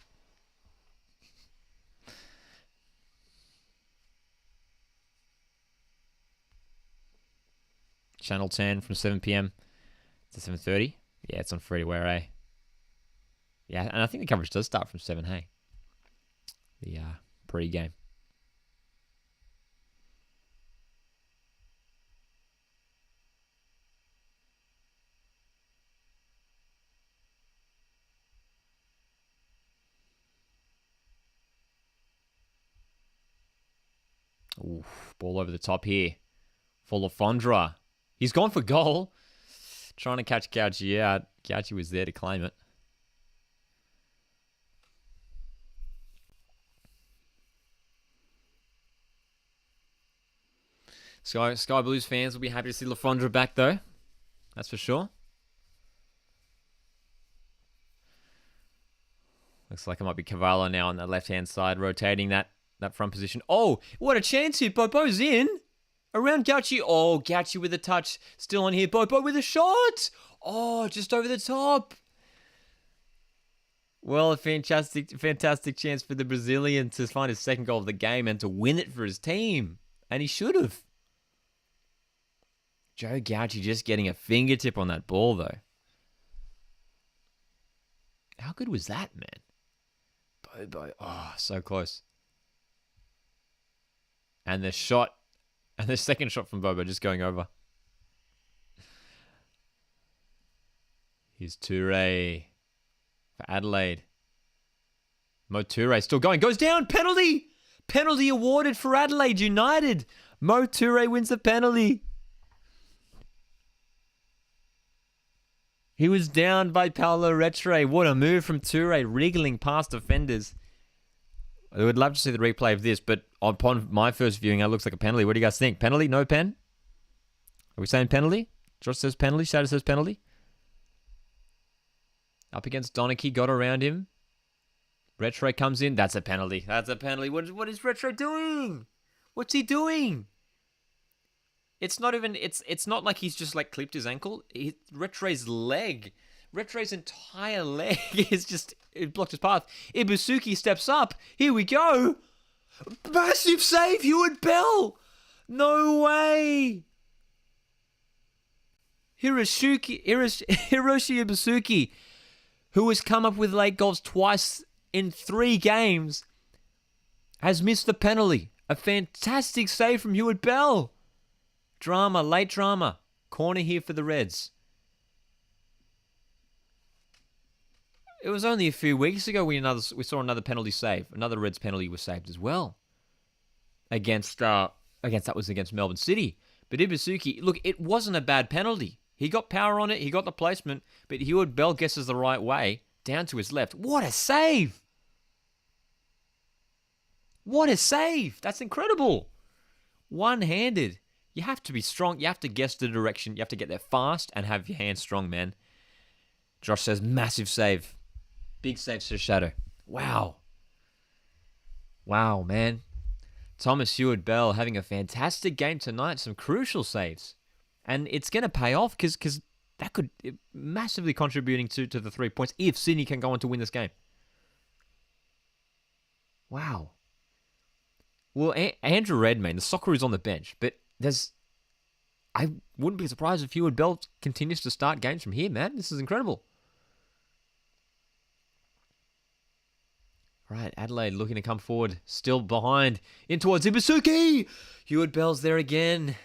Channel 10 from 7 p.m. to 7:30. Yeah, it's on free-to-air, eh? Yeah, and I think the coverage does start from 7, hey? The pre-game. Oof, ball over the top here. For Lafondra. He's gone for goal. Trying to catch Gauchi out. Gauchi was there to claim it. Sky Blues fans will be happy to see Lafondra back, though. That's for sure. Looks like it might be Cavallo now on the left-hand side, rotating that front position. Oh, what a chance here. Bobo's in. Around Gauchi. Oh, Gauchi with a touch. Still on here. Bobo with a shot. Oh, just over the top. Well, a fantastic chance for the Brazilian to find his second goal of the game and to win it for his team. And he should have. Joe Gauchi just getting a fingertip on that ball, though. How good was that, man? Bobo. Oh, so close. And the shot. And the second shot from Bobo just going over. Here's Toure for Adelaide. Mo Toure still going. Goes down. Penalty. Penalty awarded for Adelaide United. Mo Toure wins the penalty. He was down by Paulo Retre. What a move from Toure, wriggling past defenders. I would love to see the replay of this, but upon my first viewing, it looks like a penalty. What do you guys think? Penalty? No pen? Are we saying penalty? Josh says penalty. Shadow says penalty. Up against Donachie, got around him. Retro comes in. That's a penalty. That's a penalty. What is Retro doing? What's he doing? It's not even. It's not like he's just like clipped his ankle. Retro's leg. Retro's entire leg is just, it blocked his path. Ibusuki steps up. Here we go. Massive save, Hewitt Bell. No way. Hiroshi Ibusuki, who has come up with late goals twice in 3 games, has missed the penalty. A fantastic save from Hewitt Bell. Drama, late drama. Corner here for the Reds. It was only a few weeks ago we saw another penalty save. Another Reds penalty was saved as well. Against Melbourne City. But Ibusuki, look, it wasn't a bad penalty. He got power on it, he got the placement, but Heward Bell guesses the right way, down to his left. What a save! What a save! That's incredible. One-handed. You have to be strong. You have to guess the direction. You have to get there fast and have your hands strong, man. Josh says, massive save. Big save to Shadow. Wow. Wow, man. Thomas Heward-Bell having a fantastic game tonight. Some crucial saves. And it's going to pay off because that could massively contributing to the 3 points if Sydney can go on to win this game. Wow. Well, Andrew Redmayne, the Socceroos on the bench, but I wouldn't be surprised if Heward-Bell continues to start games from here, man. This is incredible. Right, Adelaide looking to come forward, still behind, in towards Ibusuki. Heward-Bell's there again.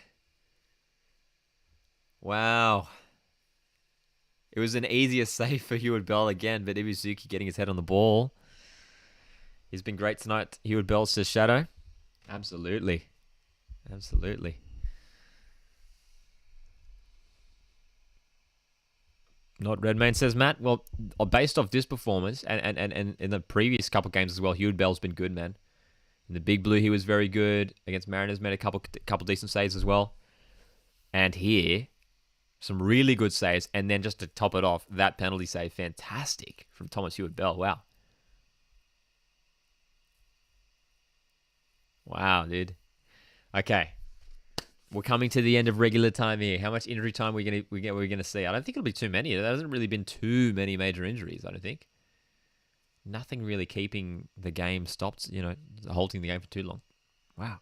Wow. It was an easier save for Heward-Bell again, but Ibusuki getting his head on the ball. He's been great tonight. Heward-Bell says Shadow. Absolutely. Absolutely. Not Redmayne, says Matt. Well, based off this performance and in the previous couple games as well, Heward-Bell's been good, man. In the Big Blue, he was very good. Against Mariners, made a couple decent saves as well. And here, some really good saves. And then just to top it off, that penalty save, fantastic from Thomas Heward-Bell. Wow. Wow, dude. Okay. We're coming to the end of regular time here. How much injury time we're gonna see? I don't think it'll be too many. There hasn't really been too many major injuries, I don't think. Nothing really keeping the game stopped, halting the game for too long. Wow.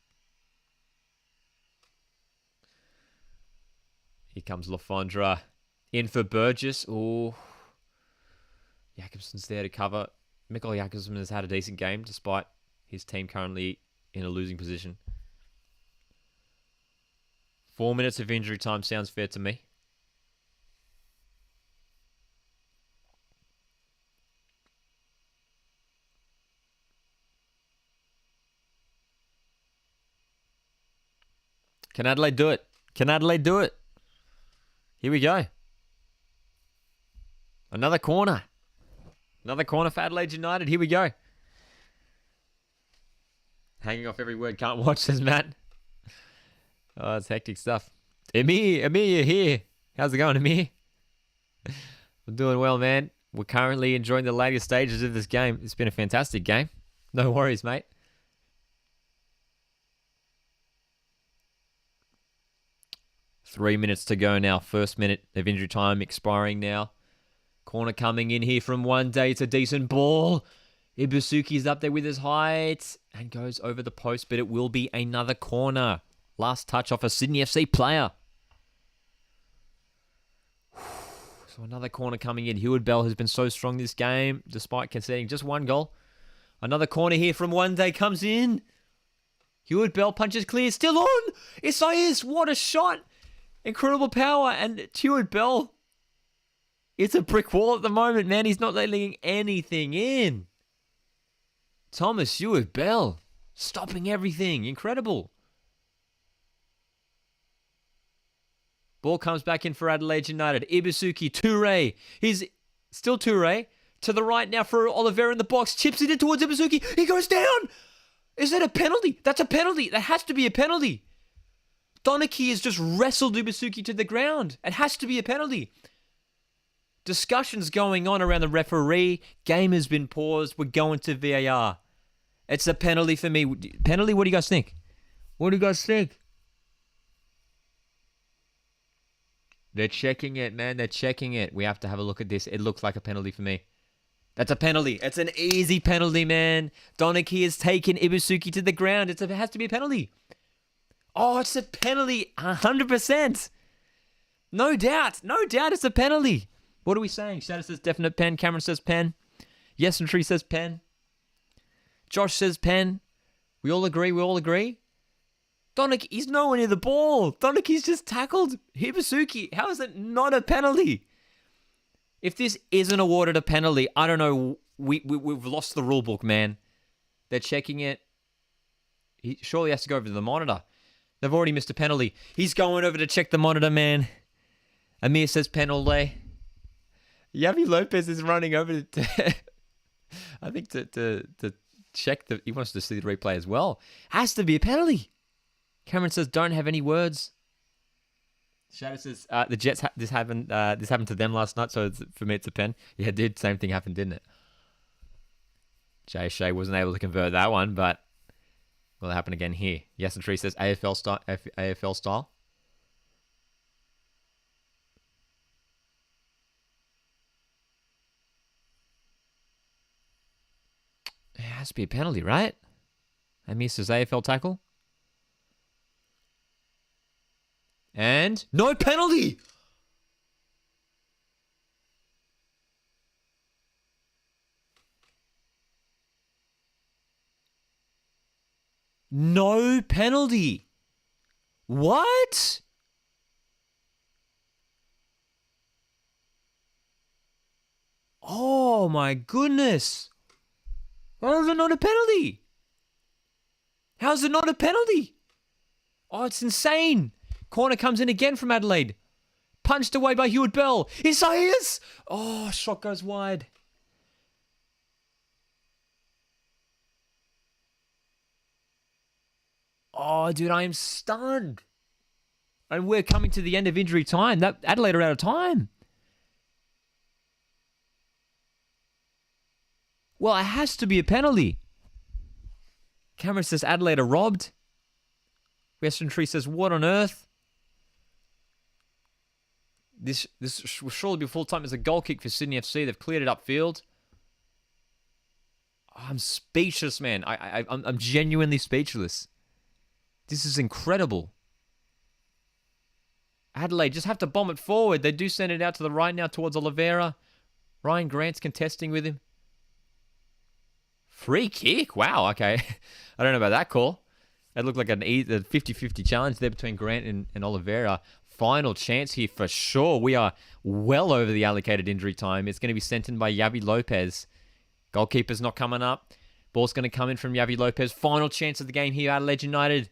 Here comes Lafondra. In for Burgess. Oh. Jakobsen's there to cover. Mikkel Jakobsen has had a decent game despite his team currently in a losing position. 4 minutes of injury time sounds fair to me. Can Adelaide do it? Can Adelaide do it? Here we go. Another corner. Another corner for Adelaide United. Here we go. Hanging off every word. Can't watch, says Matt. Oh, it's hectic stuff. Amir, you're here. How's it going, Amir? I'm doing well, man. We're currently enjoying the latest stages of this game. It's been a fantastic game. No worries, mate. Three minutes to go now. First minute of injury time expiring now. Corner coming in here from one day. It's a decent ball. Ibusuki's up there with his height and goes over the post, but it will be another corner. Last touch off a Sydney FC player. So another corner coming in. Heward-Bell has been so strong this game, despite conceding just one goal. Another corner here from one day comes in. Heward-Bell punches clear. Still on. Isaias, what a shot. Incredible power. And Heward-Bell, it's a brick wall at the moment, man. He's not letting anything in. Thomas Heward-Bell stopping everything. Incredible. Ball comes back in for Adelaide United. Ibusuki, Toure. He's still Toure. To the right now for Oliveira in the box. Chips it in towards Ibusuki. He goes down. Is that a penalty? That's a penalty. That has to be a penalty. Donachie has just wrestled Ibusuki to the ground. It has to be a penalty. Discussions going on around the referee. Game has been paused. We're going to VAR. It's a penalty for me. Penalty? What do you guys think? What do you guys think? They're checking it, man. They're checking it. We have to have a look at this. It looks like a penalty for me. That's a penalty. It's an easy penalty, man. Donachie has taken Ibusuki to the ground. It has to be a penalty. Oh, it's a penalty. 100%. No doubt. No doubt it's a penalty. What are we saying? Shadow says definite pen. Cameron says pen. Yes and Tree says pen. Josh says pen. We all agree. We all agree. Donachie, he's nowhere near the ball. Donachie's just tackled Ibusuki. How is it not a penalty? If this isn't awarded a penalty, I don't know. We've lost the rule book, man. They're checking it. He surely has to go over to the monitor. They've already missed a penalty. He's going over to check the monitor, man. Amir says penalty. Yavi Lopez is running over to I think to check the. He wants to see the replay as well. Has to be a penalty. Cameron says don't have any words. Shadow says the Jets. This happened to them last night, so for me it's a pen. Yeah, it did. Same thing happened, didn't it? Jay Shea wasn't able to convert that one, but will it happen again here? Yes, and Tree says AFL style. AFL style. It has to be a penalty, right? Amir says AFL tackle. And no penalty! No penalty. What? Oh my goodness. How is it not a penalty? How is it not a penalty? Oh, it's insane. Corner comes in again from Adelaide. Punched away by Hewitt Bell. Isaias! Oh, shot goes wide. Oh, dude, I am stunned. And we're coming to the end of injury time. That Adelaide are out of time. Well, it has to be a penalty. Cameron says Adelaide are robbed. Western Tree says, what on earth? This will surely be full time as a goal kick for Sydney FC. They've cleared it upfield. I'm speechless, man. I'm genuinely speechless. This is incredible. Adelaide just have to bomb it forward. They do send it out to the right now towards Oliveira. Ryan Grant's contesting with him. Free kick? Wow, okay. I don't know about that call. It looked like a 50-50 challenge there between Grant and Oliveira. Final chance here for sure. We are well over the allocated injury time. It's going to be sent in by Yavi Lopez. Goalkeeper's not coming up. Ball's going to come in from Yavi Lopez. Final chance of the game here, Adelaide United.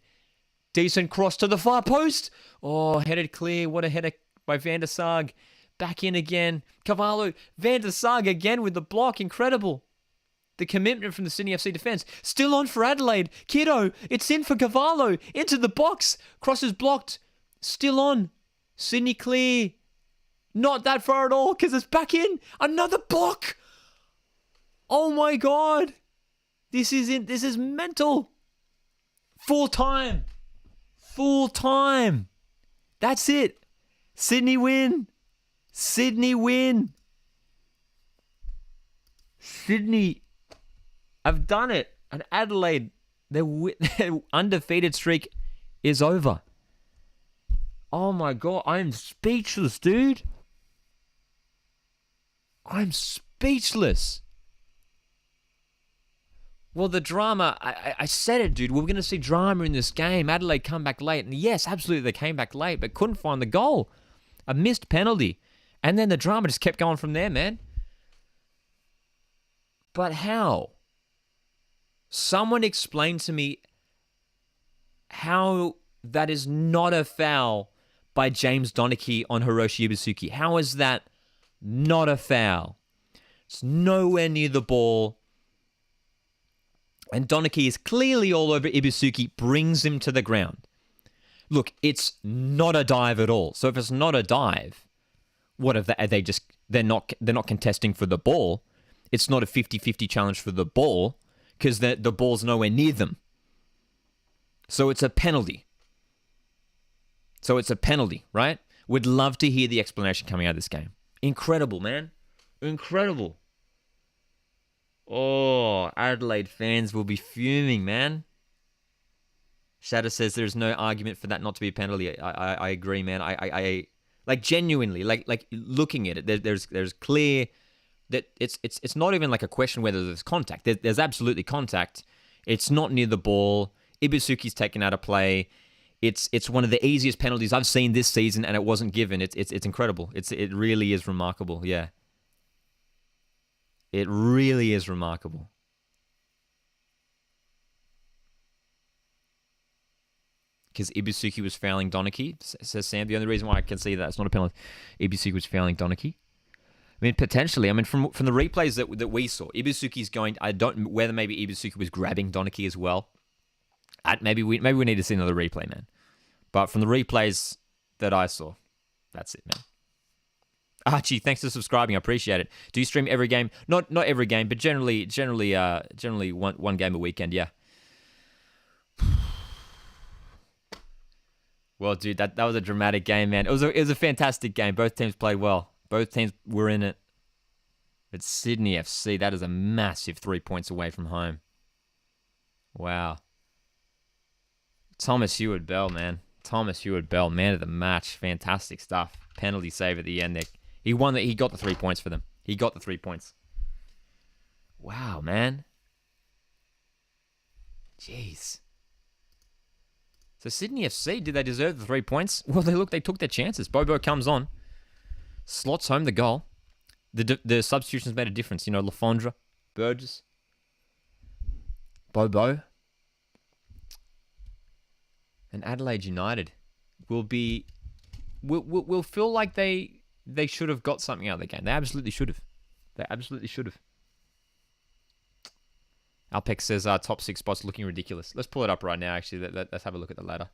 Decent cross to the far post. Oh, headed clear. What a header by Van der Sarg. Back in again. Cavallo. Van der Sarg again with the block. Incredible. The commitment from the Sydney FC defence. Still on for Adelaide. Kiddo. It's in for Cavallo. Into the box. Cross is blocked. Still on. Sydney clear. Not that far at all because it's back in. Another block. Oh my God. This is mental. Full time. Full time. That's it. Sydney win. Sydney win. Sydney have done it. And Adelaide, their undefeated streak is over. Oh my God. I'm speechless, dude. I'm speechless. Well, the drama, I said it, dude. We're going to see drama in this game. Adelaide come back late. And yes, absolutely, they came back late, but couldn't find the goal. A missed penalty. And then the drama just kept going from there, man. But how? Someone explain to me how that is not a foul by James Donachie on Hiroshi Ibusuki. How is that not a foul? It's nowhere near the ball. And Donachie is clearly all over Ibusuki, brings him to the ground. Look, it's not a dive at all. So if it's not a dive, what are they just they're not contesting for the ball. It's not a 50-50 challenge for the ball because the ball's nowhere near them. So it's a penalty. Right? Would love to hear the explanation coming out of this game. Incredible, man. Incredible. Oh, Adelaide fans will be fuming, man. Shadow says there's no argument for that not to be a penalty. I agree, man. I like genuinely, like looking at it, there's clear that it's not even like a question whether there's contact. There's absolutely contact. It's not near the ball. Ibusuki's taken out of play. It's one of the easiest penalties I've seen this season, and it wasn't given. It's incredible. It really is remarkable. Yeah. It really is remarkable. Because Ibusuki was fouling Donachie, says Sam. The only reason why I can see that it's not a penalty, Ibusuki was fouling Donachie. I mean, potentially. I mean, from the replays that we saw, Ibusuki's going. I don't whether maybe Ibusuki was grabbing Donachie as well. Maybe we need to see another replay, man. But from the replays that I saw, that's it, man. Archie, thanks for subscribing. I appreciate it. Do you stream every game? Not every game, but generally one game a weekend. Yeah. Well, dude, that was a dramatic game, man. It was a fantastic game. Both teams played well. Both teams were in it. But Sydney FC, that is a massive 3 points away from home. Wow. Thomas Hewitt-Bell, man. Thomas Hewitt-Bell, man of the match. Fantastic stuff. Penalty save at the end there. He won. He got the 3 points for them. He got the 3 points. Wow, man. Jeez. So Sydney FC, did they deserve the 3 points? Well, they took their chances. Bobo comes on, slots home the goal. The substitutions made a difference. You know, Lafondra, Burgess, Bobo, and Adelaide United will feel like they should have got something out of the game. They absolutely should have. They absolutely should have. Alpex says top 6 spots looking ridiculous. Let's pull it up right now, actually. Let's have a look at the ladder.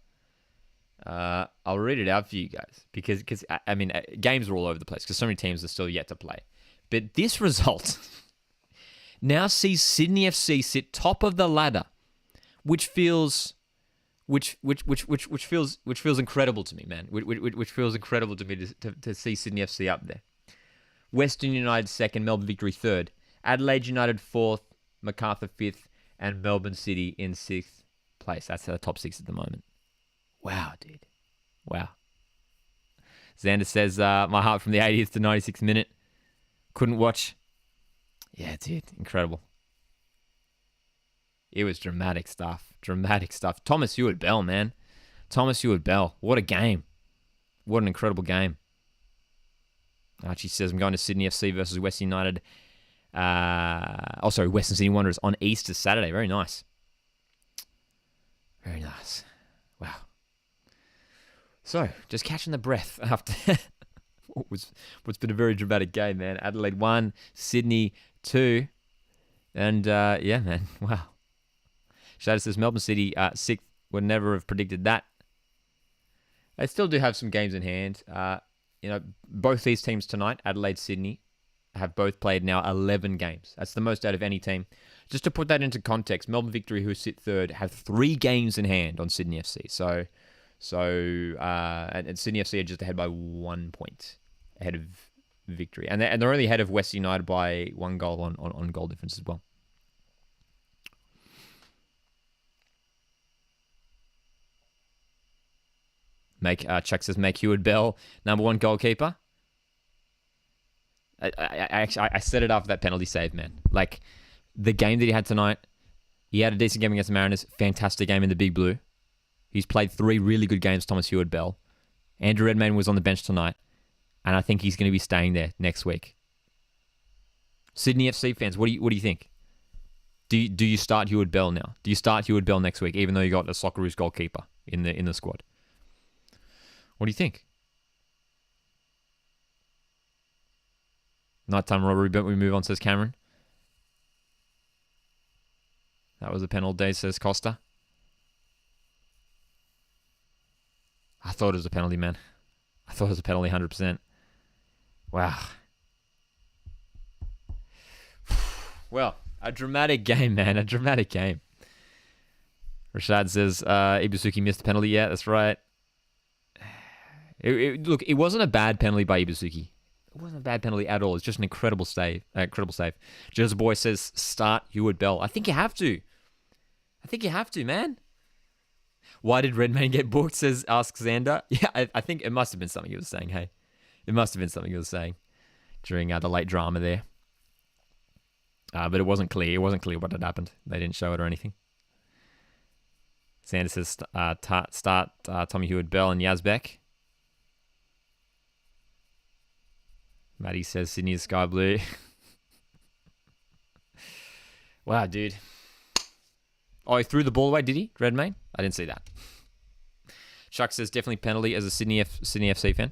I'll read it out for you guys because I mean, games are all over the place because so many teams are still yet to play. But this result now sees Sydney FC sit top of the ladder, which feels incredible to me, man. Which feels incredible to me to see Sydney FC up there. Western United 2nd, Melbourne Victory 3rd, Adelaide United 4th, Macarthur 5th, and Melbourne City in 6th place. That's the top 6 at the moment. Wow, dude. Wow. Xander says, my heart from the 80th to 96th minute. Couldn't watch. Yeah, dude. Incredible. It was dramatic stuff. Dramatic stuff. Thomas Hewitt-Bell, man. Thomas Hewitt-Bell. What a game. What an incredible game. Archie says, I'm going to Sydney FC versus Western United. Western Sydney Wanderers on Easter Saturday. Very nice. Very nice. Wow. So, just catching the breath after what's been a very dramatic game, man. Adelaide 1, Sydney 2. And, yeah, man. Wow. Shadow says Melbourne City 6th. Would never have predicted that. They still do have some games in hand. Both these teams tonight, Adelaide, Sydney, have both played now 11 games. That's the most out of any team. Just to put that into context, Melbourne Victory, who sit 3rd, have 3 games in hand on Sydney FC. And Sydney FC are just ahead by 1 point ahead of Victory. And they're only ahead of West United by 1 goal on goal difference as well. Chuck says, make Hewitt-Bell number 1 goalkeeper. I set it after that penalty save, man. Like, the game that he had tonight, he had a decent game against the Mariners. Fantastic game in the Big Blue. He's played 3 really good games, Thomas Hewitt-Bell. Andrew Redmayne was on the bench tonight, and I think he's going to be staying there next week. Sydney FC fans, what do you think? Do you start Hewitt-Bell now? Do you start Hewitt-Bell next week, even though you got a Socceroos goalkeeper in the squad? What do you think? Nighttime robbery, but we move on, says Cameron. That was a penalty, says Costa. I thought it was a penalty, man. I thought it was a penalty 100%. Wow. Well, a dramatic game, man. A dramatic game. Rashad says, Ibusuki missed the penalty. Yeah, that's right. Look, it wasn't a bad penalty by Ibusuki. It wasn't a bad penalty at all. It's just an incredible save. Jersey Boy says, start Hewitt-Bell. I think you have to. Man. Why did Redmayne get booked, asks Xander. Yeah, I think it must have been something he was saying, hey. It must have been something he was saying during the late drama there. But it wasn't clear. It wasn't clear what had happened. They didn't show it or anything. Xander says, start Tommy Hewitt-Bell and Yazbek. Maddie says Sydney is sky blue. Wow, dude. Oh, he threw the ball away, did he? Redmayne? I didn't see that. Chuck says definitely penalty as a Sydney FC fan.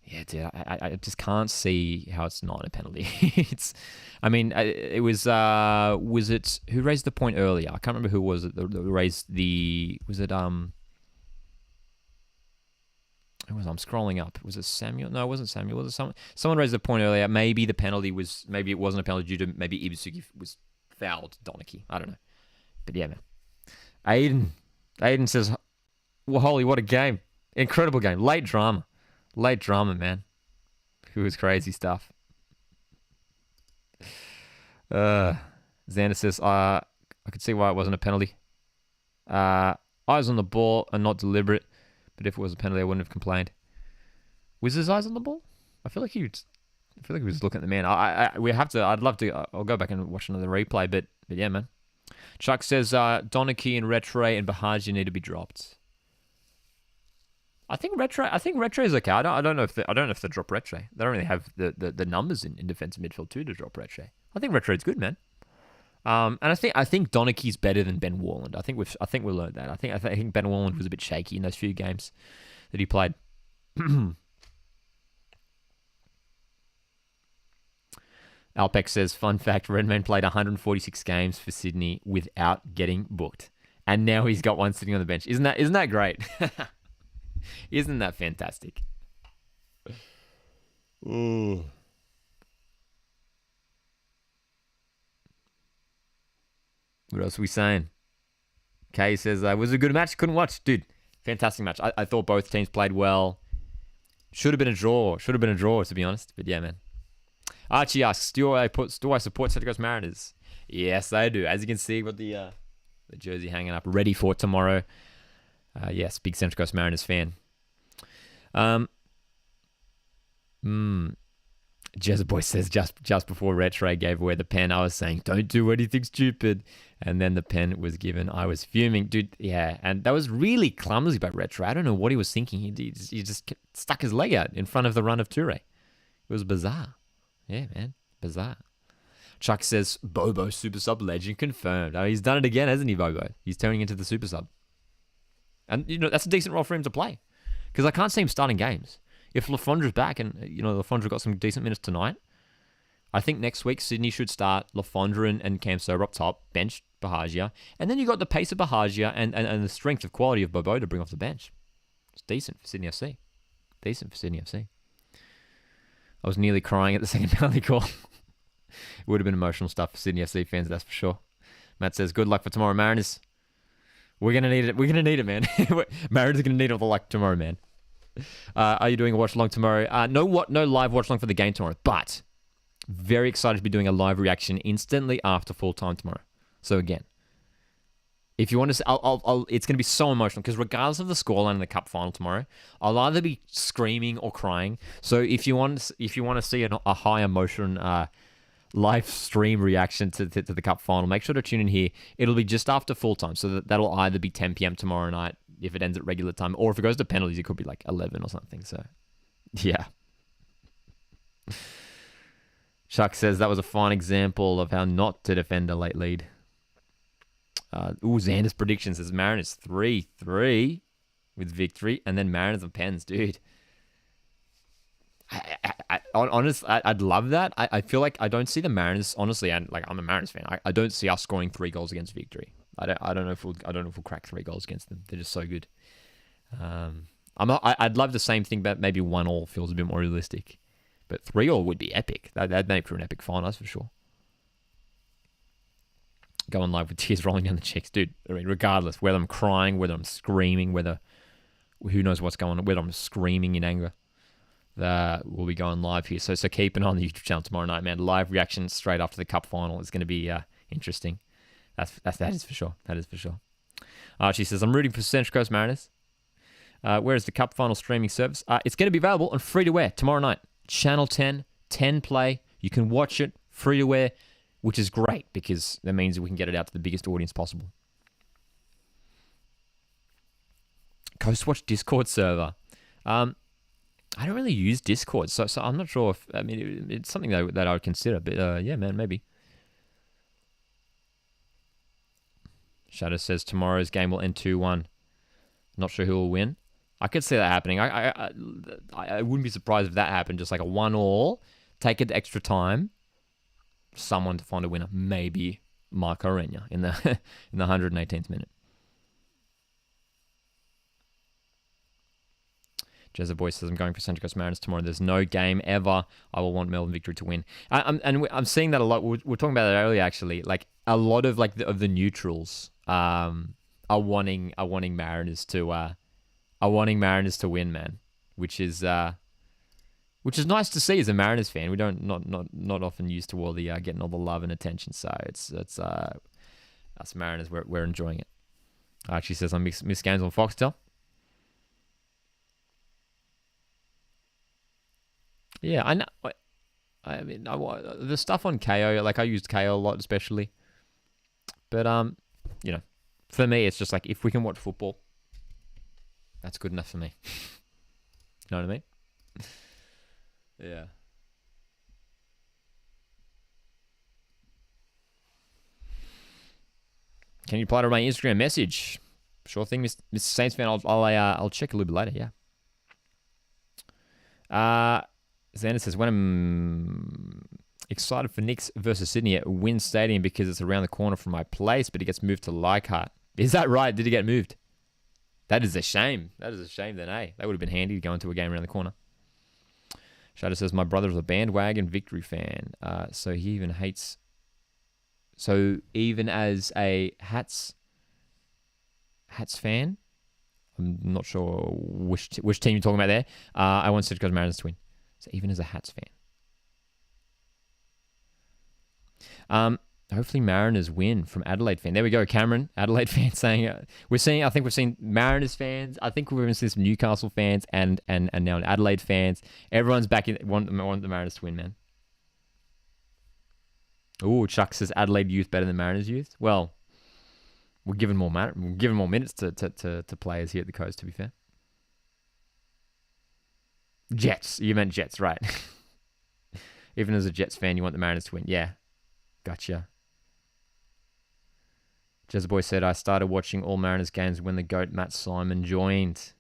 Yeah, dude, I just can't see how it's not a penalty. It was it who raised the point earlier? I can't remember who was it that raised the, I'm scrolling up. Was it Samuel? No, it wasn't Samuel. Was it someone raised the point earlier? Maybe the penalty was, maybe it wasn't a penalty due to maybe Ibisuki was fouled Donachie. I don't know. But yeah, man. Aiden says, well, holy, what a game. Incredible game. Late drama, man. It was crazy stuff. Xander says, I could see why it wasn't a penalty. Eyes on the ball are not deliberate, but if it was a penalty, I wouldn't have complained. Was his eyes on the ball? I feel like he was looking at the man. I'd love to. I'll go back and watch another replay, but yeah, man. Chuck says Donachie and Rattray and Bahagia need to be dropped. I think Rattray is okay. I don't know if they drop Rattray. They don't really have the numbers in defensive midfield too to drop Rattray. I think Rattray's good, man. And I think Donachie's better than Ben Warland. I think we learned that. I think Ben Warland was a bit shaky in those few games that he played. Alpex says, fun fact, Redmayne played 146 games for Sydney without getting booked. And now he's got one sitting on the bench. Isn't that great? Isn't that fantastic? Ooh. What else are we saying? Kay says, was it a good match? Couldn't watch. Dude, fantastic match. I thought both teams played well. Should have been a draw, to be honest. But yeah, man. Archie asks, do I support Central Coast Mariners? Yes, I do. As you can see, got the jersey hanging up, ready for tomorrow. Yes, big Central Coast Mariners fan. Jezboy says, just before Rattray gave away the pen, I was saying, don't do anything stupid. And then the pen was given. I was fuming. Dude, yeah. And that was really clumsy by Rattray. I don't know what he was thinking. He just stuck his leg out in front of the run of Toure. It was bizarre. Yeah, man. Bizarre. Chuck says, Bobo super sub legend confirmed. Oh, he's done it again, hasn't he, Bobo? He's turning into the super sub. And, that's a decent role for him to play. Because I can't see him starting games. If Lafondra's back and, Lafondra got some decent minutes tonight, I think next week Sydney should start Lafondra and Cam Sober up top, bench Bahagia. And then you got the pace of Bahagia and the strength of quality of Bobo to bring off the bench. It's decent for Sydney FC. I was nearly crying at the second penalty call. It would have been emotional stuff for Sydney FC fans, that's for sure. Matt says, good luck for tomorrow, Mariners. We're going to need it, man. Mariners are going to need all the luck tomorrow, man. Are you doing a watch-along tomorrow? No live watch-along for the game tomorrow, but very excited to be doing a live reaction instantly after full-time tomorrow. So again, if you want to, it's going to be so emotional because regardless of the scoreline in the cup final tomorrow, I'll either be screaming or crying. So if you want to see a high emotion live stream reaction to the cup final, make sure to tune in here. It'll be just after full time, so that'll either be 10 p.m. tomorrow night if it ends at regular time, or if it goes to penalties, it could be like 11 or something. So yeah. Chuck says that was a fine example of how not to defend a late lead. Xander's prediction says Mariners 3-3 with victory, and then Mariners and Pens, dude. I'd love that. I feel like I don't see the Mariners, honestly, and like I'm a Mariners fan. I don't see us scoring 3 goals against victory. I don't know if we'll crack 3 goals against them. They're just so good. I'd love the same thing, but maybe 1-1 feels a bit more realistic. But 3-3 would be epic. That'd make for an epic final, that's for sure. Going live with tears rolling down the cheeks, dude. I mean, regardless, whether I'm crying, whether I'm screaming, who knows what's going on, whether I'm screaming in anger, we'll be going live here. So keep an eye on the YouTube channel tomorrow night, man. Live reaction straight after the cup final is going to be interesting. That is for sure. That is for sure. Archie says, I'm rooting for Central Coast Mariners. Where is the cup final streaming service? It's going to be available on free-to-air tomorrow night. Channel 10 Play. You can watch it free-to-air, which is great because that means we can get it out to the biggest audience possible. Coastwatch Discord server. I don't really use Discord, so I'm not sure if... I mean, it's something that I would consider, but yeah, man, maybe. Shadow says tomorrow's game will end 2-1. Not sure who will win. I could see that happening. I wouldn't be surprised if that happened. Just like a 1-1, take it to extra time. Someone to find a winner. Maybe Marco Renya in the in the 118th minute. Jezza Boy says, I'm going for Central Coast Mariners tomorrow. There's no game ever. I will want Melbourne Victory to win. I'm seeing that a lot. We were talking about that earlier, actually. Like, a lot of the neutrals are wanting Mariners to win, man. Which is nice to see as a Mariners fan. We don't not often used to all the getting all the love and attention. So it's us Mariners, we're enjoying it. She says I miss games on Foxtel. Yeah, I know. I mean, the stuff on KO, like I used KO a lot, especially. But for me, it's just like if we can watch football, that's good enough for me. You know what I mean? Yeah. Can you reply to my Instagram message? Sure thing, Mr. Saints fan. I'll check a little bit later. Yeah. Xander says, when I'm excited for Knicks versus Sydney at Wynn Stadium because it's around the corner from my place, but it gets moved to Leichhardt. Is that right? Did it get moved? That is a shame. That is a shame then, eh? That would have been handy to go into a game around the corner. Shadow says, my brother is a bandwagon Victory fan, so he even hates... So even as a Hats fan, I'm not sure which team you're talking about there, I want Central Coast Mariners to win. So even as a Hats fan. Hopefully Mariners win from Adelaide fan. There we go, Cameron, Adelaide fan saying I think we've seen Mariners fans. I think we've even seen some Newcastle fans and now Adelaide fans. Everyone's back in want the Mariners to win, man. Ooh, Chuck says Adelaide youth better than Mariners youth. Well, we're given more minutes to players here at the coast, to be fair. Jets. You meant Jets, right. Even as a Jets fan, you want the Mariners to win. Yeah. Gotcha. Jezza Boy said, I started watching all Mariners games when the GOAT Matt Simon joined.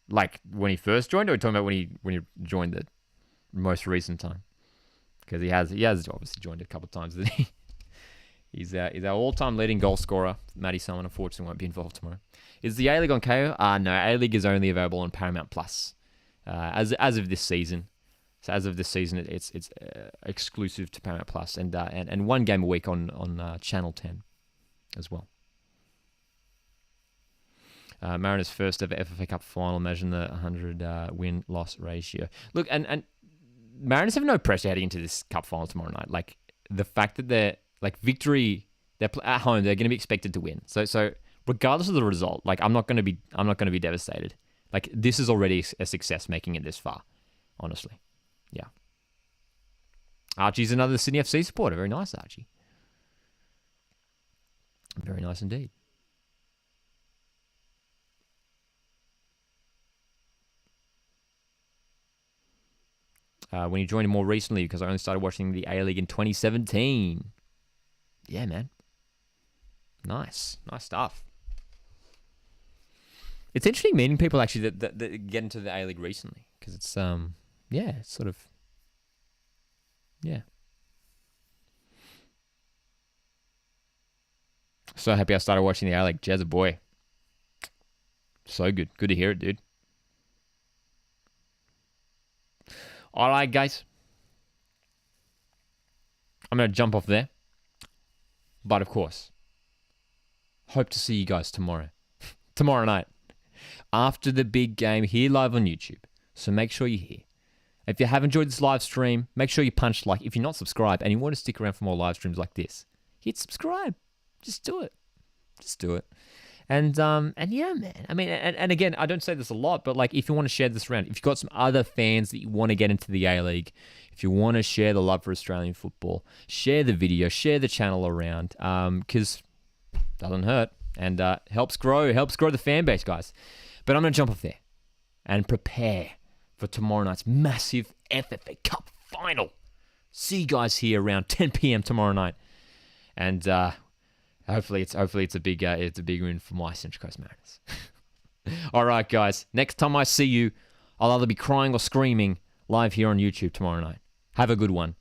Like, when he first joined, or are we talking about when he joined the most recent time? Because he has obviously joined a couple of times, isn't he? He's our all-time leading goal scorer. Matty Simon, unfortunately, won't be involved tomorrow. Is the A-League on KO? No, A-League is only available on Paramount Plus as of this season. So as of this season, it's exclusive to Paramount Plus and one game a week on Channel 10 as well. Mariners' first ever FFA Cup final. Imagine the 100 win-loss ratio. Look, and Mariners have no pressure heading into this Cup final tomorrow night. Like, the fact that they're like Victory, they're at home, they're going to be expected to win. So regardless of the result, like I'm not going to be devastated. Like, this is already a success making it this far, honestly. Yeah. Archie's another Sydney FC supporter. Very nice, Archie. Very nice indeed. When he joined more recently, because I only started watching the A-League in 2017. Yeah, man. Nice stuff. It's interesting meeting people actually that get into the A-League recently, because it's it's sort of So happy I started watching the A-League. Jezza boy. So good. Good to hear it, dude. All right, guys. I'm going to jump off there. But of course, hope to see you guys tomorrow. Tomorrow night. After the big game, here live on YouTube. So make sure you're here. If you have enjoyed this live stream, make sure you punch like. If you're not subscribed and you want to stick around for more live streams like this, hit subscribe. Just do it. Just do it. And yeah, man. I mean, and again, I don't say this a lot, but like, if you want to share this around, if you've got some other fans that you want to get into the A-League, if you want to share the love for Australian football, share the video, share the channel around, because it doesn't hurt and helps grow the fan base, guys. But I'm going to jump off there and prepare for tomorrow night's massive FFA Cup final. See you guys here around 10 p.m. tomorrow night. And Hopefully it's a big win for my Central Coast Mariners. All right, guys. Next time I see you, I'll either be crying or screaming live here on YouTube tomorrow night. Have a good one.